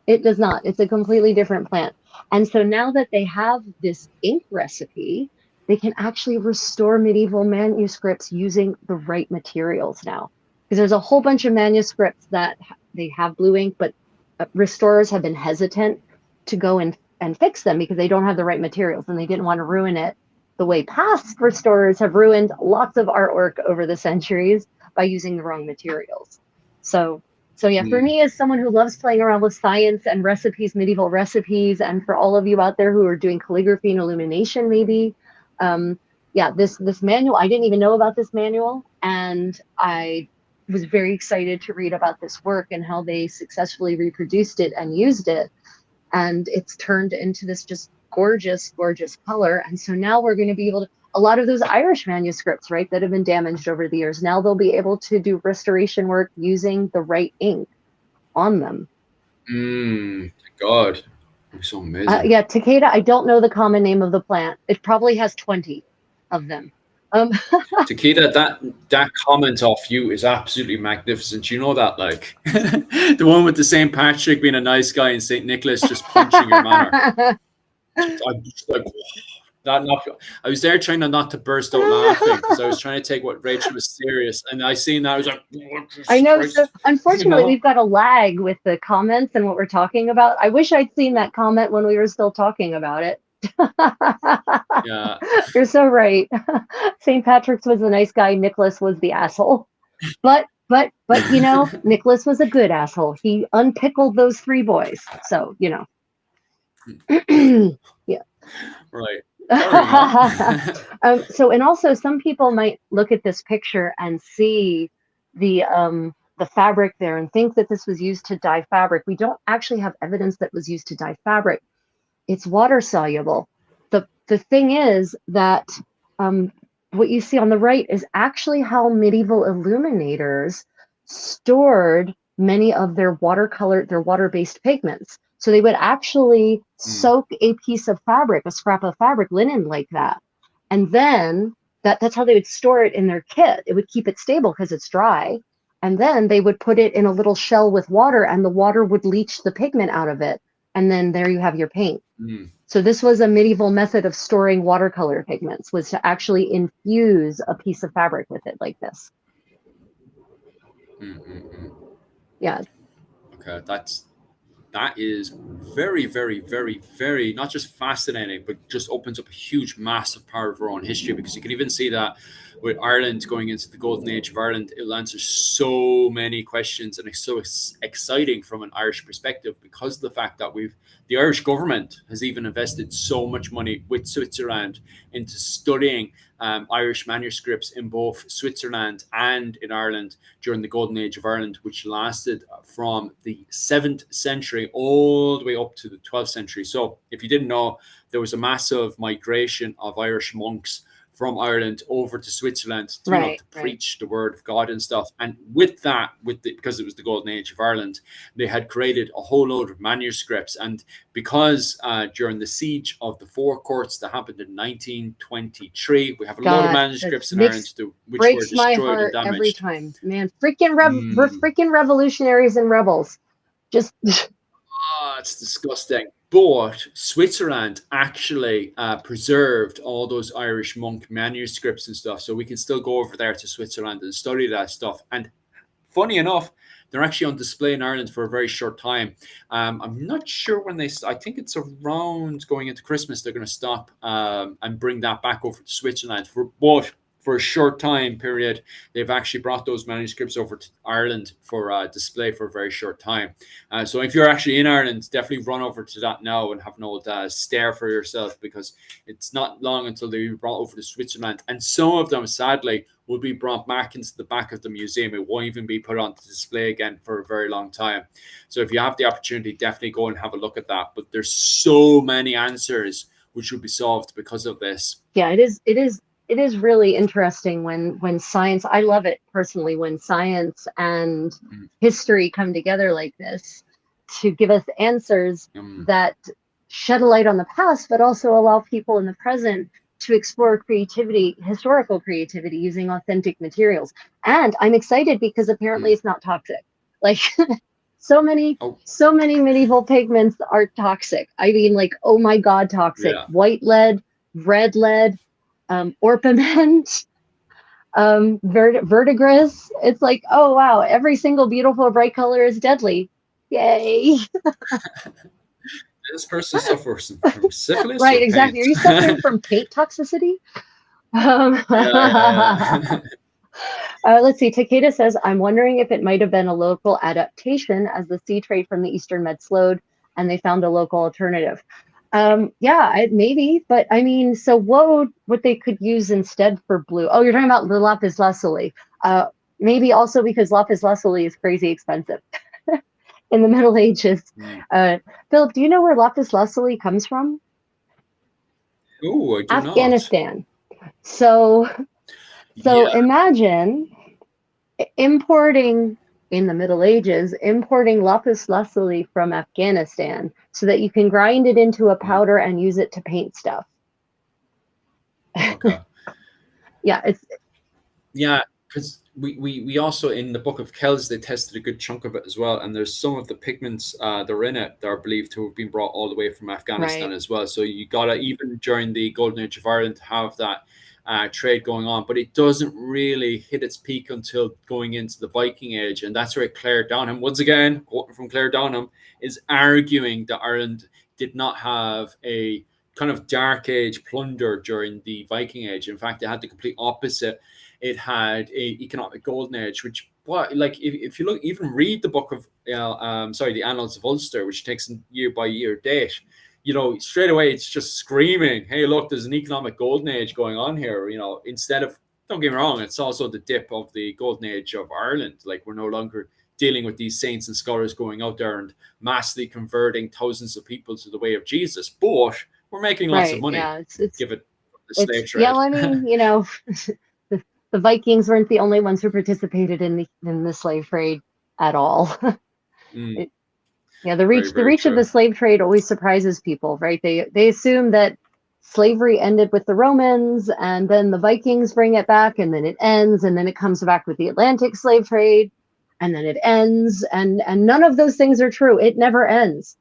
It does not. It's a completely different plant. And so now that they have this ink recipe, they can actually restore medieval manuscripts using the right materials now. Because there's a whole bunch of manuscripts that they have blue ink, but restorers have been hesitant to go and fix them because they don't have the right materials, and they didn't want to ruin it the way past restorers have ruined lots of artwork over the centuries by using the wrong materials. So yeah, for me, as someone who loves playing around with science and recipes, medieval recipes, and for all of you out there who are doing calligraphy and illumination, maybe, this manual, I didn't even know about this manual, and I was very excited to read about this work and how they successfully reproduced it and used it. And it's turned into this just gorgeous, gorgeous color. And so now we're going to be able to, a lot of those Irish manuscripts, right, that have been damaged over the years, now they'll be able to do restoration work using the right ink on them. God, it's so amazing. Yeah, Takeda, I don't know the common name of the plant. It probably has 20 of them. Takeda, that comment off you is absolutely magnificent. You know that, like the one with the St. Patrick being a nice guy and St. Nicholas just punching your manner. I'm just like, I was there trying not to burst out laughing because I was trying to take what Rachel was serious, and I seen that I was like, I know. So unfortunately, we've got a lag with the comments and what we're talking about. I wish I'd seen that comment when we were still talking about it. Yeah, you're so right. St. Patrick's was the nice guy. Nicholas was the asshole. But you know, Nicholas was a good asshole. He unpickled those 3 boys. So you know. Yeah. Right. So, and also some people might look at this picture and see the fabric there and think that this was used to dye fabric. We don't actually have evidence that was used to dye fabric, It's water soluble. The thing is that what you see on the right is actually how medieval illuminators stored many of their water-based pigments. So they would actually soak a piece of fabric, a scrap of fabric, linen like that. And then that's how they would store it in their kit. It would keep it stable because it's dry. And then they would put it in a little shell with water, and the water would leach the pigment out of it. And then there you have your paint. So this was a medieval method of storing watercolor pigments, was to actually infuse a piece of fabric with it like this. Yeah. Okay, that is very, very, very, very not just fascinating, but just opens up a huge, massive part of our own history, because you can even see that with Ireland going into the golden age of Ireland, it'll answer so many questions, and it's so exciting from an Irish perspective, because of the fact that the Irish government has even invested so much money with Switzerland into studying Irish manuscripts in both Switzerland and in Ireland during the golden age of Ireland, which lasted from the 7th century all the way up to the 12th century. So if you didn't know, there was a massive migration of Irish monks from Ireland over to Switzerland to preach the word of God and stuff. And with that, because it was the golden age of Ireland, they had created a whole load of manuscripts. And because during the siege of the Four Courts that happened in 1923, we have a lot of manuscripts in Ireland which were destroyed my heart and damaged. Every time, man. We're freaking revolutionaries and rebels. Just it's disgusting. But Switzerland actually preserved all those Irish monk manuscripts and stuff. So we can still go over there to Switzerland and study that stuff. And funny enough, they're actually on display in Ireland for a very short time. I'm not sure when I think it's around going into Christmas, they're going to stop and bring that back over to Switzerland. For a short time period, they've actually brought those manuscripts over to Ireland for display for a very short time. So if you're actually in Ireland, definitely run over to that now and have an old stare for yourself, because it's not long until they'll be brought over to Switzerland. And some of them, sadly, will be brought back into the back of the museum. It won't even be put on display again for a very long time. So if you have the opportunity, definitely go and have a look at that. But there's so many answers which will be solved because of this. Yeah, it is really interesting when science, I love it personally, when science and history come together like this to give us answers that shed a light on the past, but also allow people in the present to explore creativity, historical creativity, using authentic materials. And I'm excited because apparently it's not toxic. Like so many medieval pigments are toxic. I mean, like, oh my God, toxic. Yeah. White lead, red lead, orpiment, verdigris. It's like, oh wow, every single beautiful bright color is deadly. Yay. This person suffers from syphilis. Right, exactly. Are you suffering from paint toxicity? Let's see. Takeda says, I'm wondering if it might have been a local adaptation as the sea trade from the Eastern Med slowed and they found a local alternative. Yeah, maybe, but I mean, so what they could use instead for blue? Oh, you're talking about the lapis lazuli. Maybe also because lapis lazuli is crazy expensive in the Middle Ages. Philip, do you know where lapis lazuli comes from? Oh, I do Afghanistan. Not. So imagine importing in the Middle Ages, importing lapis lazuli from Afghanistan so that you can grind it into a powder and use it to paint stuff. Okay. Yeah, because we also, in the Book of Kells, they tested a good chunk of it as well, and there's some of the pigments that are in it that are believed to have been brought all the way from Afghanistan as well. So you gotta, even during the Golden Age of Ireland, have that trade going on, but it doesn't really hit its peak until going into the Viking Age, and that's where Claire Downham, once again, quoting from Claire Downham, is arguing that Ireland did not have a kind of dark age plunder during the Viking Age. In fact, it had the complete opposite. It had a economic golden age, which, like, if you look, even read the book of the Annals of Ulster, which takes a year by year date, you know, straight away it's just screaming, hey, look, there's an economic golden age going on here. You know, instead of, don't get me wrong, it's also the dip of the golden age of Ireland. Like, we're no longer dealing with these saints and scholars going out there and massively converting thousands of people to the way of Jesus. But we're making lots of money. Yeah, Give it the slave trade. yeah. Well, I mean, you know, the Vikings weren't the only ones who participated in the slave trade at all. Yeah, the reach of the slave trade always surprises people, right? They assume that slavery ended with the Romans, and then the Vikings bring it back, and then it ends, and then it comes back with the Atlantic slave trade, and then it ends, and none of those things are true. It never ends.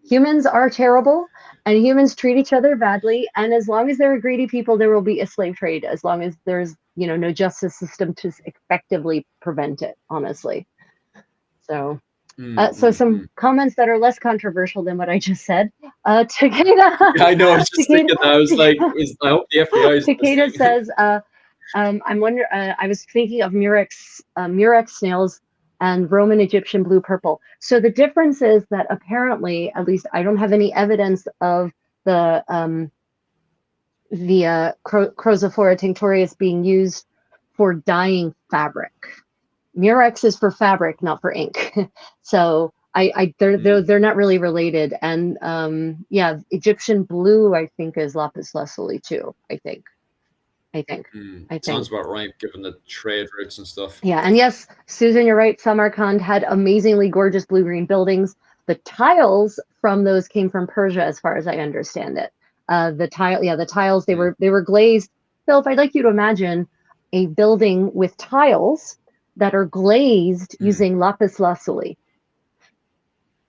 Humans are terrible, and humans treat each other badly, and as long as there are greedy people, there will be a slave trade, as long as there's, you know, no justice system to effectively prevent it, honestly. So some comments that are less controversial than what I just said. Takeda. I know. I was just thinking that. I was like, I hope the FBI is Takeda says, I'm wondering. I was thinking of Murex snails and Roman Egyptian blue purple. So the difference is that apparently, at least I don't have any evidence of the Chrozophora tinctorius being used for dyeing fabric. Murex is for fabric, not for ink. So they're not really related. And yeah, Egyptian blue, I think, is lapis lazuli too. I think. Sounds about right, given the trade routes and stuff. Yeah, and yes, Susan, you're right. Samarkand had amazingly gorgeous blue-green buildings. The tiles from those came from Persia, as far as I understand it. The tiles they were glazed. Philip, I'd like you to imagine a building with tiles that are glazed using lapis lazuli.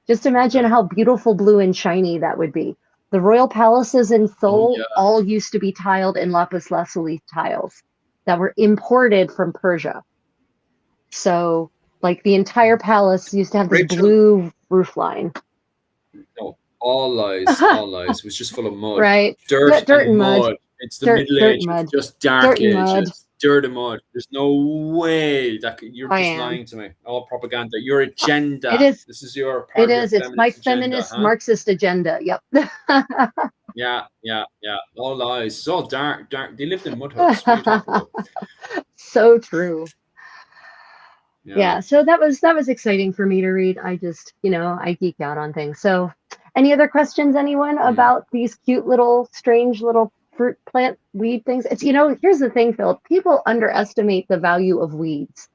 Just imagine how beautiful, blue, and shiny that would be. The royal palaces in Seoul all used to be tiled in lapis lazuli tiles that were imported from Persia. So, like, the entire palace used to have this blue roof line. No, all lies, all lies. It was just full of mud. Right. Dirt and mud. It's the Middle Ages, just dark ages. Dirt and mud. There's no way that you're just lying to me. All propaganda. Your agenda. It is. This is your part. It is. It's my feminist Marxist agenda. Yep. Yeah. All lies. It's all dark. They lived in mud huts. What are you talking about? So true. Yeah. So that was exciting for me to read. I just, I geek out on things. So, any other questions, anyone, about these cute little, strange little fruit plant weed things? It's, here's the thing, Phil. People underestimate the value of weeds.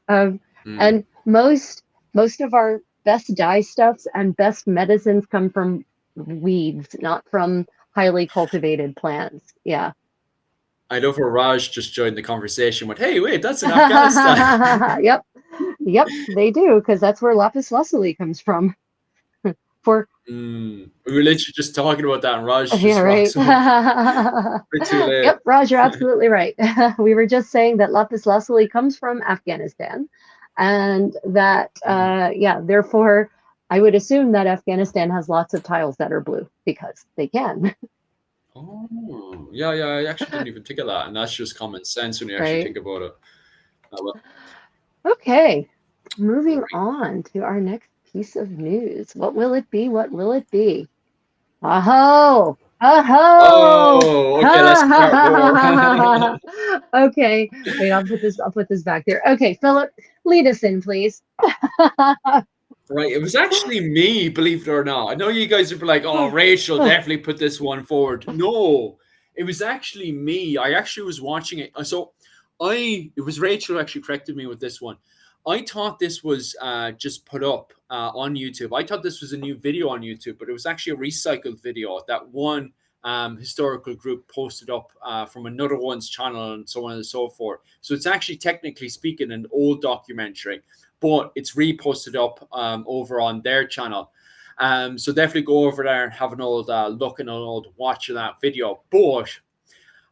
And most of our best dye stuffs and best medicines come from weeds, not from highly cultivated plants. Yeah. I know for Raj just joined the conversation with, hey, wait, that's in Afghanistan. Yep, they do, because that's where lapis lazuli comes from. We were literally just talking about that, and Raj just right. too late. Yep, Raj, you're absolutely right. We were just saying that lapis lazuli comes from Afghanistan, and that therefore I would assume that Afghanistan has lots of tiles that are blue because they can. Oh, yeah, I actually didn't even think of that, and that's just common sense when you actually think about it. Okay, moving on to our next piece of news. What will it be? What will it be? Oh, okay, let's start. Okay, wait, I'll put this back there. Okay, Philip, lead us in, please. Right, it was actually me, believe it or not. I know you guys would be like, oh, Rachel definitely put this one forward. No, it was actually me. I actually was watching it. So it was Rachel who actually corrected me with this one. I thought this was just put up on YouTube. I thought this was a new video on YouTube, but it was actually a recycled video that one historical group posted up from another one's channel and so on and so forth. So it's actually, technically speaking, an old documentary, but it's reposted up over on their channel. So definitely go over there and have an old look and an old watch of that video. But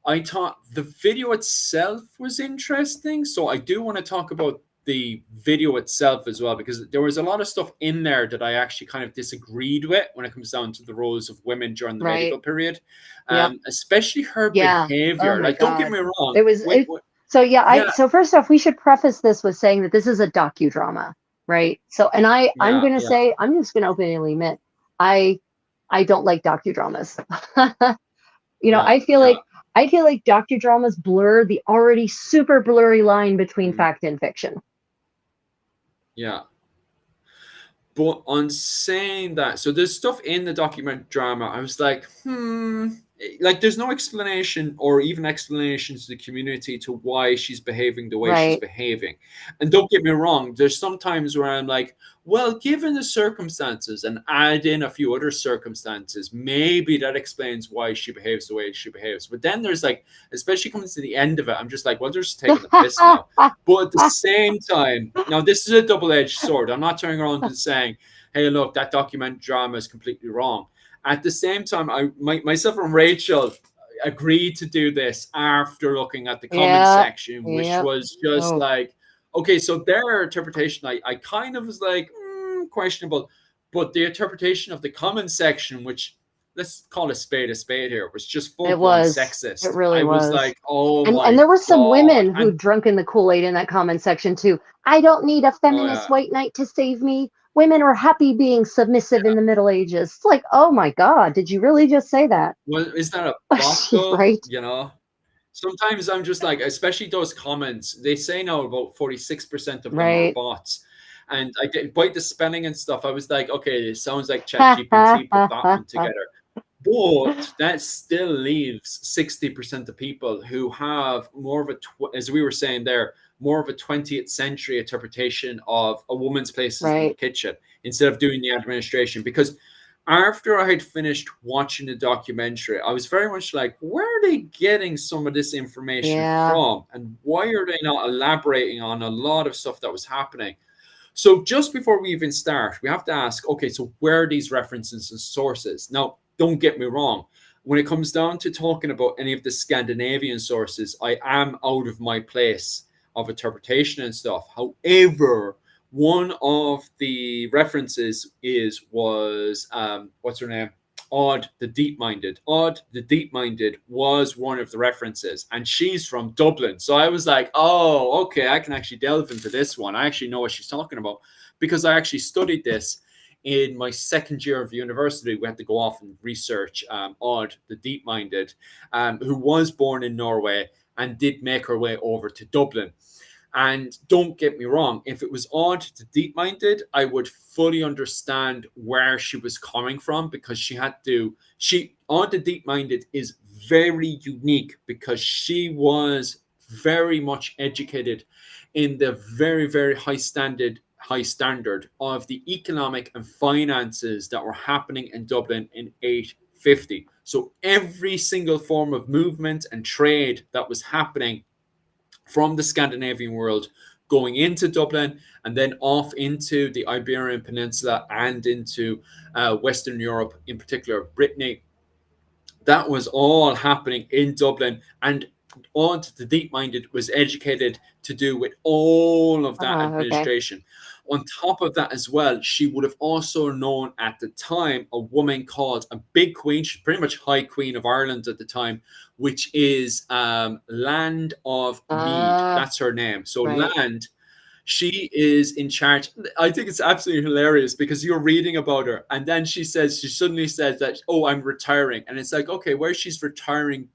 I thought the video itself was interesting. So I do want to talk about the video itself as well, because there was a lot of stuff in there that I actually kind of disagreed with when it comes down to the roles of women during the medieval period, especially her behavior. Oh, don't get me wrong. It was so first off, we should preface this with saying that this is a docudrama, right? So, and I'm going to say, I'm just going to openly admit, I don't like docudramas. I feel like docudramas blur the already super blurry line between fact and fiction. Yeah. But on saying that, so there's stuff in the document drama. I was like, like there's no explanation or even explanations to the community to why she's behaving the way she's Right. behaving. And don't get me wrong, there's some times where I'm like, well, given the circumstances and add in a few other circumstances, maybe that explains why she behaves the way she behaves. But then there's like, especially coming to the end of it, I'm just like, well, they're just taking the piss now. But at the same time, now this is a double-edged sword. I'm not turning around and saying, hey, look, that document drama is completely wrong. At the same time, myself and Rachel agreed to do this after looking at the comment section, which was just like, okay, so their interpretation, I kind of was like, questionable. But the interpretation of the comment section, which let's call a spade here, was just full-blown sexist. It really was like, oh my and there were some God. women who drunk in the Kool-Aid in that comment section too. I don't need a feminist white knight to save me. Women are happy being submissive in the Middle Ages. It's like, oh my God, did you really just say that? Well, is that a bot? Right. You know? Sometimes I'm just like, especially those comments, they say now about 46% of them are bots. And I did bite the spelling and stuff. I was like, okay, it sounds like ChatGPT put that one together. But that still leaves 60% of people who have more of as we were saying there, more of a 20th century interpretation of a woman's place in the kitchen instead of doing the administration. Because after I had finished watching the documentary, I was very much like, where are they getting some of this information from? And why are they not elaborating on a lot of stuff that was happening? So just before we even start, we have to ask, okay, so where are these references and sources? Now, don't get me wrong. When it comes down to talking about any of the Scandinavian sources, I am out of my place of interpretation and stuff. However, one of the references was what's her name? Odd the Deep-Minded. Odd the Deep-Minded was one of the references, and she's from Dublin. So I was like, oh, okay, I can actually delve into this one. I actually know what she's talking about because I actually studied this in my second year of university. We had to go off and research Odd the Deep-Minded, who was born in Norway and did make her way over to Dublin. And don't get me wrong, if it was Odd the Deep-Minded, I would fully understand where she was coming from because Odd the Deep-Minded is very unique because she was very much educated in the very, very high standard of the economic and finances that were happening in Dublin in 850. So every single form of movement and trade that was happening from the Scandinavian world going into Dublin and then off into the Iberian Peninsula and into Western Europe, in particular Brittany. That was all happening in Dublin, and Odd the Deep-Minded was educated to do with all of that administration. On top of that as well, she would have also known at the time a woman called a big queen, she's pretty much High Queen of Ireland at the time, which is Land of Mead. That's her name. So Land, she is in charge. I think it's absolutely hilarious because you're reading about her and then she suddenly says that, oh, I'm retiring. And it's like, okay, where she's retiring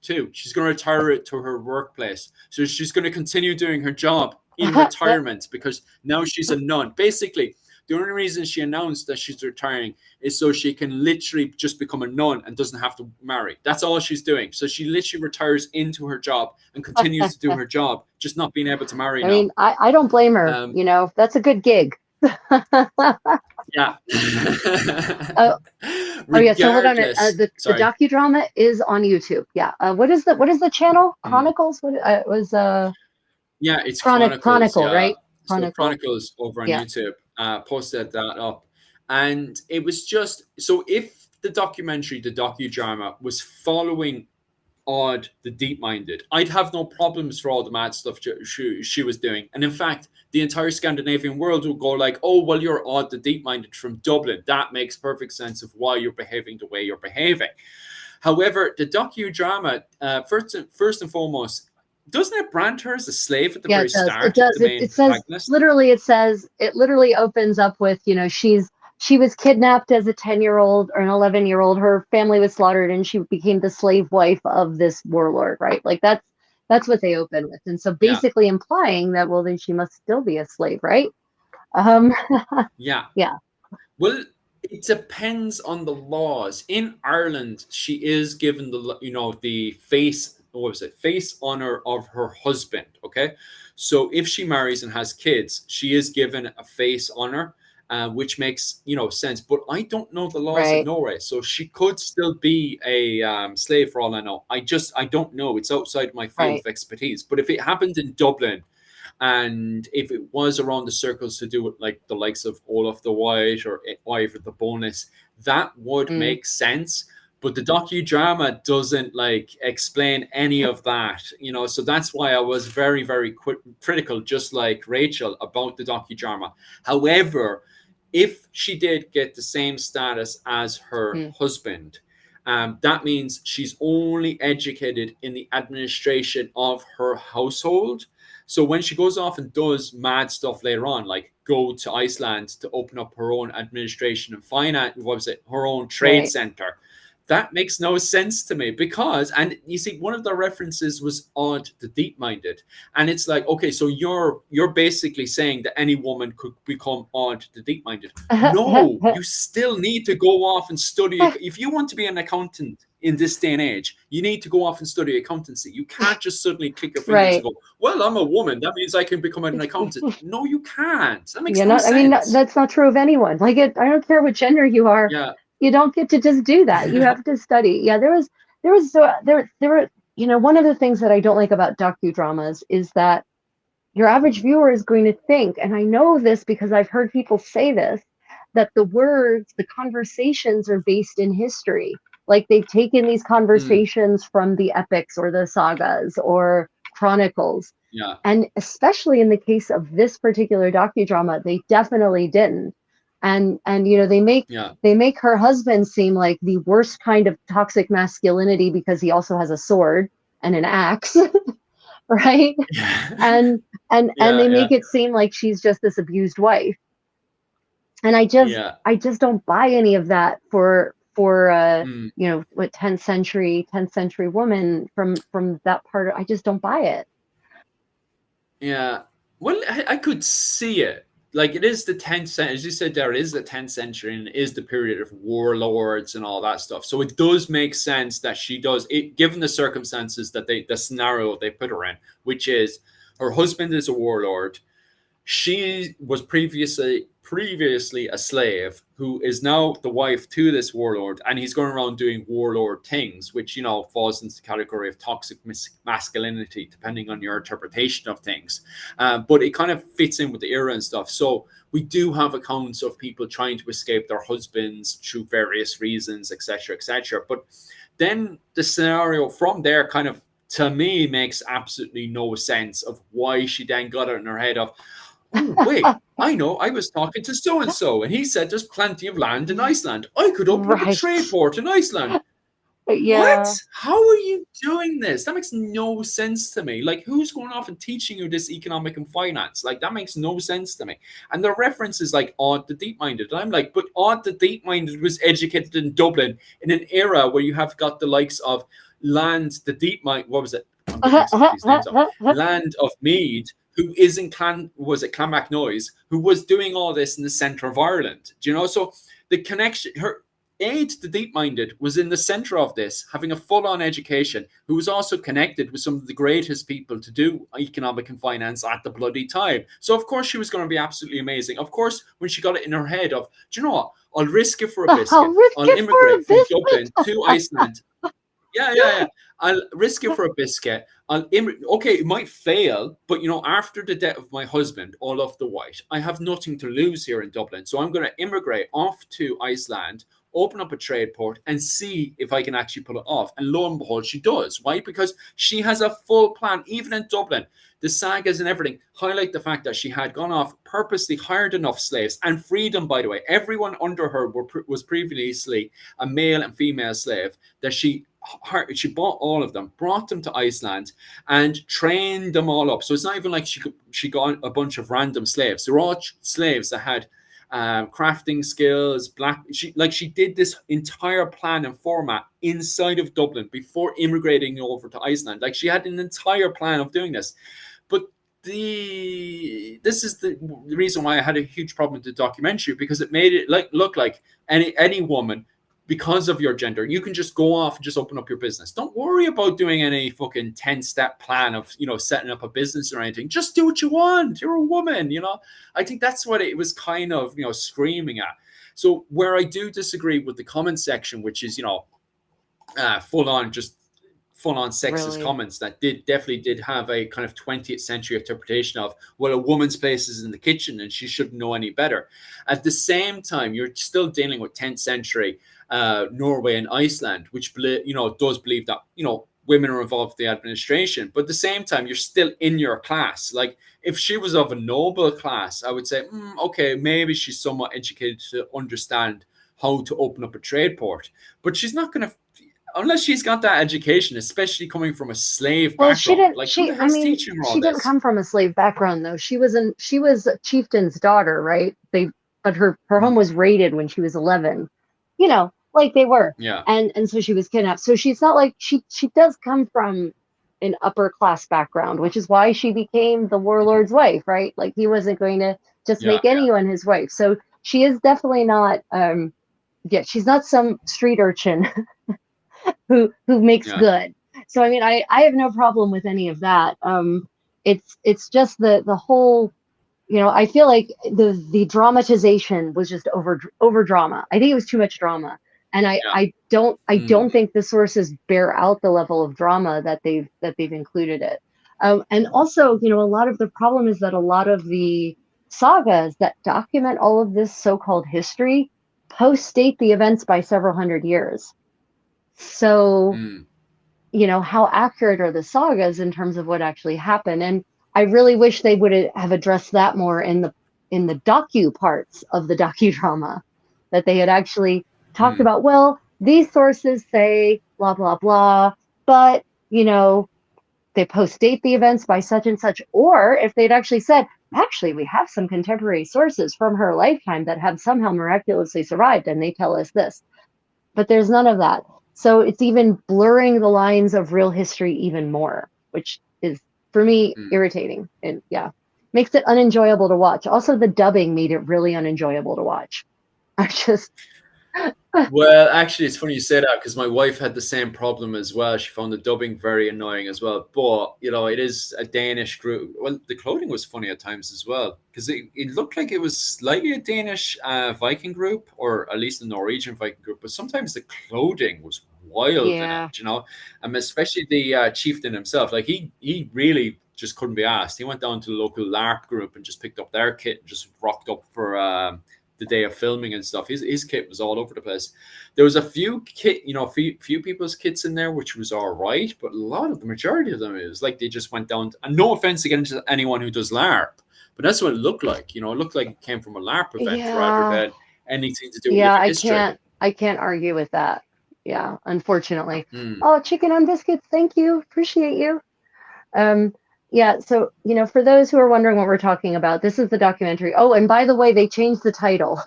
to? She's going to retire to her workplace. So she's going to continue doing her job in retirement because now she's a nun. Basically, the only reason she announced that she's retiring is so she can literally just become a nun and doesn't have to marry. That's all she's doing. So she literally retires into her job and continues to do her job, just not being able to marry. I mean, I don't blame her. That's a good gig. Yeah. So hold on. The docudrama is on YouTube. Yeah. What is the channel? Chronicles? What it was? Yeah, it's Chronicle, right? So Chronicles over on YouTube. Posted that up, and it was just so if the docudrama was following Odd the Deep-Minded, I'd have no problems for all the mad stuff she was doing. And in fact, the entire Scandinavian world would go like, oh, well, you're Odd the Deep-Minded from Dublin. That makes perfect sense of why you're behaving the way you're behaving. However, the docudrama, first and foremost, doesn't it brand her as a slave at the very start? It does. It says literally. It literally opens up with, she was kidnapped as a 10-year-old or an 11-year-old. Her family was slaughtered, and she became the slave wife of this warlord. Right? Like that's what they open with, and so basically implying that then she must still be a slave, right? Um, Yeah. yeah, Well, it depends on the laws. In Ireland, she is given the face, what was it, face honor of her husband. Okay, so if she marries and has kids, she is given a face honor, which makes sense. But I don't know the laws in right, Norway, so she could still be a slave for all I know. I don't know. It's outside my field right. of expertise. But if it happened in Dublin, and if it was around the circles to do with like the likes of Olaf the White or Ivor the Bonus, that would Mm. make sense. But the docudrama doesn't like explain any of that, So that's why I was very, very critical, just like Rachel, about the docudrama. However, if she did get the same status as her Mm. husband, that means she's only educated in the administration of her household. So when she goes off and does mad stuff later on, like go to Iceland to open up her own administration and finance, what was it, her own trade Right. center, that makes no sense to me because, and you see, one of the references was odd the deep minded, and it's like, okay, so you're basically saying that any woman could become odd the deep minded. No, you still need to go off and study. If you want to be an accountant in this day and age, you need to go off and study accountancy. You can't just suddenly click your fingers and Right. go, well, I'm a woman, that means I can become an accountant. No, you can't. That makes Yeah, no not, I mean, sense. that's not true of anyone. Like I don't care what gender you are. Yeah. You don't get to just do that. You have to study. Yeah, there were, one of the things that I don't like about docudramas is that your average viewer is going to think, and I know this because I've heard people say this, that the words, the conversations are based in history. Like they've taken these Mm, conversations from the epics or the sagas or chronicles. yeah. And especially in the case of this particular docudrama, they definitely didn't. And they make Yeah. her husband seem like the worst kind of toxic masculinity because he also has a sword and an axe, right? and and Yeah. they Yeah. make it seem like she's just this abused wife, and i just Yeah. i just don't buy any of that for Mm, what 10th century woman from that part I just don't buy it. yeah. Well, I could see it. Like it is the 10th century, as you said there, it is the 10th century and it is the period of warlords and all that stuff. So it does make sense that she does it, given the circumstances that the scenario they put her in, which is her husband is a warlord. She was previously a slave who is now the wife to this warlord, and he's going around doing warlord things, which falls into the category of toxic masculinity, depending on your interpretation of things. But it kind of fits in with the era and stuff. So we do have accounts of people trying to escape their husbands through various reasons, etc., etc. But then the scenario from there kind of, to me, makes absolutely no sense of why she then got it in her head of, oh, wait, I know, I was talking to so and so, and he said there's plenty of land in Iceland. I could open up a trade Right. port in Iceland. Yeah. What? How are you doing this? That makes no sense to me. Like, who's going off and teaching you this economic and finance? Like, that makes no sense to me. And the reference is like Odd the Deep Minded. And I'm like, but Odd the Deep Minded was educated in Dublin in an era where you have got the likes of Land the Deep Mind. What was it? I'm getting mixed up these names up. Land of Mead, who is in Clonmacnoise, who was doing all this in the centre of Ireland. Do you know? So the connection, her aide, the deep minded, was in the centre of this, having a full on education, who was also connected with some of the greatest people to do economic and finance at the bloody time. So, of course, she was going to be absolutely amazing. Of course, when she got it in her head of, do you know what? I'll risk it for a I'll biscuit. risk I'll it for a immigrate from Dublin biscuit. to Iceland. Yeah, yeah, yeah. I'll risk it for a biscuit. Okay, it might fail, but after the death of my husband, Olaf the White, I have nothing to lose here in Dublin. So I'm going to immigrate off to Iceland, open up a trade port, and see if I can actually pull it off. And lo and behold, she does. Why? Because she has a full plan, even in Dublin. The sagas and everything highlight the fact that she had gone off, purposely hired enough slaves and freed them, by the way. Everyone under her was previously a male and female slave that she bought all of them, brought them to Iceland, and trained them all up. So it's not even like she got a bunch of random slaves. They're all slaves that had crafting skills. She did this entire plan and format inside of Dublin before immigrating over to Iceland. Like she had an entire plan of doing this. But this is the reason why I had a huge problem with the documentary, because it made it look like any woman, because of your gender, you can just go off and just open up your business. Don't worry about doing any fucking 10-step plan of, setting up a business or anything. Just do what you want. You're a woman, I think that's what it was kind of, screaming at. So where I do disagree with the comment section, which is, full on sexist Really? comments that definitely did have a kind of 20th century interpretation of, well, a woman's place is in the kitchen and she shouldn't know any better. At the same time, you're still dealing with 10th century Norway and Iceland, which does believe that women are involved in the administration, but at the same time you're still in your class. Like, if she was of a noble class, I would say, okay, maybe she's somewhat educated to understand how to open up a trade port, but she's not going to, unless she's got that education, especially coming from a slave background. She didn't. Like, who the hell's teaching her all she this? didn't come from a slave background, though. She was a chieftain's daughter, right? But her home was raided when she was 11. Like they were. Yeah. And so she was kidnapped. So she's not like she does come from an upper class background, which is why she became the warlord's wife, right? Like, he wasn't going to just make anyone his wife. So she is definitely not. She's not some street urchin who makes good. So I mean, I have no problem with any of that. It's just the whole, I feel like the dramatization was just over drama. I think it was too much drama, and I don't think the sources bear out the level of drama that they've included it. And also, a lot of the problem is that a lot of the sagas that document all of this so-called history post-date the events by several hundred years. So, how accurate are the sagas in terms of what actually happened? And I really wish they would have addressed that more in the docu parts of the docudrama, that they had actually talked about, well, these sources say blah, blah, blah, but, they post-date the events by such and such. Or if they'd actually said, actually, we have some contemporary sources from her lifetime that have somehow miraculously survived, and they tell us this. But there's none of that. So it's even blurring the lines of real history even more, which is, for me, irritating. And makes it unenjoyable to watch. Also, the dubbing made it really unenjoyable to watch. Well, actually, it's funny you say that, because my wife had the same problem as well. She found the dubbing very annoying as well. But, it is a Danish group. Well, the clothing was funny at times as well, because it looked like it was slightly a Danish Viking group, or at least a Norwegian Viking group. But sometimes the clothing was wild in it, and especially the chieftain himself. Like, he really just couldn't be asked. He went down to the local LARP group and just picked up their kit and just rocked up for the day of filming and stuff. His kit was all over the place. There was a few few people's kits in there, which was all right, but the majority of them, it was like they just went down. And no offense against anyone who does LARP, but that's what it looked like. It looked like it came from a LARP event rather than anything to do with history. I can't argue with that. Yeah, unfortunately. Oh, chicken on biscuits. Thank you. Appreciate you. So, for those who are wondering what we're talking about, this is the documentary. Oh, and by the way, they changed the title.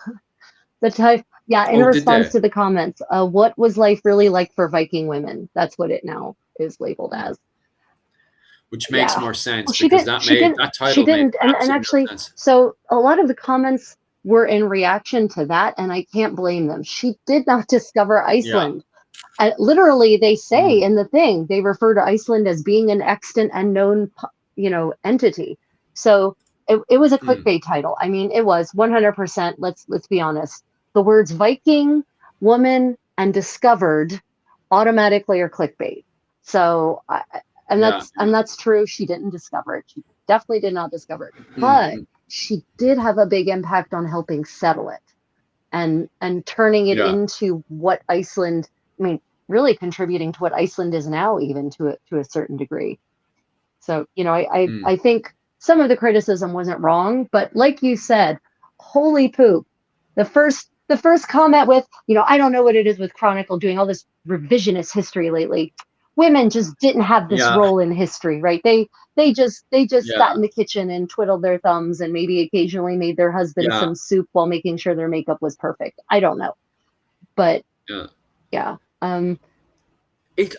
In response to the comments. What was life really like for Viking women? That's what it now is labeled as. Which makes more sense, because that title made absolute sense. So a lot of the comments were in reaction to that, and I can't blame them. She did not discover Iceland. And literally, they say in the thing, they refer to Iceland as being an extant and known, entity. So it was a clickbait title. I mean, it was 100%. Let's be honest. The words Viking, woman, and discovered automatically are clickbait. So, that's true. She didn't discover it. She definitely did not discover it. But she did have a big impact on helping settle it, and turning it into what Iceland. I mean, really contributing to what Iceland is now, even to a certain degree. So, I think some of the criticism wasn't wrong, but like you said, holy poop. The first comment with, I don't know what it is with Chronicle doing all this revisionist history lately. Women just didn't have this role in history, right? They just sat in the kitchen and twiddled their thumbs and maybe occasionally made their husband some soup while making sure their makeup was perfect. I don't know. But it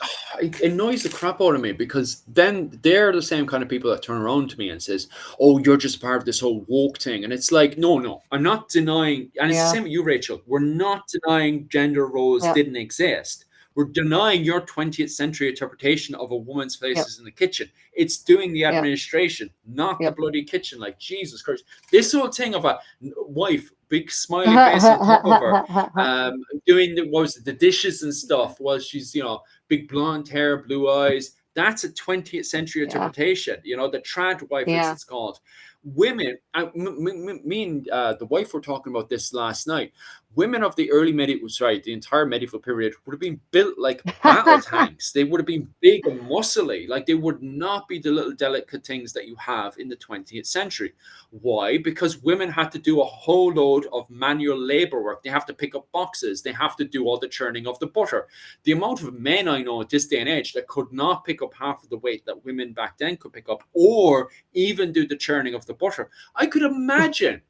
annoys the crap out of me, because then they're the same kind of people that turn around to me and says, "Oh, you're just part of this whole woke thing," and it's like, no, I'm not denying, and it's the Yeah. same with you, Rachel. We're not denying gender roles Yep. didn't exist. We're denying your 20th century interpretation of a woman's place Yep. is in the kitchen. It's doing the Yep. administration, not the Yep. bloody kitchen. Like, Jesus Christ, this whole thing of a wife, big smiley face on top of her, doing what was it, the dishes and stuff, while she's, big blonde hair, blue eyes. That's a 20th century interpretation. The trad wife, as it's called. Women, me and the wife were talking about this last night. Women of the early medieval, the entire medieval period would have been built like battle tanks. They would have been big and muscly. Like, they would not be the little delicate things that you have in the 20th century. Why? Because women had to do a whole load of manual labor work. They have to pick up boxes. They have to do all the churning of the butter. The amount of men I know at this day and age that could not pick up half of the weight that women back then could pick up, or even do the churning of the butter. I could imagine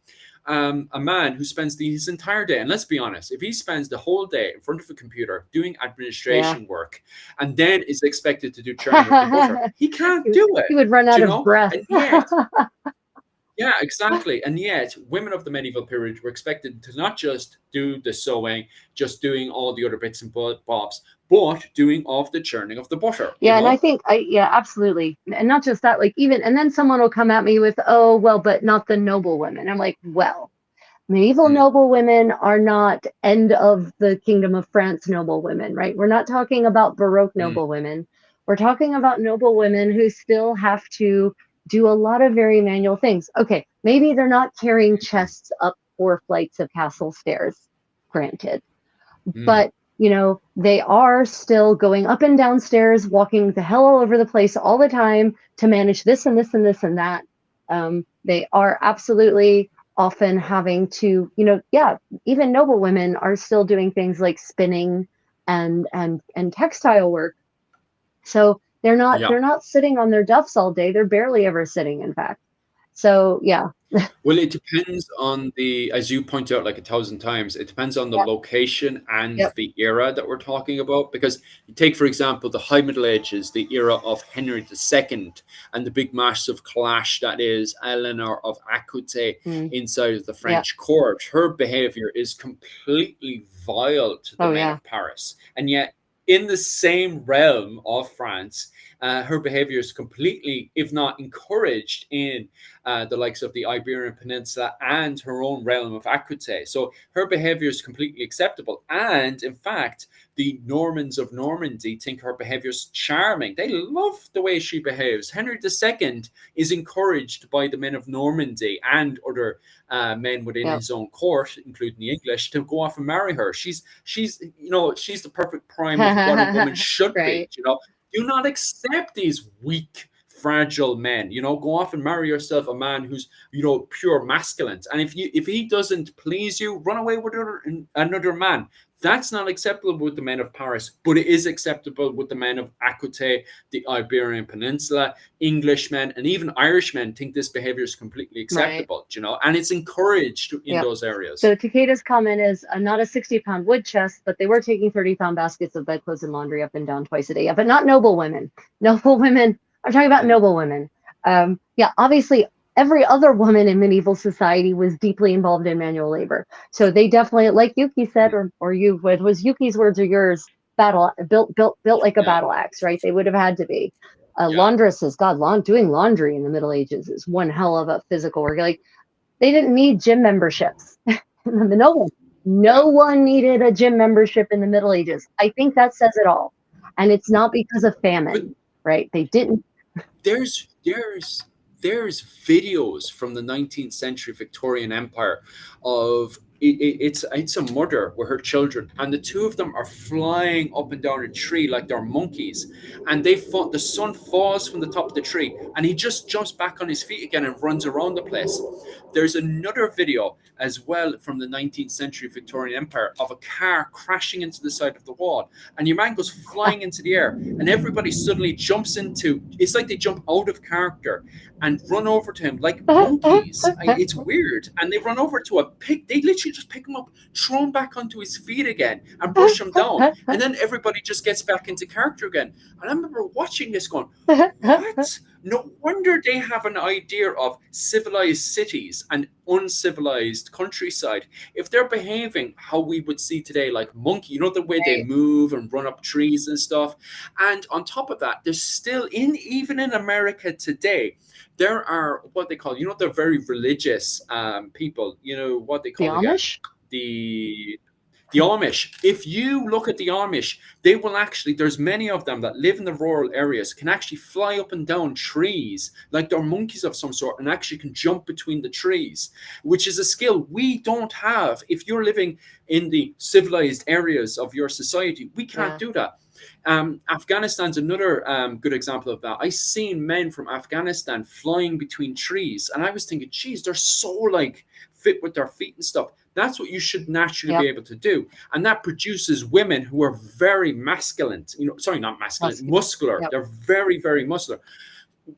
a man who spends his entire day, and let's be honest, if he spends the whole day in front of a computer doing administration work, and then is expected to do churning of the butter, he can't do it. He would run out of breath. And yet, yeah, exactly. And yet, women of the medieval period were expected to not just do the sewing, just doing all the other bits and bobs, but doing all the churning of the butter. Yeah, and I think, absolutely. And not just that, like, even, and then someone will come at me with, "Oh, well, but not the noble women." I'm like, well, medieval noble women are not end of the Kingdom of France noble women, right? We're not talking about Baroque noble women. We're talking about noble women who still have to do a lot of very manual things. Okay, maybe they're not carrying chests up 4 flights of castle stairs, granted. But, they are still going up and down stairs, walking the hell all over the place all the time to manage this and this and this and that. They are absolutely often having to, even noble women are still doing things like spinning and textile work. So they're not sitting on their duffs all day. They're barely ever sitting, in fact. So, yeah. Well, it depends on as you point out like 1,000 times, it depends on the location and the era that we're talking about. Because you take, for example, the High Middle Ages, the era of Henry II, and the big massive clash that is Eleanor of Aquitaine inside of the French court. Her behavior is completely vile to the men of Paris. And yet, in the same realm of France, her behavior is completely, if not encouraged, in the likes of the Iberian Peninsula and her own realm of Aquitaine. So her behavior is completely acceptable. And in fact, the Normans of Normandy think her behavior is charming. They love the way she behaves. Henry II is encouraged by the men of Normandy and other men within his own court, including the English, to go off and marry her. She's the perfect prime of what a woman should be. Do not accept these weak, fragile men. Go off and marry yourself a man who's pure masculine. And if he doesn't please you, run away with another man. That's not acceptable with the men of Paris, but it is acceptable with the men of Aquitaine, the Iberian Peninsula. Englishmen and even Irishmen think this behavior is completely acceptable, and it's encouraged in those areas. So Takeda's comment is not a 60-pound wood chest, but they were taking 30-pound baskets of bedclothes and laundry up and down twice a day. Yeah, but not noble women. Noble women. I'm talking about noble women. Obviously, every other woman in medieval society was deeply involved in manual labor. So they definitely, like Yuki said, or you, what was Yuki's words or yours, built like a battle axe, right? They would have had to be. Laundresses, doing laundry in the Middle Ages is one hell of a physical work. Like, they didn't need gym memberships. No one needed a gym membership in the Middle Ages. I think that says it all. And it's not because of famine, right? They didn't. There's videos from the 19th century Victorian Empire of it's a mother with her children, and the two of them are flying up and down a tree like they're monkeys, and the son falls from the top of the tree and he just jumps back on his feet again and runs around the place. There's another video as well from the 19th century Victorian Empire of a car crashing into the side of the wall, and your man goes flying into the air, and everybody suddenly it's like they jump out of character and run over to him like monkeys. It's weird. And they run over to a pig. They literally literally just pick him up, throw him back onto his feet again, and brush him down. And then everybody just gets back into character again. And I remember watching this going, what? No wonder they have an idea of civilized cities and uncivilized countryside. If they're behaving how we would see today, like monkey, you know, the way they move and run up trees and stuff. And on top of that, there's still, even in America today, there are what they call, you know, they're very religious people, you know, what they call the Amish? The Amish. If you look at the Amish, they will actually, there's many of them that live in the rural areas, can actually fly up and down trees like they're monkeys of some sort, and actually can jump between the trees, which is a skill we don't have. If you're living in the civilized areas of your society, we can't do that. Afghanistan's another good example of that. I seen men from Afghanistan flying between trees, and I was thinking, geez, they're so like fit with their feet and stuff. That's what you should naturally be able to do. And that produces women who are very masculine, you know, sorry, not masculine, muscular. They're very, very muscular.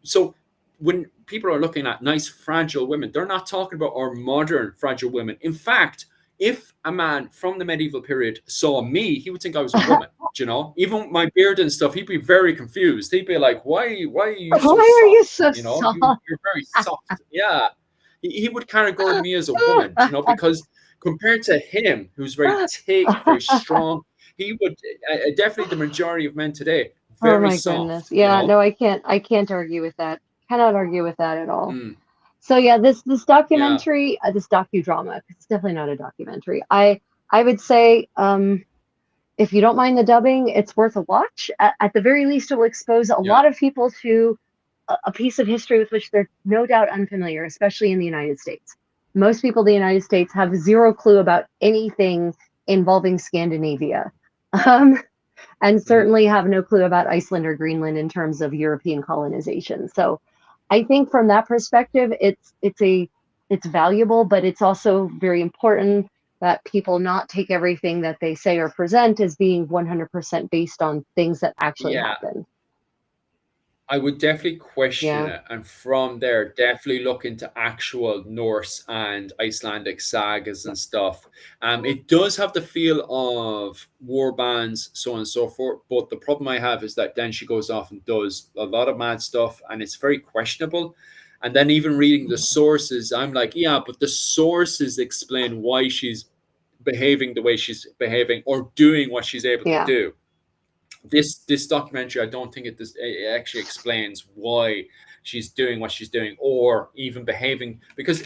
So when people are looking at nice, fragile women, they're not talking about our modern fragile women. In fact, if a man from the medieval period saw me, he would think I was a woman, you know, even with my beard and stuff, he'd be very confused. He'd be like, why are you so soft? You know, you're very soft. Yeah. He would categorize me as a woman, you know, because compared to him, who's very thick, very strong, he would definitely, the majority of men today, very soft. Goodness. Yeah, you know? No, I can't argue with that. Cannot argue with that at all. So yeah, this documentary, this docudrama, it's definitely not a documentary. I would say, if you don't mind the dubbing, it's worth a watch. At the very least, it will expose a lot of people to a piece of history with which they're no doubt unfamiliar, especially in the United States. Most people in the United States have zero clue about anything involving Scandinavia, and certainly have no clue about Iceland or Greenland in terms of European colonization. So I think from that perspective, it's valuable, but it's also very important that people not take everything that they say or present as being 100% based on things that actually happened. I would definitely question it, and from there, definitely look into actual Norse and Icelandic sagas and stuff. It does have the feel of war bands, so on and so forth, but the problem I have is that then she goes off and does a lot of mad stuff, and it's very questionable. And then even reading the sources, I'm like, yeah, but the sources explain why she's behaving the way she's behaving or doing what she's able to do. This documentary, I don't think it actually explains why she's doing what she's doing or even behaving, because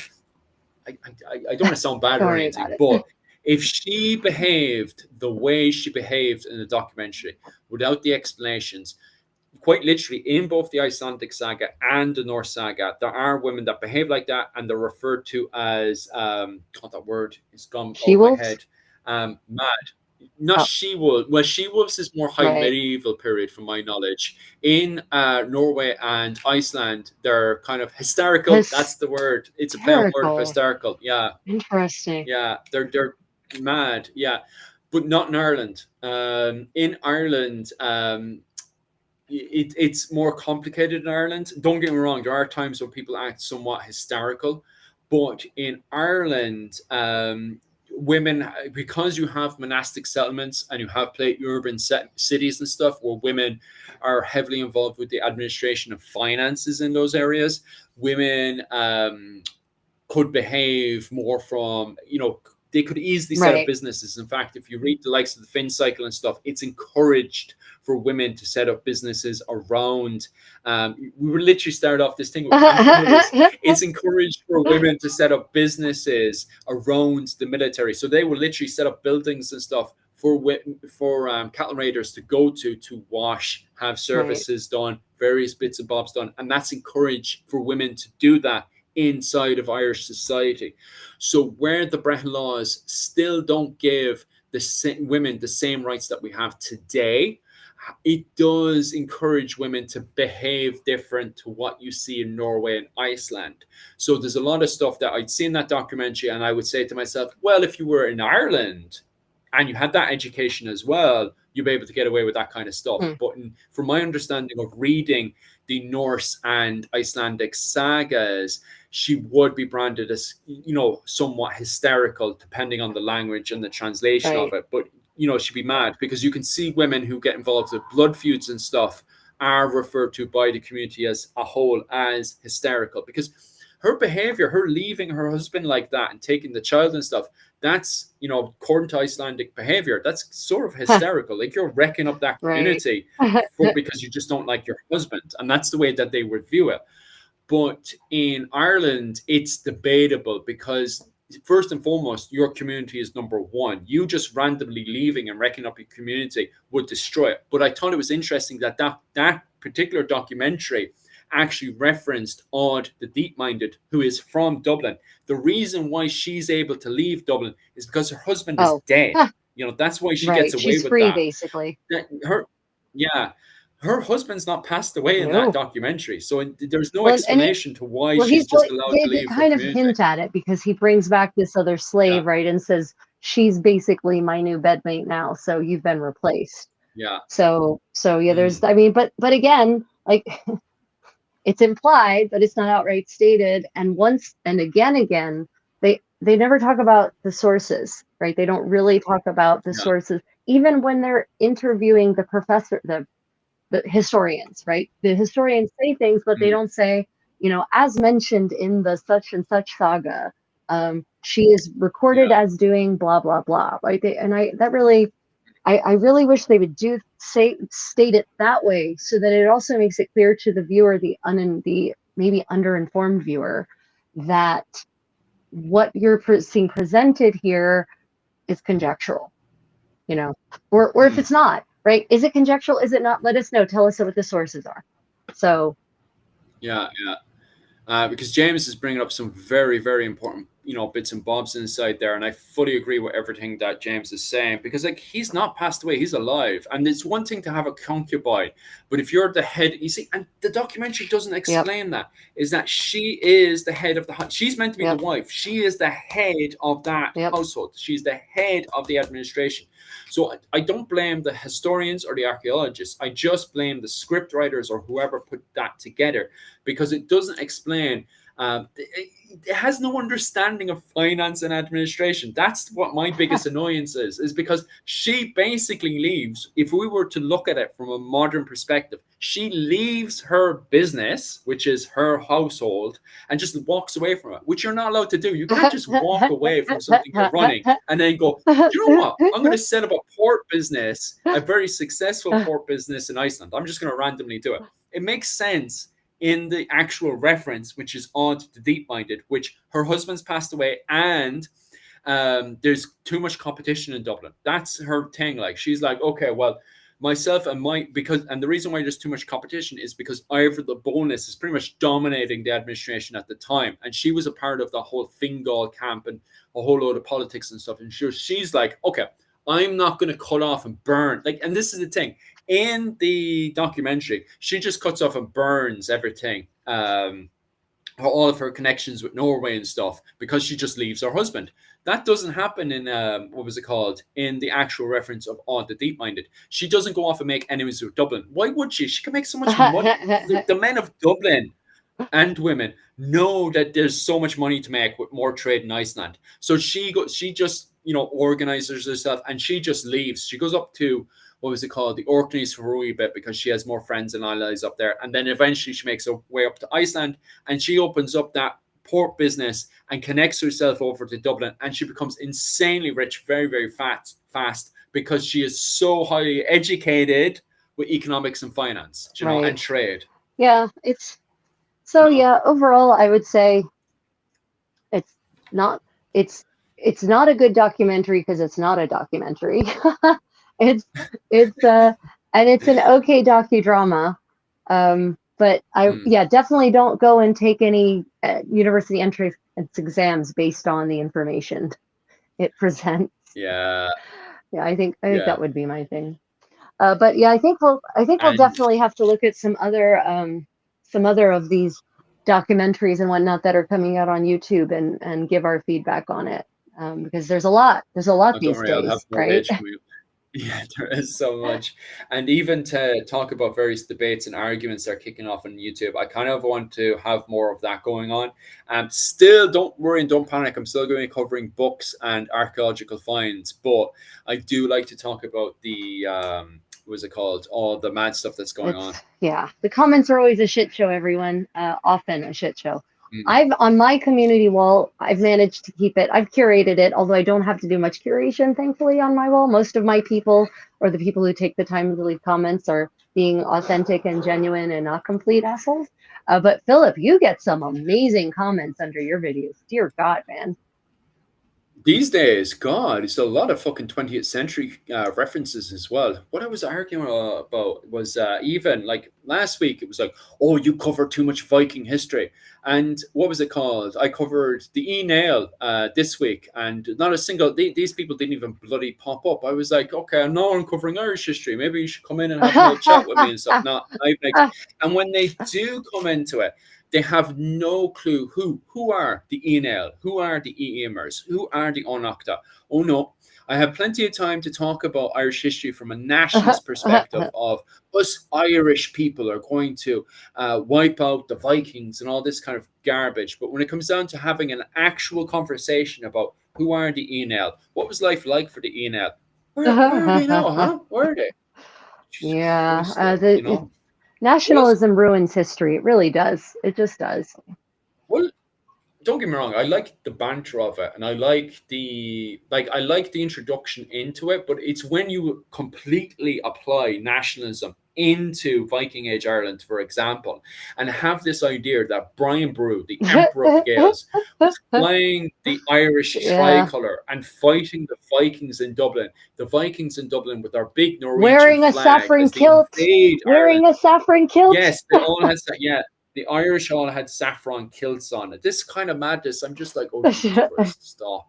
I don't want to sound bad or anything, but if she behaved the way she behaved in the documentary without the explanations, quite literally in both the Icelandic saga and the Norse saga, there are women that behave like that, and they're referred to as God, that word is gone over my head. Mad. Not she-wolf. Well, she-wolves is more high medieval period, from my knowledge. In Norway and Iceland, they're kind of hysterical. That's the word. It's a play on word, hysterical. Yeah. Interesting. Yeah, they're mad. Yeah, but not in Ireland. In Ireland, it's more complicated in Ireland. Don't get me wrong. There are times when people act somewhat hysterical, but in Ireland, women, because you have monastic settlements and you have urban cities and stuff where women are heavily involved with the administration of finances in those areas, women could behave more from, you know, they could easily set up businesses. In fact, if you read the likes of the Finn cycle and stuff, it's encouraged for women to set up businesses around. We were literally started off this thing with it's encouraged for women to set up businesses around the military. So they will literally set up buildings and stuff for cattle raiders to go to wash, have services done, various bits and bobs done. And that's encouraged for women to do that inside of Irish society. So where the Brehon laws still don't give women the same rights that we have today, it does encourage women to behave different to what you see in Norway and Iceland. So there's a lot of stuff that I'd seen that documentary, and I would say to myself, well, if you were in Ireland and you had that education as well, you'd be able to get away with that kind of stuff. But from my understanding of reading the Norse and Icelandic sagas, she would be branded as, somewhat hysterical, depending on the language and the translation of it. But, she'd be mad, because you can see women who get involved with blood feuds and stuff are referred to by the community as a whole as hysterical, because her behavior, her leaving her husband like that and taking the child and stuff, that's, according to Icelandic behavior, that's sort of hysterical. Like, you're wrecking up that community because you just don't like your husband. And that's the way that they would view it. But in Ireland, it's debatable, because first and foremost, your community is number one. You just randomly leaving and wrecking up your community would destroy it. But I thought it was interesting that that particular documentary actually referenced Aud the Deep-Minded, who is from Dublin. The reason why she's able to leave Dublin is because her husband is dead. That's why she gets away She's with free, that. basically. Her husband's not passed away in that documentary, so there's no explanation to why she's just allowed to leave. They kind of hint at it, because he brings back this other slave, right, and says, she's basically my new bedmate now, so you've been replaced. So there's, I mean, but again, like, it's implied, but it's not outright stated. And once and again, they never talk about the sources, right? They don't really talk about the sources, even when they're interviewing the professor, the historians, right? The historians say things, but they don't say, as mentioned in the such and such saga, she is recorded as doing blah blah blah, right? I really wish they would state it that way, so that it also makes it clear to the viewer, the maybe underinformed viewer, that what you're seeing presented here is conjectural, or if it's not, right? Is it conjectural? Is it not? Let us know. Tell us what the sources are. So. Because James is bringing up some very, very important, bits and bobs inside there. And I fully agree with everything that James is saying, because, like, he's not passed away, he's alive. And it's one thing to have a concubine, but if you're the head, you see, and the documentary doesn't explain that, is that she is the head of she's meant to be the wife. She is the head of that household. She's the head of the administration. So I don't blame the historians or the archaeologists. I just blame the script writers or whoever put that together, because it doesn't explain. It has no understanding of finance and administration. That's what my biggest annoyance is because she basically leaves. If we were to look at it from a modern perspective, she leaves her business, which is her household, and just walks away from it, which you're not allowed to do. You can't just walk away from something you're running and then go, you know what? I'm going to set up a port business, a very successful port business in Iceland. I'm just going to randomly do it. It makes sense in the actual reference, which is Aud the Deep-Minded, which her husband's passed away, and there's too much competition in Dublin. That's her thing. Like, she's like, okay, well, myself and the reason why there's too much competition is because Ivor the Boneless is pretty much dominating the administration at the time, and she was a part of the whole Fingal camp and a whole load of politics and stuff. And she's like, okay, I'm not going to cut off and burn. Like, and this is the thing. In the documentary, she just cuts off and burns everything, all of her connections with Norway and stuff, because she just leaves her husband. That doesn't happen in, in the actual reference of Aud the Deep-Minded. She doesn't go off and make enemies with Dublin. Why would she? She can make so much money. The men of Dublin and women know that there's so much money to make with more trade in Iceland. So she just, organizes herself, and she just leaves. She goes up to, the Orkneys for a wee bit, because she has more friends and allies up there. And then eventually she makes her way up to Iceland, and she opens up that port business and connects herself over to Dublin, and she becomes insanely rich very, very fast because she is so highly educated with economics and finance, and trade. Yeah, overall, I would say it's not a good documentary, because it's not a documentary. It's and it's an okay docudrama, but definitely don't go and take any university entrance exams based on the information it presents. I think that would be my thing. But I think we'll definitely have to look at some other of these documentaries and whatnot that are coming out on YouTube and give our feedback on it, because there's a lot these days, right? Yeah, there is so much. And even to talk about various debates and arguments that are kicking off on YouTube, I kind of want to have more of that going on. Still, don't worry and don't panic. I'm still going to be covering books and archaeological finds, but I do like to talk about the, what's it called? All the mad stuff that's going on. Yeah, the comments are always a shit show, everyone. Often a shit show. Mm. On my community wall, I've managed to keep it. I've curated it, although I don't have to do much curation, thankfully, on my wall. Most of my people, or the people who take the time to leave comments, are being authentic and genuine and not complete assholes. But Philip, you get some amazing comments under your videos. Dear God, man. These days, God, it's a lot of fucking 20th century references as well. What I was arguing about was even like last week, it was like, oh, you cover too much Viking history. And what was it called? I covered the E-nail this week, and not a single, these people didn't even bloody pop up. I was like, okay, I'm now uncovering Irish history. Maybe you should come in and have a little chat with me and stuff. And when they do come into it, they have no clue who are the E-nail, who are the E-Eamers, who are the Onachta. Oh no, I have plenty of time to talk about Irish history from a nationalist perspective of us Irish people are going to wipe out the Vikings and all this kind of garbage. But when it comes down to having an actual conversation about who are the E-nail, what was life like for the E-nail? Where are they now, huh? Where are they? Jesus Christ, nationalism ruins history. It really does. It just does. Well, don't get me wrong. I like the banter of it, and I like the introduction into it. But it's when you completely apply nationalism into Viking Age Ireland, for example, and have this idea that Brian Brew, the Emperor of the Gaels, was flying the Irish tricolour and fighting the Vikings in Dublin. The Vikings in Dublin with their big Norwegian wearing a flag saffron kilt. Wearing a saffron kilt. Yes, they all had that. Yeah. The Irish all had saffron kilts on. This kind of madness, I'm just like, oh, Jesus Christ, stop.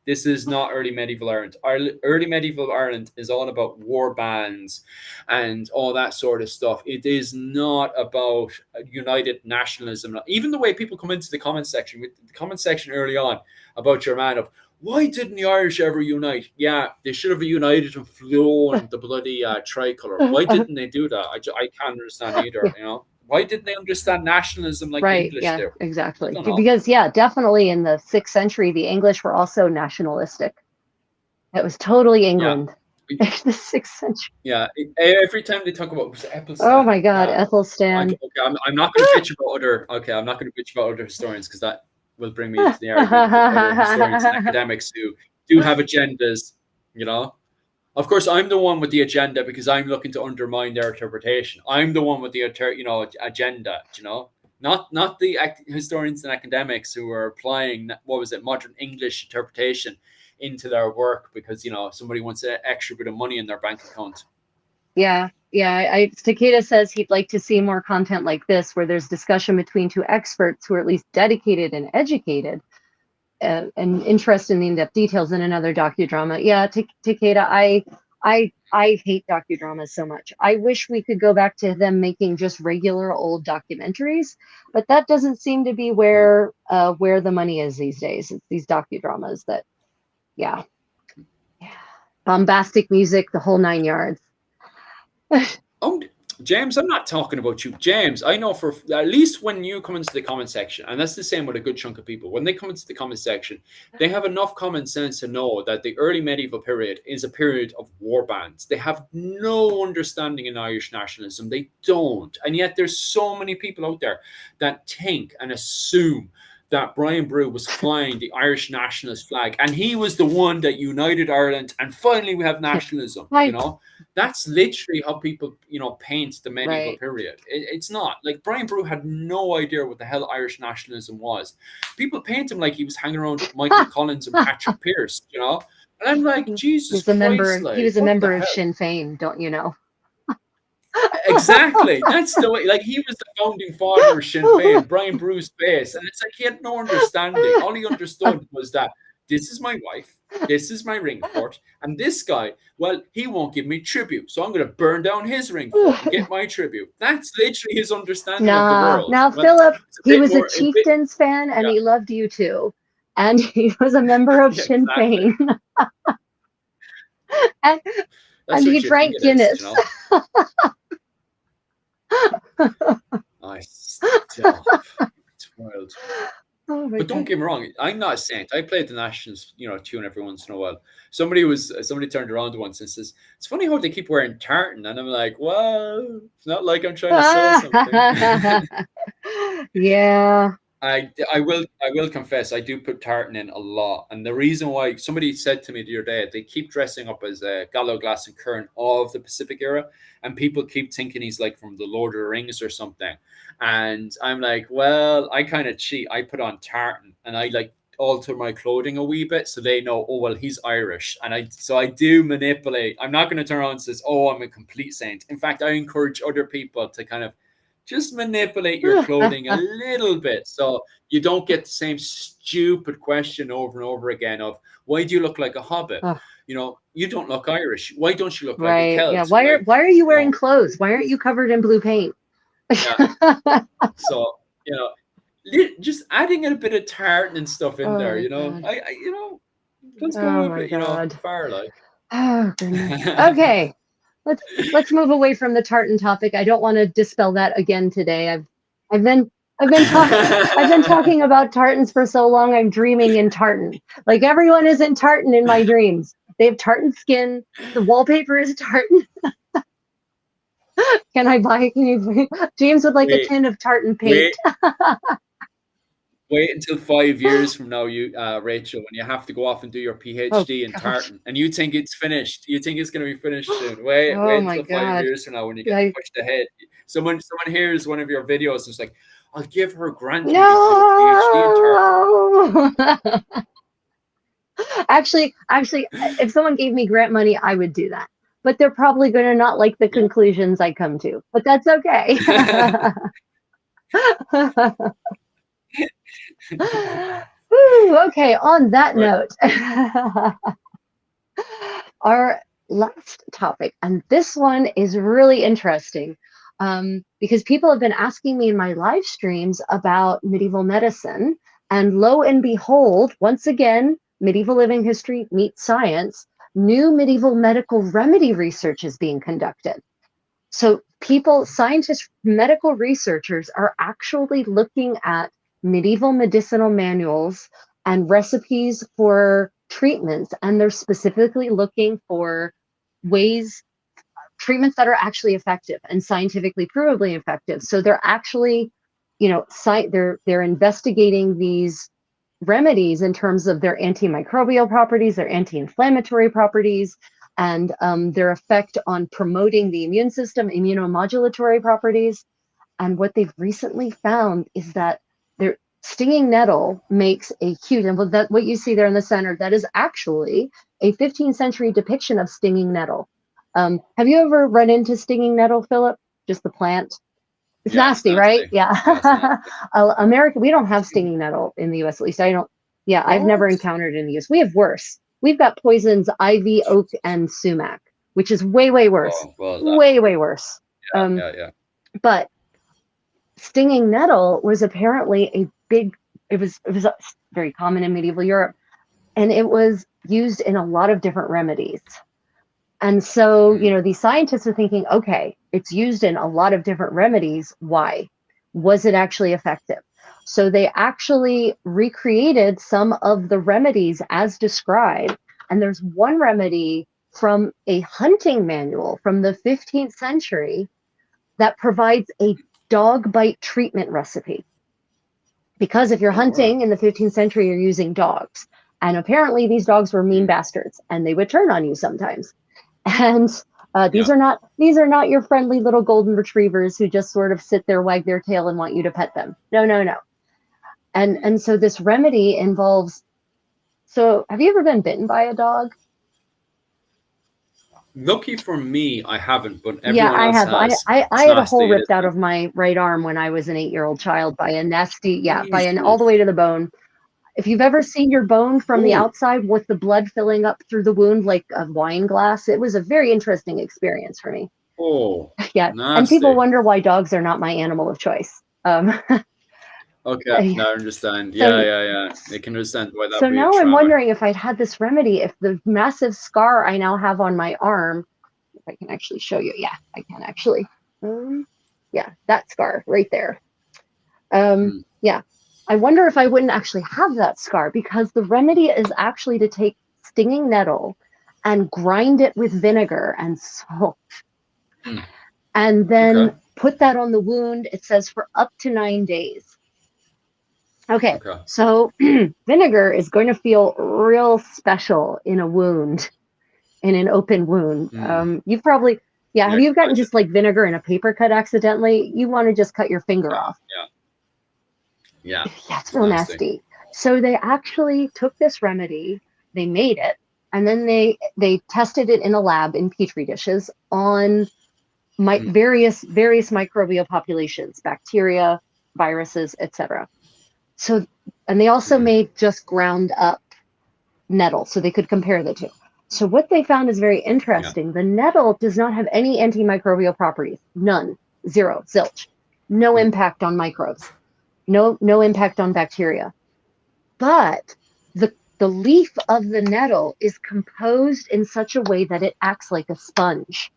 This is not early medieval Ireland. Early medieval Ireland is all about war bands and all that sort of stuff. It is not about united nationalism. Even the way people come into the comment section, with the comment section early on about your man of, why didn't the Irish ever unite? Yeah, they should have united and flown the bloody tricolour. Why didn't they do that? I can't understand either, you know? Why didn't they understand nationalism like the English do? Exactly. Because, yeah, definitely in the 6th century, the English were also nationalistic. It was totally England. Yeah. The 6th century. Yeah. Every time they talk about, was it Ethelstan? Oh my God, Ethelstan. Okay, I'm not going to bitch about other. Okay, I'm not going to bitch about other historians because that will bring me into the argument of other historians and academics who do have agendas. You know. Of course, I'm the one with the agenda because I'm looking to undermine their interpretation. I'm the one with the agenda, not the historians and academics who are applying modern English interpretation into their work because somebody wants an extra bit of money in their bank account. Yeah. Takeda says he'd like to see more content like this, where there's discussion between two experts who are at least dedicated and educated. And interest in the in-depth details in another docudrama. Yeah, Takeda, I hate docudramas so much. I wish we could go back to them making just regular old documentaries, but that doesn't seem to be where the money is these days. It's these docudramas that, yeah, bombastic music, the whole 9 yards. Oh, James, I'm not talking about you. James, I know for at least when you come into the comment section, and that's the same with a good chunk of people, when they come into the comment section, they have enough common sense to know that the early medieval period is a period of war bands. They have no understanding in Irish nationalism. They don't. And yet there's so many people out there that think and assume that Brian Brew was flying the Irish nationalist flag, and he was the one that united Ireland, and finally we have nationalism. That's literally how people paint the medieval period. It's not like Brian Brew had no idea what the hell Irish nationalism was. People paint him like he was hanging around with Michael Collins and Patrick Pearse, and I'm like, Jesus Christ, he was a member of Sinn Féin, don't you know? Exactly. That's the way. Like, he was the founding father of Sinn Féin, Brian Brew's base, and it's like he had no understanding. All he understood was that this is my wife, this is my ring fort, and this guy, well, he won't give me tribute, so I'm going to burn down his ring fort and get my tribute. That's literally his understanding of the world. Now, Philip, he was a Chieftains fan, and he loved you too, and he was a member of Sinn Féin. and, That's he what you think drank it is, Guinness. I stop. It's wild. Oh my But don't God. get me wrong, I'm not a saint. I played the Nationals, tune every once in a while. Somebody turned around once and says, "It's funny how they keep wearing tartan," and I'm like, "Well, it's not like I'm trying to sell something." Yeah. I will confess I do put tartan in a lot, and the reason why somebody said to me the other day they keep dressing up as Gallo Glass and Curran of the Pacific era, and people keep thinking he's like from the Lord of the Rings or something, and I'm like, well, I kind of cheat. I put on tartan and I like alter my clothing a wee bit so they know, oh well, he's Irish, and I do manipulate. I'm not going to turn around and says, oh, I'm a complete saint. In fact, I encourage other people to kind of just manipulate your clothing a little bit so you don't get the same stupid question over and over again of why do you look like a hobbit? Oh, You don't look Irish. Why don't you look like a right. Yeah. Celt? Why are you wearing know, clothes? Why aren't you covered in blue paint? yeah. So just adding a bit of tartan and stuff in Oh there. my God. Let's go Oh a my bit God. far like. Oh goodness. Okay. Let's move away from the tartan topic. I don't want to dispel that again today. I've been talking about tartans for so long. I'm dreaming in tartan. Like everyone is in tartan in my dreams. They have tartan skin. The wallpaper is tartan. Can you James would like a wait, tin of tartan paint. wait, wait until 5 years from now, Rachel, when you have to go off and do your Oh PhD in gosh. tartan, and you think it's finished. You think it's going to be finished soon. Wait, Oh wait my until five God. years from now when you get Like, pushed ahead. Someone hears one of your videos and it's like, I'll grant you to do a PhD in tartan. no. Actually, if someone gave me grant money, I would do that. But they're probably going to not like the Yeah. conclusions I come to. But that's okay. Woo, okay, on that Right. note, our last topic, and this one is really interesting because people have been asking me in my live streams about medieval medicine. And lo and behold, once again, medieval living history meets science, new medieval medical remedy research is being conducted. So scientists, medical researchers are actually looking at medieval medicinal manuals and recipes for treatments, and they're specifically looking for treatments that are actually effective and scientifically provably effective. So they're actually, they're investigating these remedies in terms of their antimicrobial properties, their anti-inflammatory properties, and their effect on promoting the immune system, immunomodulatory properties. And what they've recently found is that their stinging nettle makes a huge, and what you see there in the center, that is actually a 15th century depiction of stinging nettle. Have you ever run into stinging nettle, Philip? Just the plant? It's Yeah, it's nasty, right? nasty. Yeah. Yeah, it's nasty. America, we don't have stinging nettle in the US, at least I don't. Yeah, I've never What? encountered it in the US. We have worse. We've got poisons, ivy, oak, and sumac, which is way, way worse. Oh, well, Way, way worse. yeah. But stinging nettle was apparently it was very common in medieval Europe, and it was used in a lot of different remedies. And so, these scientists are thinking, okay, it's used in a lot of different remedies. Why? Was it actually effective? So they actually recreated some of the remedies as described. And there's one remedy from a hunting manual from the 15th century that provides a dog bite treatment recipe. Because if you're Oh, wow. hunting in the 15th century, you're using dogs. And apparently these dogs were mean bastards and they would turn on you sometimes. And these Yeah. are not your friendly little golden retrievers who just sort of sit there, wag their tail, and want you to pet them. No. And so this remedy involves. So have you ever been bitten by a dog? Lucky for me, I haven't, but Yeah, everyone I else have. has. I It's had a hole nasty, ripped isn't out it? of my right arm when I was an 8-year-old child by a nasty, all the Jesus. way to the bone. If you've ever seen your bone from the Oh, outside with the blood filling up through the wound like a wine glass, it was a very interesting experience for me. oh, Yeah, and people nasty. wonder why dogs are not my animal of choice. Okay, now I understand. So, Yeah. I can understand why that so would be a now I'm trauma. wondering if I'd had this remedy, if the massive scar I now have on my arm, if I can actually show you. Yeah, I can actually. Yeah, that scar right there. Yeah, I wonder if I wouldn't actually have that scar, because the remedy is actually to take stinging nettle and grind it with vinegar and salt, and then Okay. put that on the wound. It says for up to 9 days. Okay, Okay. so vinegar is going to feel real special in a wound, in an open wound. You've probably, yeah, Yeah, have I you can gotten imagine. just like vinegar in a paper cut accidentally? You want to just cut your finger off. Yeah. Yeah, it's It's real nasty. nasty. So they actually took this remedy, they made it, and then they tested it in a lab in petri dishes on various microbial populations, bacteria, viruses, etc. So, and they also made just ground up nettle so they could compare the two. So what they found is very interesting. The nettle does not have any antimicrobial properties, none, zero, zilch, no impact on microbes, no impact on bacteria. But the leaf of the nettle is composed in such a way that it acts like a sponge.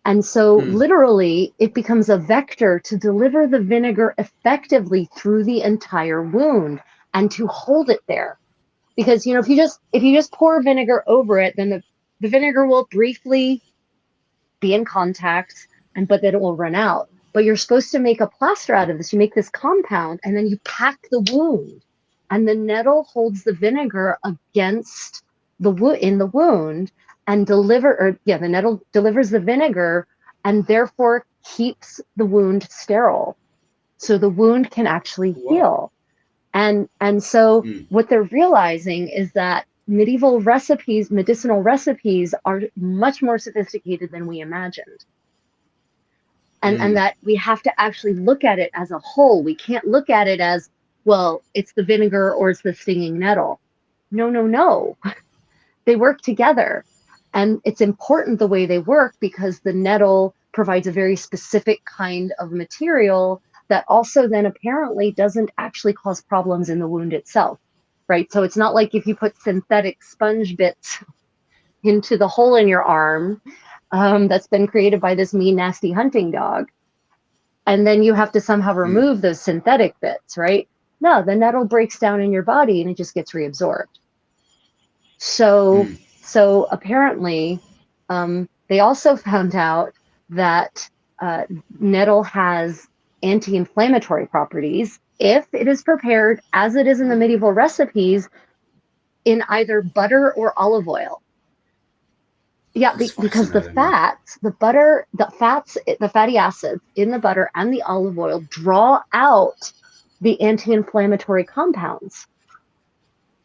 And so literally it becomes a vector to deliver the vinegar effectively through the entire wound and to hold it there. Because if you just pour vinegar over it, then the vinegar will briefly be in contact, but then it will run out. But you're supposed to make a plaster out of this. You make this compound and then you pack the wound, and the nettle holds the vinegar against in the wound and the nettle delivers the vinegar and therefore keeps the wound sterile, so the wound can actually heal. And so what they're realizing is that medieval recipes, medicinal recipes, are much more sophisticated than we imagined. And that we have to actually look at it as a whole. We can't look at it as, well, it's the vinegar or it's the stinging nettle. No. They work together. And it's important the way they work, because the nettle provides a very specific kind of material that also then apparently doesn't actually cause problems in the wound itself, right? So it's not like if you put synthetic sponge bits into the hole in your arm that's been created by this mean, nasty hunting dog, and then you have to somehow remove those synthetic bits, right? No, the nettle breaks down in your body and it just gets reabsorbed. So apparently, they also found out that nettle has anti-inflammatory properties if it is prepared as it is in the medieval recipes in either butter or olive oil. Yeah, because the fats, the butter, the fatty acids in the butter and the olive oil draw out the anti-inflammatory compounds.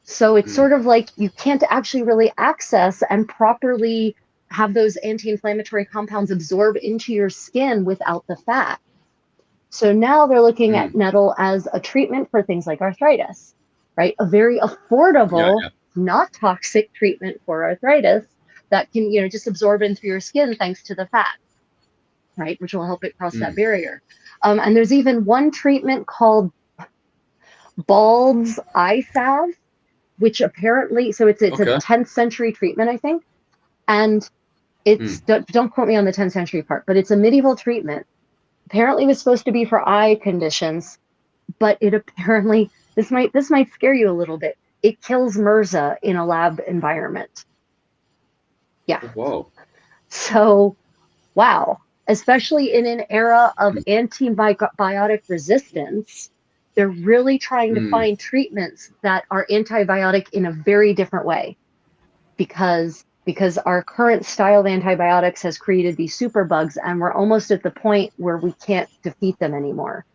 So it's sort of like you can't actually really access and properly have those anti-inflammatory compounds absorb into your skin without the fat. So now they're looking at nettle as a treatment for things like arthritis, right? A very affordable, not toxic treatment for arthritis that can, just absorb in through your skin thanks to the fat, right? Which will help it cross that barrier. And there's even one treatment called Bald's eye salve, which apparently, so it's a 10th century treatment, I think. And it's, don't quote me on the 10th century part, but it's a medieval treatment. Apparently it was supposed to be for eye conditions, but it apparently, this might scare you a little bit. It kills MRSA in a lab environment. Yeah. Whoa. So, wow. Especially in an era of antibiotic resistance, they're really trying to find treatments that are antibiotic in a very different way, because our current style of antibiotics has created these superbugs, and we're almost at the point where we can't defeat them anymore.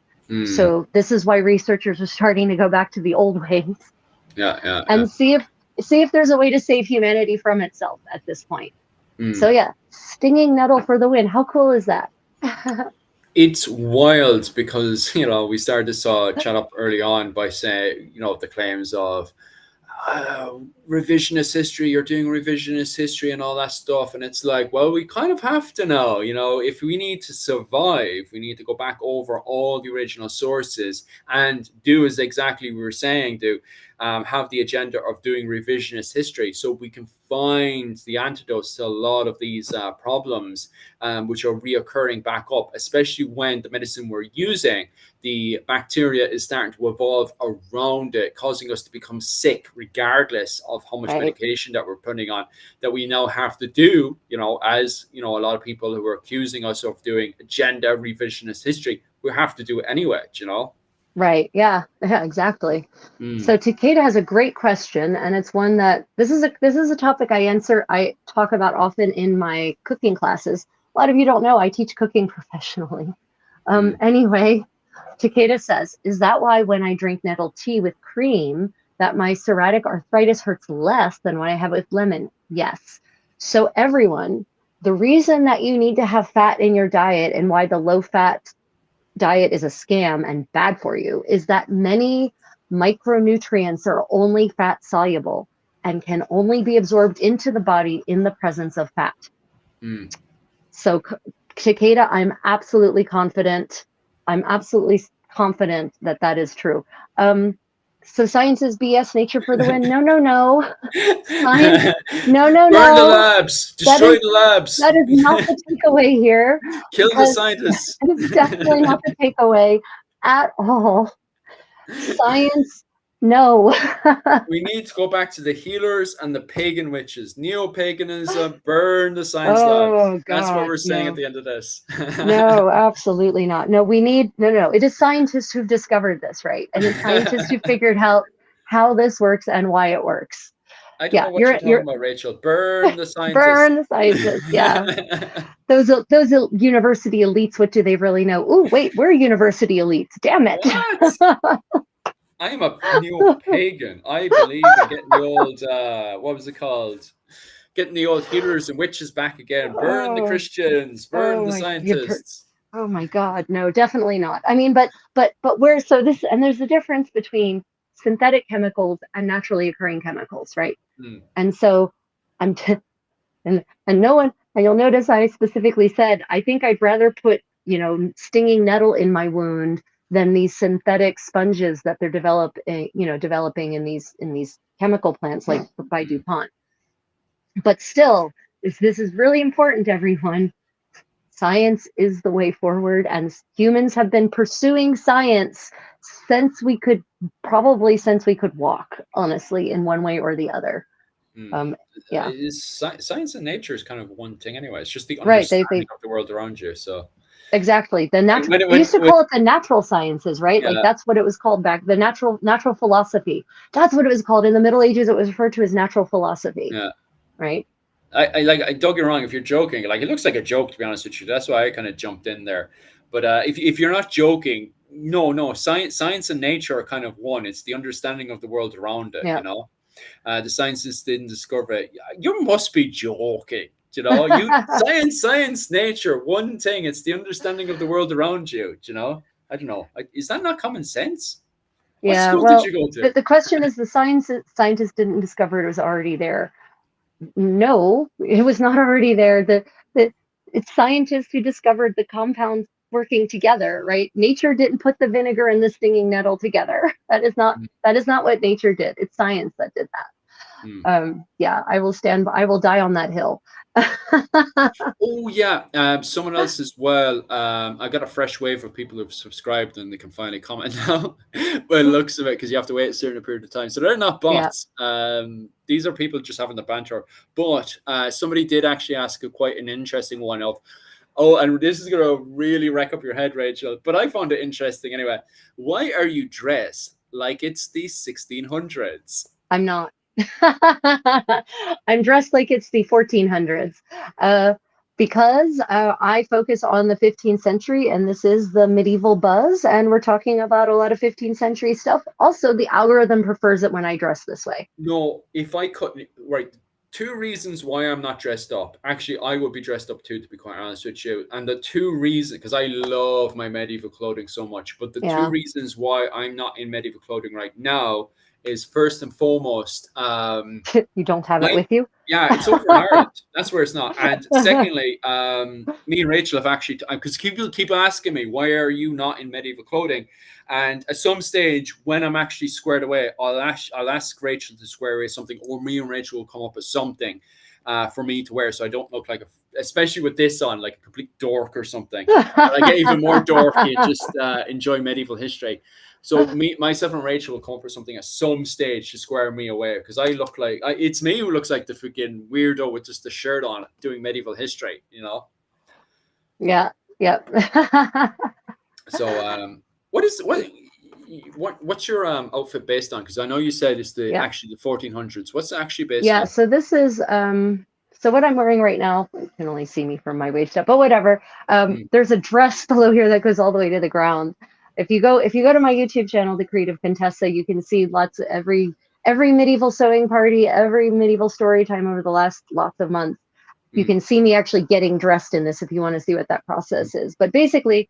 So this is why researchers are starting to go back to the old ways. And see if there's a way to save humanity from itself at this point. So yeah, stinging nettle for the win. How cool is that? It's wild, because we started this chat up early on by saying the claims of revisionist history, you're doing revisionist history and all that stuff. And it's like, well, we kind of have to know, if we need to survive, we need to go back over all the original sources and do as exactly we were saying, have the agenda of doing revisionist history so we can find the antidotes to a lot of these problems, which are reoccurring back up, especially when the medicine we're using, the bacteria is starting to evolve around it, causing us to become sick regardless of how much medication that we're putting on, that we now have to do, as a lot of people who are accusing us of doing agenda revisionist history, we have to do it anyway, Right. Yeah, exactly. So Takeda has a great question, and it's one that this is a topic I talk about often in my cooking classes. A lot of you don't know I teach cooking professionally. Anyway, Takeda says, is that why when I drink nettle tea with cream, that my psoriatic arthritis hurts less than when I have it with lemon? Yes. So everyone, the reason that you need to have fat in your diet and why the low fat diet is a scam and bad for you is that many micronutrients are only fat soluble and can only be absorbed into the body in the presence of fat. So Takeda, I'm absolutely confident that that is true. So science is BS, nature for the win. No. Science, no. Burn the labs, destroy the labs. That is not the takeaway here. Kill the scientists. It's definitely not the takeaway at all. Science, no. We need to go back to the healers and the pagan witches. Neo-paganism, burn the science labs. That's what we're saying at the end of this. No, absolutely not. No, we need, no. It is scientists who've discovered this, right? And it's scientists who figured out how this works and why it works. I don't know what you're talking about, Rachel. Burn the scientists. Burn the scientists, yeah. Those university elites, what do they really know? Oh, wait, we're university elites. Damn it. What? I'm a neo-pagan. I believe in getting the old, what was it called? Getting the old healers and witches back again. Burn the Christians. Burn the scientists. Oh my God, no, definitely not. I mean, but there's a difference between synthetic chemicals and naturally occurring chemicals, right? And so and no one, and you'll notice I specifically said, I think I'd rather put, stinging nettle in my wound than these synthetic sponges that they're developing in these chemical plants like by DuPont. But still, this is really important, everyone. Science is the way forward, and humans have been pursuing science since we could walk, honestly, in one way or the other. Science and nature is kind of one thing anyway. It's just the understanding of the world around you. So exactly, the natural. We used to call it the natural sciences, right? Yeah. Like that's what it was called back. The natural philosophy. That's what it was called in the Middle Ages. It was referred to as natural philosophy. Yeah. Right. I don't get wrong. If you're joking, like it looks like a joke, to be honest with you. That's why I kind of jumped in there. But if you're not joking, no, science and nature are kind of one. It's the understanding of the world around it. Yeah. The scientists didn't discover it. You must be joking. Science, nature, one thing. It's the understanding of the world around you. I don't know. Is that not common sense? Yeah. What school did you go to? The question is, the scientists didn't discover it was already there. No, it was not already there. It's scientists who discovered the compounds working together, right? Nature didn't put the vinegar and the stinging nettle together. That is not what nature did. It's science that did that. Yeah, I will die on that hill. Oh yeah, someone else as well. I got a fresh wave of people who've subscribed and they can finally comment now. By the looks of it, because you have to wait a certain period of time, so they're not bots. Yeah. These are people just having the banter. But somebody did actually ask quite an interesting one of, and this is gonna really wreck up your head, Rachel. But I found it interesting anyway. Why are you dressed like it's the 1600s? I'm not. I'm dressed like it's the 1400s because I focus on the 15th century, and this is the medieval buzz, and we're talking about a lot of 15th century stuff. Also, the algorithm prefers it when I dress this way. No, if I couldn't, right. Two reasons why I'm not dressed up. Actually, I would be dressed up too, to be quite honest with you. And the two reasons, because I love my medieval clothing so much, but the two reasons why I'm not in medieval clothing right now is first and foremost, You don't have it with you? yeah, it's over in Ireland. That's where it's not. And secondly, me and Rachel have actually, because people keep asking me, why are you not in medieval clothing? And at some stage, when I'm actually squared away, I'll ask Rachel to square away something, or me and Rachel will come up with something for me to wear, so I don't look like especially with this on, like a complete dork or something. And I get even more dorky and just enjoy medieval history. So myself and Rachel will come up with something at some stage to square me away, because I look like it's me who looks like the freaking weirdo with just the shirt on doing medieval history, you know? Yeah. Yep. So what's your outfit based on? Because I know you said it's actually the 1400s. What's it actually based on? So this is so what I'm wearing right now, you can only see me from my waist up, but whatever. There's a dress below here that goes all the way to the ground. If you go to my YouTube channel, The Creative Contessa, you can see lots of every medieval sewing party, every medieval story time over the last lots of months. You can see me actually getting dressed in this if you want to see what that process is. But basically,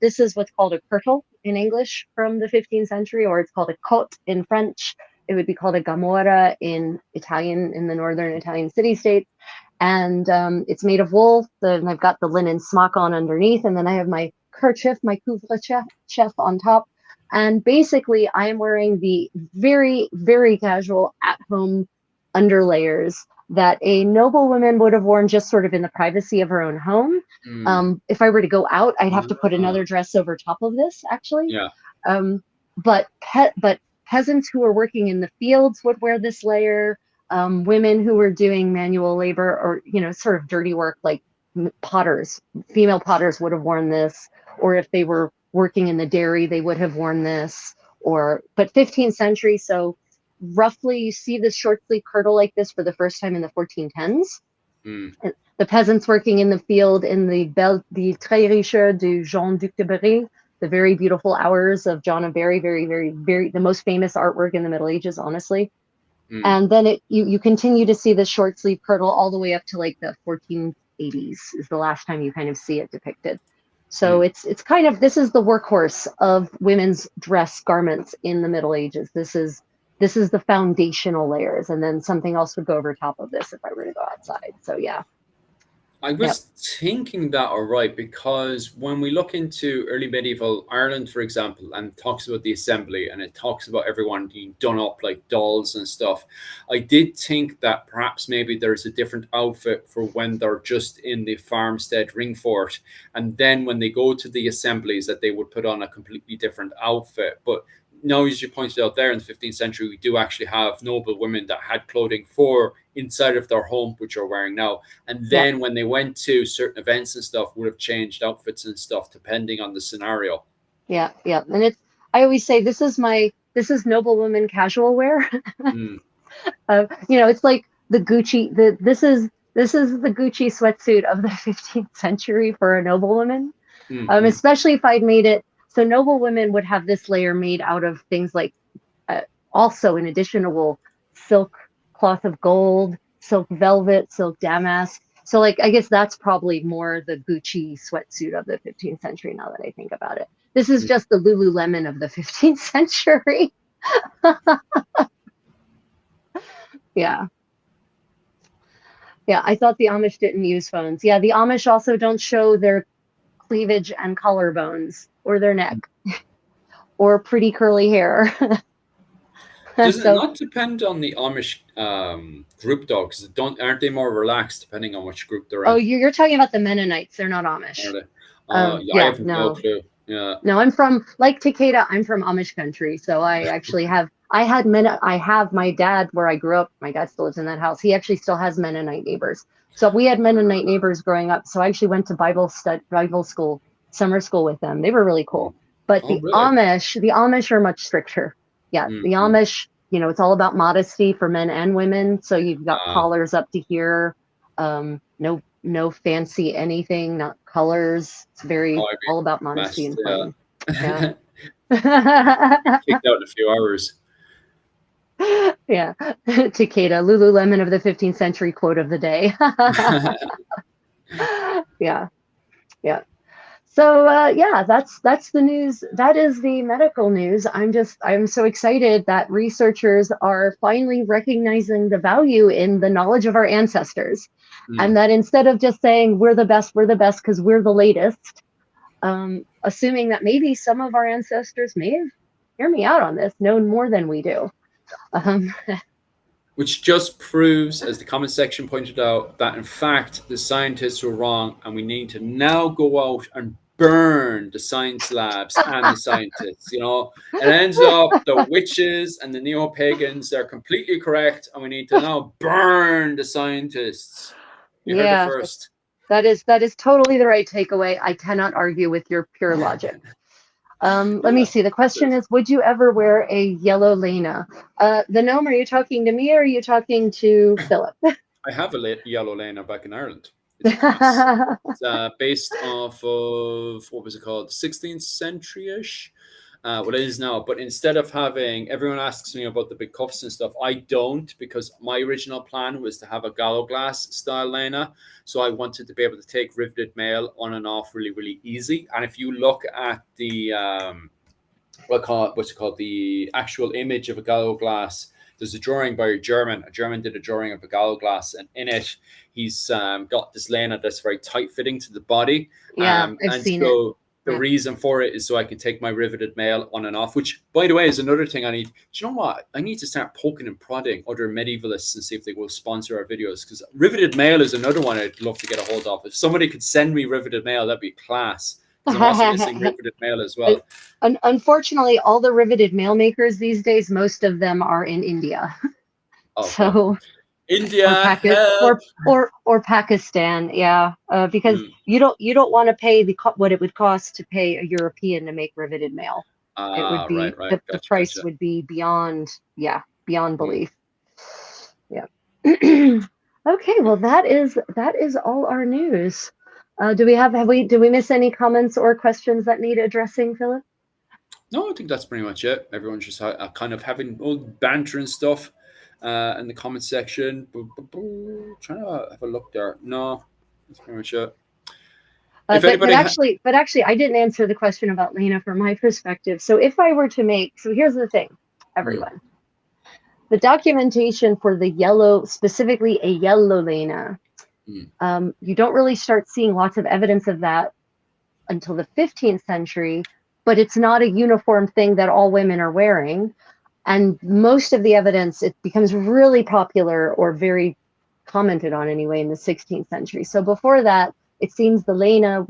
this is what's called a kirtle in English from the 15th century, or it's called a cotte in French. It would be called a gamora in Italian, in the northern Italian city-states. And it's made of wool. Then I've got the linen smock on underneath, and then I have my kerchief, my couvre-chef on top. And basically, I am wearing the very, very casual at-home underlayers that a noblewoman would have worn just sort of in the privacy of her own home. If I were to go out, I'd have to put another dress over top of this, actually. Yeah. But peasants who were working in the fields would wear this layer. Women who were doing manual labor or, sort of dirty work, like potters, female potters would have worn this. Or if they were working in the dairy, they would have worn this. But 15th century, so roughly you see this short sleeve kirtle like this for the first time in the 1410s. The peasants working in the field in the Très Riche de Jean Duc de Berry, the very beautiful hours of John of Berry, very, very, very, the most famous artwork in the Middle Ages, honestly. And then you continue to see the short sleeve kirtle all the way up to like the 1480s is the last time you kind of see it depicted. So it's kind of, this is the workhorse of women's dress garments in the Middle Ages. This is the foundational layers, and then something else would go over top of this if I were to go outside. So yeah. I was thinking that, all right, because when we look into early medieval Ireland, for example, and it talks about the assembly and it talks about everyone being done up like dolls and stuff, I did think that perhaps maybe there's a different outfit for when they're just in the farmstead ring fort, and then when they go to the assemblies that they would put on a completely different outfit. But now, as you pointed out there, in the 15th century, we do actually have noble women that had clothing for inside of their home, which are wearing now. And then when they went to certain events and stuff, would have changed outfits and stuff depending on the scenario. Yeah. And I always say this is noble women casual wear. It's like the Gucci. This is the Gucci sweatsuit of the 15th century for a noblewoman. Especially if I'd made it. So noble women would have this layer made out of things like, also in addition to wool, silk, cloth of gold, silk velvet, silk damask. So like, I guess that's probably more the Gucci sweatsuit of the 15th century now that I think about it. This is just the Lululemon of the 15th century. Yeah. Yeah, I thought the Amish didn't use phones. Yeah, the Amish also don't show their cleavage and collarbones or their neck or pretty curly hair. Does it not depend on the Amish group though? Because aren't they more relaxed depending on which group they're in? Oh, you're talking about the Mennonites. They're not Amish. Are they? I have no clue. Yeah. No, I'm from, like Takeda, I'm from Amish country. So I actually have my dad where I grew up. My dad still lives in that house. He actually still has Mennonite neighbors. So we had Mennonite neighbors growing up. So I actually went to Bible school, summer school with them. They were really cool. But the Amish are much stricter. Yeah, the Amish, it's all about modesty for men and women. So you've got collars up to here. No fancy anything, not colors. It's all about modesty and fun. Yeah. Kicked out in a few hours. Yeah. Takeda, Lululemon of the 15th century quote of the day. Yeah. So yeah, that's the news. That is the medical news. I'm so excited that researchers are finally recognizing the value in the knowledge of our ancestors, and that instead of just saying we're the best because we're the latest, assuming that maybe some of our ancestors may have, hear me out on this, known more than we do. Um, Which just proves, as the comment section pointed out, that in fact the scientists were wrong, and we need to now go out and burn the science labs and the scientists. You know, it ends up the witches and the neo pagans, they're completely correct, and we need to now burn the scientists. You heard it yeah, first. that is totally the right takeaway. I cannot argue with your pure logic. Let me Yeah, see. The that's question it. is, would you ever wear a yellow Lena? The gnome, are you talking to me or are you talking to Philip? I have a yellow liner back in Ireland. It's class. It's based off of, what was it called, 16th century ish. Well, it is now. But instead of having, everyone asks me about the big cuffs and stuff. I don't, because my original plan was to have a gallo glass style liner. So I wanted to be able to take riveted mail on and off really, really easy. And if you look at the what's it called, the actual image of a gallo glass, there's a drawing by a German. A German did a drawing of a gallo glass, and in it he's got this lena that's very tight fitting to the body. Yeah, I've And seen it. so the Yeah. reason for it is so I can take my riveted mail on and off, which, by the way, is another thing I need. Do you know what? I need to start poking and prodding other medievalists and see if they will sponsor our videos, because riveted mail is another one I'd love to get a hold of. If somebody could send me riveted mail, that'd be class. Because I'm also missing riveted mail as well. Unfortunately, all the riveted mail makers these days, most of them are in India. Okay. So India, help. or Pakistan, yeah, because you don't want to pay what it would cost to pay a European to make riveted mail. It would be Right. the Gotcha, price gotcha. would be beyond belief. Yeah. Okay, well that is all our news. Do we miss any comments or questions that need addressing, Philip? No, I think that's pretty much it. Everyone's just kind of having old banter and stuff in the comment section. Trying to have a look there. No, that's pretty much it. If But anybody, actually, I didn't answer the question about Lena from my perspective. So if I were to so here's the thing, everyone. The documentation for the yellow, specifically a yellow Lena, you don't really start seeing lots of evidence of that until the 15th century, but it's not a uniform thing that all women are wearing. And most of the evidence, it becomes really popular or very commented on anyway in the 16th century. So before that, it seems the Lena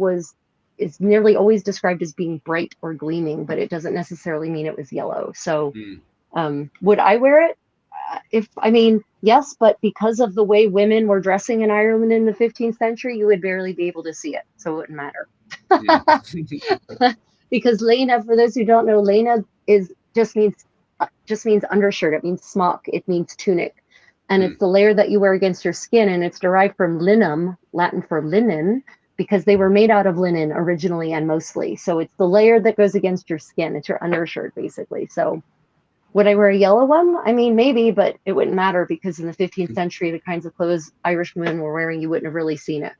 is nearly always described as being bright or gleaming, but it doesn't necessarily mean it was yellow. So would I wear it? Yes, but because of the way women were dressing in Ireland in the 15th century, you would barely be able to see it. So it wouldn't matter. Because Lena, for those who don't know, Lena just means undershirt. It means smock. It means tunic. And it's the layer that you wear against your skin, and it's derived from linum, Latin for linen, because they were made out of linen originally and mostly. So it's the layer that goes against your skin. It's your undershirt, basically. So would I wear a yellow one? I mean, maybe, but it wouldn't matter because in the 15th century, the kinds of clothes Irish women were wearing, you wouldn't have really seen it.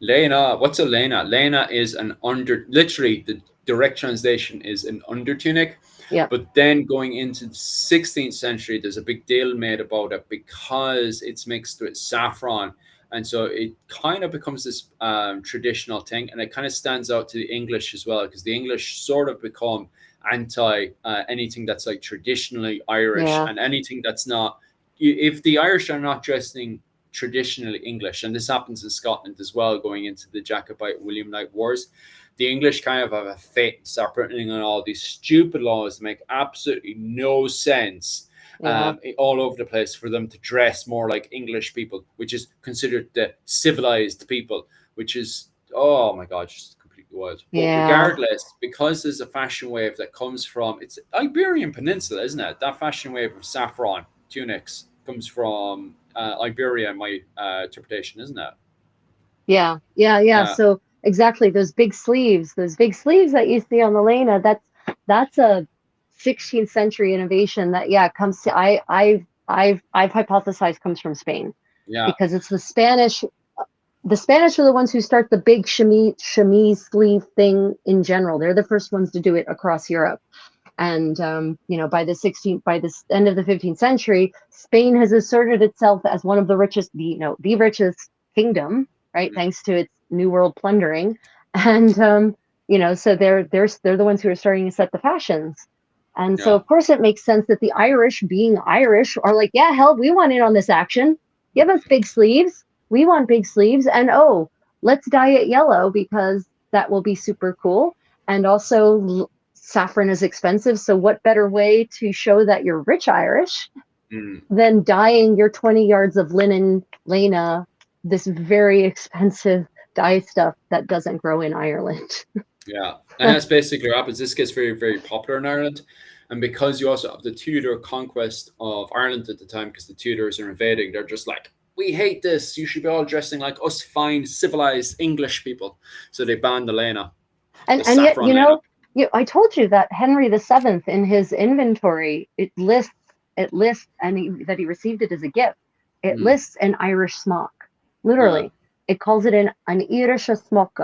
Lena, what's a Lena? Lena is literally the direct translation is an under tunic. Yeah. But then going into the 16th century, there's a big deal made about it because it's mixed with saffron. And so it kind of becomes this traditional thing, and it kind of stands out to the English as well, because the English sort of become anti anything that's like traditionally Irish, and anything that's not. If the Irish are not dressing traditionally English, and this happens in Scotland as well, going into the Jacobite Williamite Wars, the English kind of have a fate and start putting on all these stupid laws that make absolutely no sense. All over the place for them to dress more like English people, which is considered the civilized people, which is, oh my God, just completely wild. But regardless, because there's a fashion wave that comes from, it's Iberian Peninsula, isn't it? That fashion wave of saffron tunics comes from Iberia, in my interpretation, isn't it? Yeah. So exactly, those big sleeves that you see on the Lena, that's a 16th century innovation that comes to I've hypothesized comes from Spain. Yeah. Because it's the Spanish the Spanish are the ones who start the big chemise sleeve thing in general. They're the first ones to do it across Europe. And by the end of the 15th century, Spain has asserted itself as one of the richest, the richest kingdom, right? Thanks to its New World plundering, and so they're the ones who are starting to set the fashions. And so of course it makes sense that the Irish, being Irish, are like, yeah, hell, we want in on this action. Give us big sleeves. We want big sleeves, and let's dye it yellow because that will be super cool. And also, saffron is expensive, so what better way to show that you're rich Irish than dyeing your 20 yards of lena, this very expensive dye stuff that doesn't grow in Ireland. Yeah, and that's basically what happens. This gets very, very popular in Ireland. And because you also have the Tudor conquest of Ireland at the time, because the Tudors are invading, they're just like, we hate this. You should be all dressing like us fine, civilized English people. So they banned the lena. And yet, I told you that Henry VII in his inventory, it lists that he received it as a gift. It lists an Irish smock. Literally, it calls it an Irish smock,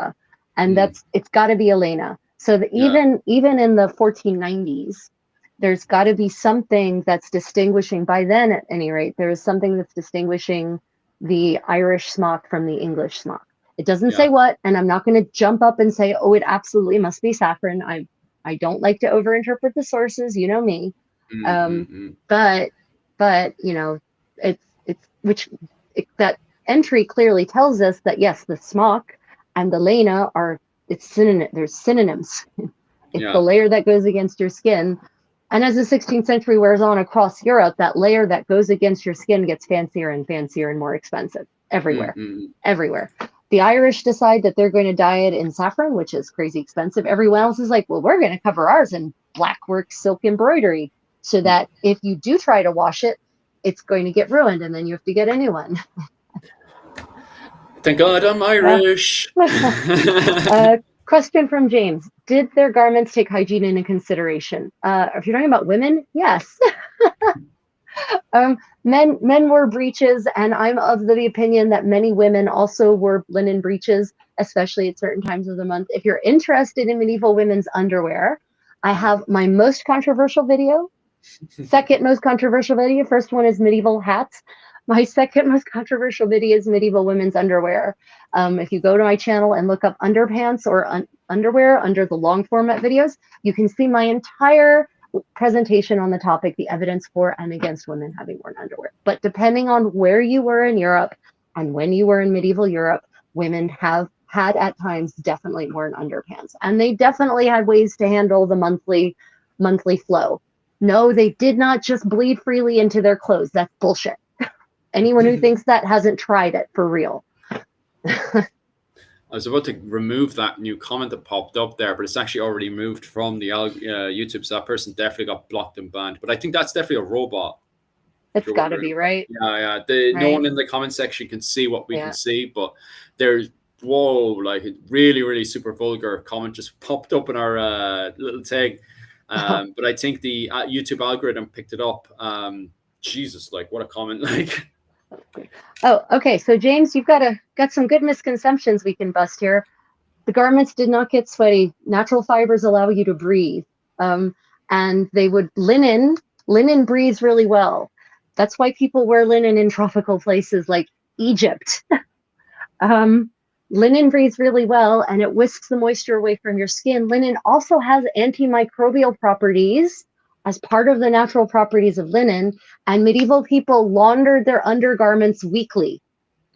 and it's got to be a lena. So that even in the 1490s, there's got to be something that's distinguishing. By then, at any rate, there is something that's distinguishing the Irish smock from the English smock. It doesn't say what, and I'm not going to jump up and say, oh, it absolutely must be saffron. I don't like to overinterpret the sources, you know me. But that entry clearly tells us that yes, the smock and the lena there's synonyms. It's the layer that goes against your skin. And as the 16th century wears on across Europe, that layer that goes against your skin gets fancier and fancier and more expensive everywhere. The Irish decide that they're going to dye it in saffron, which is crazy expensive. Everyone else is like, well, we're going to cover ours in black work silk embroidery so that if you do try to wash it, it's going to get ruined and then you have to get a new one. Thank God I'm Irish. Question from James. Did their garments take hygiene into consideration? If you're talking about women, yes. Men wore breeches, and I'm of the opinion that many women also wore linen breeches, especially at certain times of the month. If you're interested in medieval women's underwear, I have my most controversial video, second most controversial video. First one is medieval hats. My second most controversial video is medieval women's underwear. If you go to my channel and look up underpants or underwear under the long format videos, you can see my entire presentation on the topic, the evidence for and against women having worn underwear. But depending on where you were in Europe and when you were in medieval Europe, women have had at times definitely worn underpants. And they definitely had ways to handle the monthly flow. No, they did not just bleed freely into their clothes. That's bullshit. Anyone who thinks that hasn't tried it for real. I was about to remove that new comment that popped up there, but it's actually already moved from the YouTube. So that person definitely got blocked and banned. But I think that's definitely a robot. It's got to be, right? Yeah. No one in the comment section can see what we can see, but there's, like a really, really super vulgar comment just popped up in our little tag. But I think the YouTube algorithm picked it up. Jesus, like what a comment, like. Oh, okay. So James, you've got some good misconceptions we can bust here. The garments did not get sweaty. Natural fibers allow you to breathe. And linen breathes really well. That's why people wear linen in tropical places like Egypt. Linen breathes really well and it whisks the moisture away from your skin. Linen also has antimicrobial properties as part of the natural properties of linen, and medieval people laundered their undergarments weekly,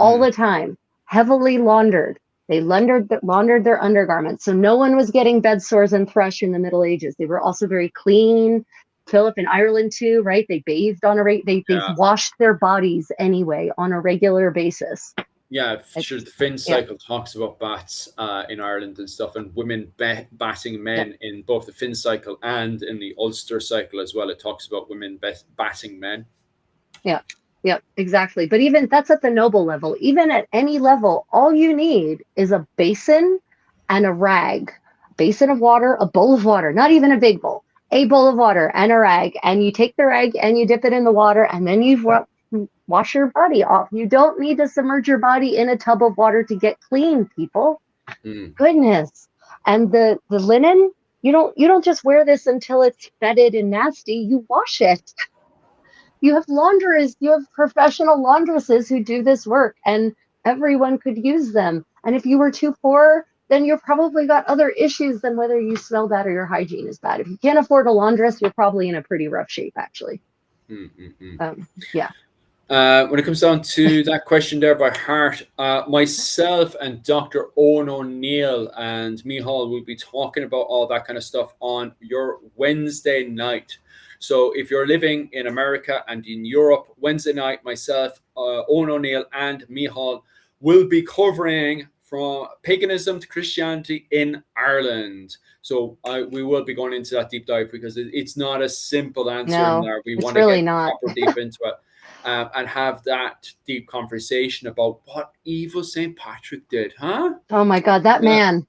all the time, heavily laundered. They laundered their undergarments, so no one was getting bed sores and thrush in the Middle Ages. They were also very clean. Philip in Ireland too, right? They bathed on they washed their bodies anyway on a regular basis. Yeah, sure. The Finn cycle talks about bats in Ireland and stuff, and women batting men in both the Finn cycle and in the Ulster cycle as well. It talks about women batting men. Yeah, exactly. But even that's at the noble level. Even at any level, all you need is a basin and a rag. Basin of water, a bowl of water, not even a big bowl, a bowl of water and a rag. And you take the rag and you dip it in the water, and then you've wash your body off. You don't need to submerge your body in a tub of water to get clean, people. Goodness. And the linen, you don't just wear this until it's fetid and nasty. You wash it. You have laundress, you have professional laundresses who do this work, and everyone could use them. And if you were too poor, then you've probably got other issues than whether you smell bad or your hygiene is bad. If you can't afford a laundress, you're probably in a pretty rough shape, actually. Yeah. When it comes down to that question there by heart, myself and Dr. Owen O'Neill and Mihal will be talking about all that kind of stuff on your Wednesday night. So if you're living in America and in Europe, Wednesday night, myself, Owen O'Neill and Mihal will be covering from paganism to Christianity in Ireland. So we will be going into that deep dive because it's not a simple answer. No, in there. We it's want to really get not. proper deep into it. And have that deep conversation about what evil St. Patrick did, huh? Oh my God, that man.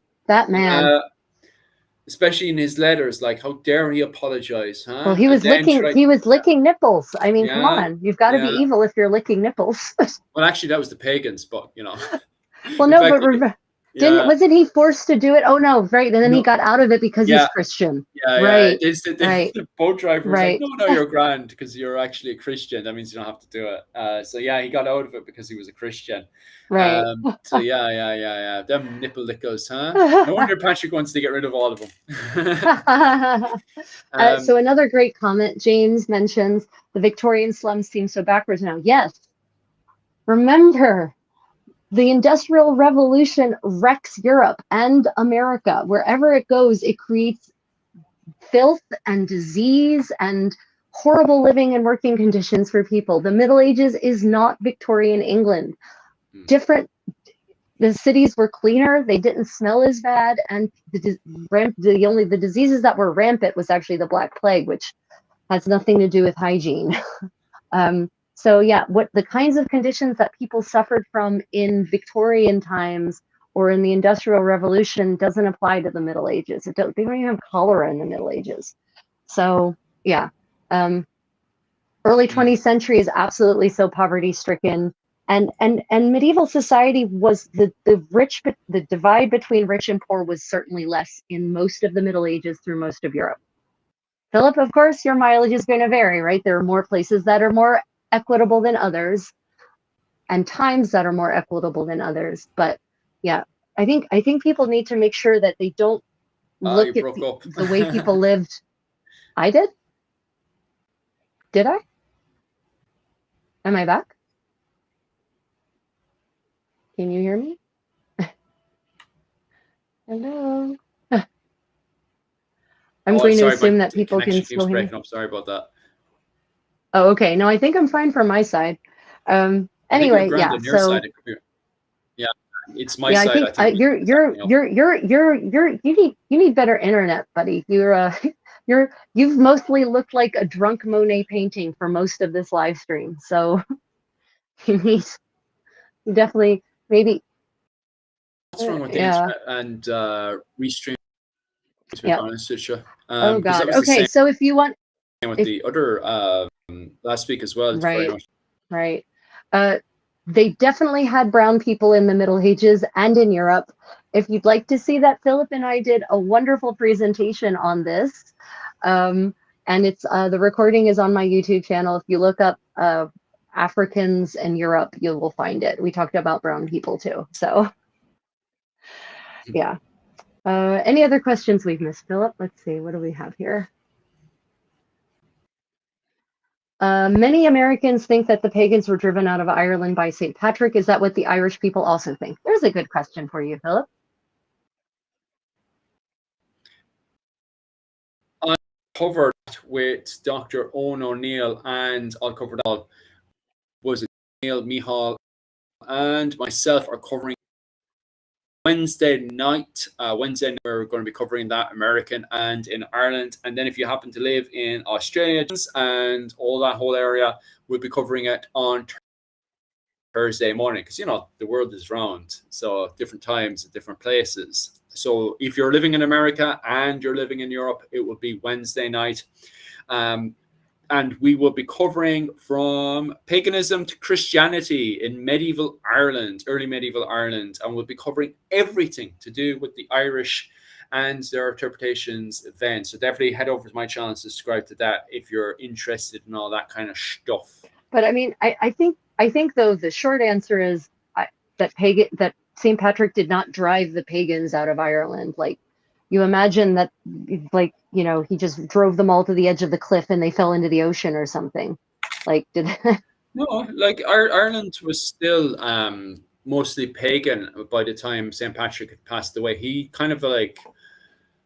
Especially in his letters, like how dare he apologize, huh? Well, he was licking nipples. I mean, come on, you've got to be evil if you're licking nipples. Well, actually, that was the pagans, but you know. Well, no, wasn't he forced to do it? Oh no, right, and then he got out of it because he's Christian. Right. The boat driver was like, no, you're grand because you're actually a Christian. That means you don't have to do it. So yeah, he got out of it because he was a Christian. Right. So yeah. Them nipple lickers, huh? No wonder Patrick wants to get rid of all of them. So another great comment, James mentions the Victorian slums seem so backwards now. Yes. Remember, the Industrial Revolution wrecks Europe and America. Wherever it goes, it creates filth and disease and horrible living and working conditions for people. The Middle Ages is not Victorian England. The cities were cleaner, they didn't smell as bad, and the diseases that were rampant was actually the Black Plague, which has nothing to do with hygiene. So yeah, what the kinds of conditions that people suffered from in Victorian times or in the Industrial Revolution doesn't apply to the Middle Ages. They don't even have cholera in the Middle Ages. So yeah, early 20th century is absolutely so poverty-stricken, and medieval society was the divide between rich and poor was certainly less in most of the Middle Ages through most of Europe. Philip, of course, your mileage is going to vary, right? There are more places that are more equitable than others and times that are more equitable than others, but yeah, I think people need to make sure that they don't look at the way people lived. I did I am I back? Can you hear me? Hello. I'm going to assume that people can still hear me. Sorry about that. Oh, okay. No, I think I'm fine from my side. Anyway, yeah. So yeah, it's my side. I think you need better internet, buddy. You've mostly looked like a drunk Monet painting for most of this live stream. So you definitely maybe. What's wrong with the internet and restream? To be honest with you. Oh God. Okay, so if you want. With the other last week as well. Right. They definitely had brown people in the Middle Ages and in Europe. If you'd like to see that, Philip and I did a wonderful presentation on this. And it's the recording is on my YouTube channel. If you look up Africans and Europe, you will find it. We talked about brown people too. So yeah. Any other questions we've missed, Philip? Let's see. What do we have here? Many Americans think that the pagans were driven out of Ireland by St. Patrick. Is that what the Irish people also think? There's a good question for you, Philip. I covered with Dr. Owen O'Neill, and I'll cover that. Was it Neil, Mihal, and myself are covering Wednesday night. Wednesday night, we're going to be covering that American and in Ireland. And then if you happen to live in Australia and all that whole area, we'll be covering it on Thursday morning because, you know, the world is round. So different times at different places. So if you're living in America and you're living in Europe, it will be Wednesday night. and we will be covering from paganism to Christianity in medieval Ireland, early medieval Ireland, and we'll be covering everything to do with the Irish and their interpretations then. So definitely head over to my channel and subscribe to that if you're interested in all that kind of stuff. But I mean, I think though the short answer is that St. Patrick did not drive the pagans out of Ireland. Like, you imagine that, like, you know, he just drove them all to the edge of the cliff and they fell into the ocean or something. Like, did No, like Ireland was still mostly pagan by the time St. Patrick had passed away. He kind of like,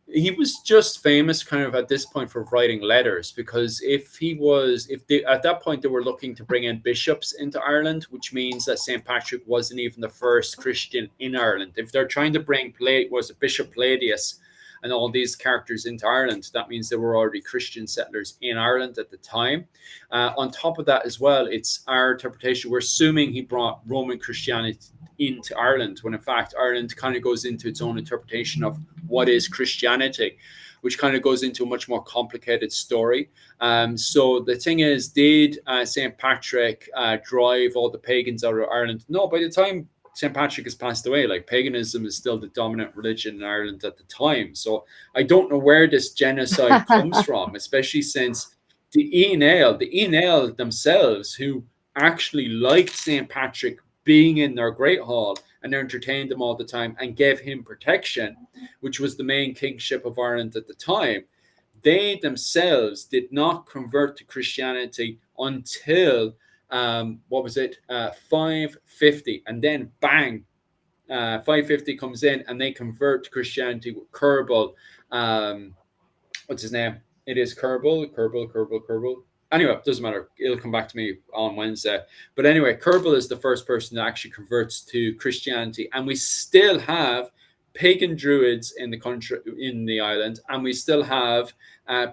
he was just famous kind of at this point for writing letters, because if they, at that point they were looking to bring in bishops into Ireland, which means that St. Patrick wasn't even the first Christian in Ireland. If they're trying to bring Bishop Palladius and all these characters into Ireland, that means there were already Christian settlers in Ireland at the time. On top of that as well, it's our interpretation, we're assuming he brought Roman Christianity into Ireland, when in fact Ireland kind of goes into its own interpretation of what is Christianity, which kind of goes into a much more complicated story. So the thing is, did St. Patrick drive all the pagans out of Ireland? No, by the time St. Patrick has passed away, like, paganism is still the dominant religion in Ireland at the time. So I don't know where this genocide comes from, especially since the Aenale themselves, who actually liked St. Patrick being in their great hall and entertained him all the time and gave him protection, which was the main kingship of Ireland at the time, they themselves did not convert to Christianity until 550, and then bang, 550 comes in and they convert to Christianity with Kerbal. What's his name? It is Kerbal. Anyway, it doesn't matter. It'll come back to me on Wednesday. But anyway, Kerbal is the first person that actually converts to Christianity, and we still have pagan druids in the country, in the island, and we still have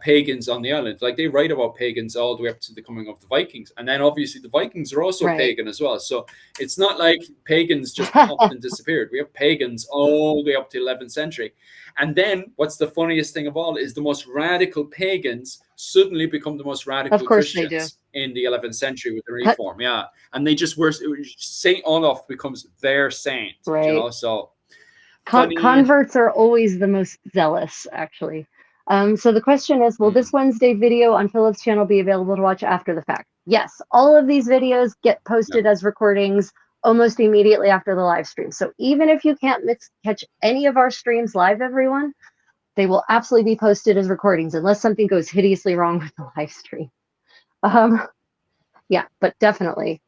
pagans on the island. Like, they write about pagans all the way up to the coming of the Vikings, and then obviously the Vikings are also pagan as well. So it's not like pagans just popped and disappeared. We have pagans all the way up to the 11th century. And then what's the funniest thing of all is the most radical pagans suddenly become the most radical Christians in the 11th century with the Reform. Yeah, and they just were, Saint Olaf becomes their saint. You know, so converts are always the most zealous, actually. So the question is, will this Wednesday video on Philip's channel be available to watch after the fact? Yes, all of these videos get posted as recordings almost immediately after the live stream. So even if you can't catch any of our streams live, everyone, they will absolutely be posted as recordings unless something goes hideously wrong with the live stream. Yeah, but definitely.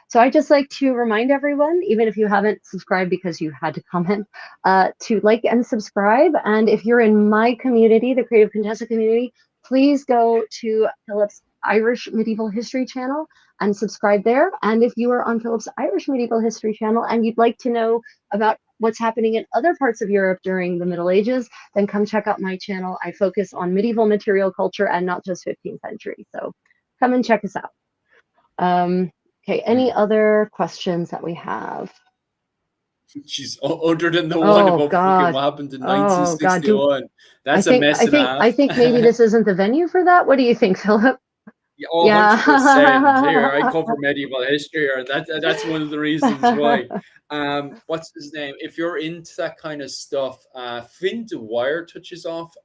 So I just like to remind everyone, even if you haven't subscribed because you had to comment, to like and subscribe. And if you're in my community, the Creative Contessa community, please go to Philip's Irish Medieval History channel and subscribe there. And if you are on Philip's Irish Medieval History channel and you'd like to know about what's happening in other parts of Europe during the Middle Ages, then come check out my channel. I focus on medieval material culture and not just 15th century. So come and check us out. Okay, any other questions that we have? She's other than the one about freaking what happened in 1961. That's a mess and a half. I think maybe this isn't the venue for that. What do you think, Philip? Yeah, 100%. Here, I cover medieval history, or that's one of the reasons why. What's his name? If you're into that kind of stuff, Finn Dwyer touches off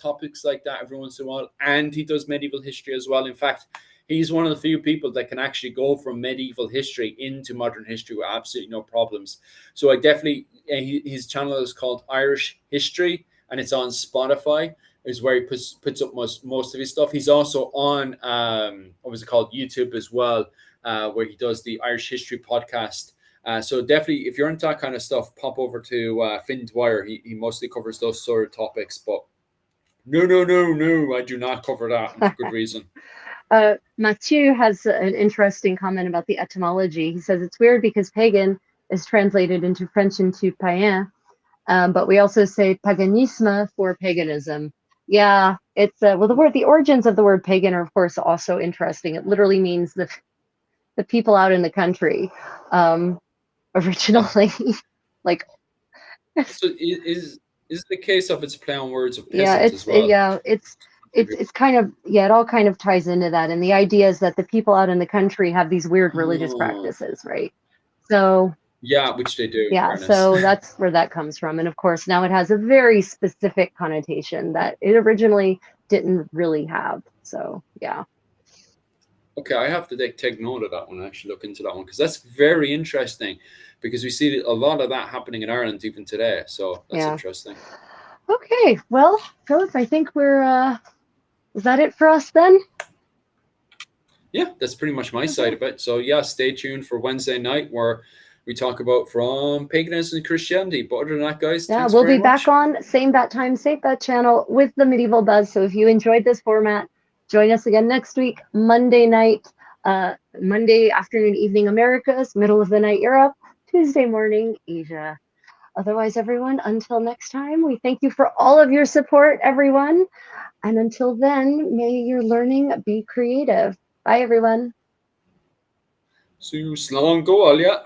topics like that every once in a while, and he does medieval history as well. In fact, he's one of the few people that can actually go from medieval history into modern history with absolutely no problems. So I definitely, his channel is called Irish History, and it's on Spotify, is where he puts up most of his stuff. He's also on, YouTube as well, where he does the Irish History podcast. So definitely, if you're into that kind of stuff, pop over to Finn Dwyer. He mostly covers those sort of topics, but no, I do not cover that, and for good reason. Mathieu has an interesting comment about the etymology. He says it's weird because pagan is translated into French into païen, but we also say paganisme for paganism. Yeah, it's the origins of the word pagan are of course also interesting. It literally means the people out in the country, originally. Like, so is the case of its play on words of peasant as well? Yeah, it's kind of, yeah, it all kind of ties into that. And the idea is that the people out in the country have these weird religious Oh, practices, right? So yeah, which they do, in yeah, fairness. so that's where that comes from. And of course, now it has a very specific connotation that it originally didn't really have. So yeah. Okay, I have to take note of that one. Actually, look into that one because that's very interesting. Because we see a lot of that happening in Ireland even today. So that's Yeah. interesting. Okay. Well, Philip, I think is that it for us then? Yeah, that's pretty much my side of it. So yeah, stay tuned for Wednesday night where we talk about from paganism and Christianity. But other than that, guys, Yeah, thanks we'll very be back much. on same bat time, same bat channel with the Medieval Buzz. So if you enjoyed this format, join us again next week, Monday night, Monday afternoon, evening Americas, middle of the night Europe, Tuesday morning Asia. Otherwise, everyone, until next time, we thank you for all of your support, everyone. And until then, may your learning be creative. Bye, everyone. So, slán go, Alia.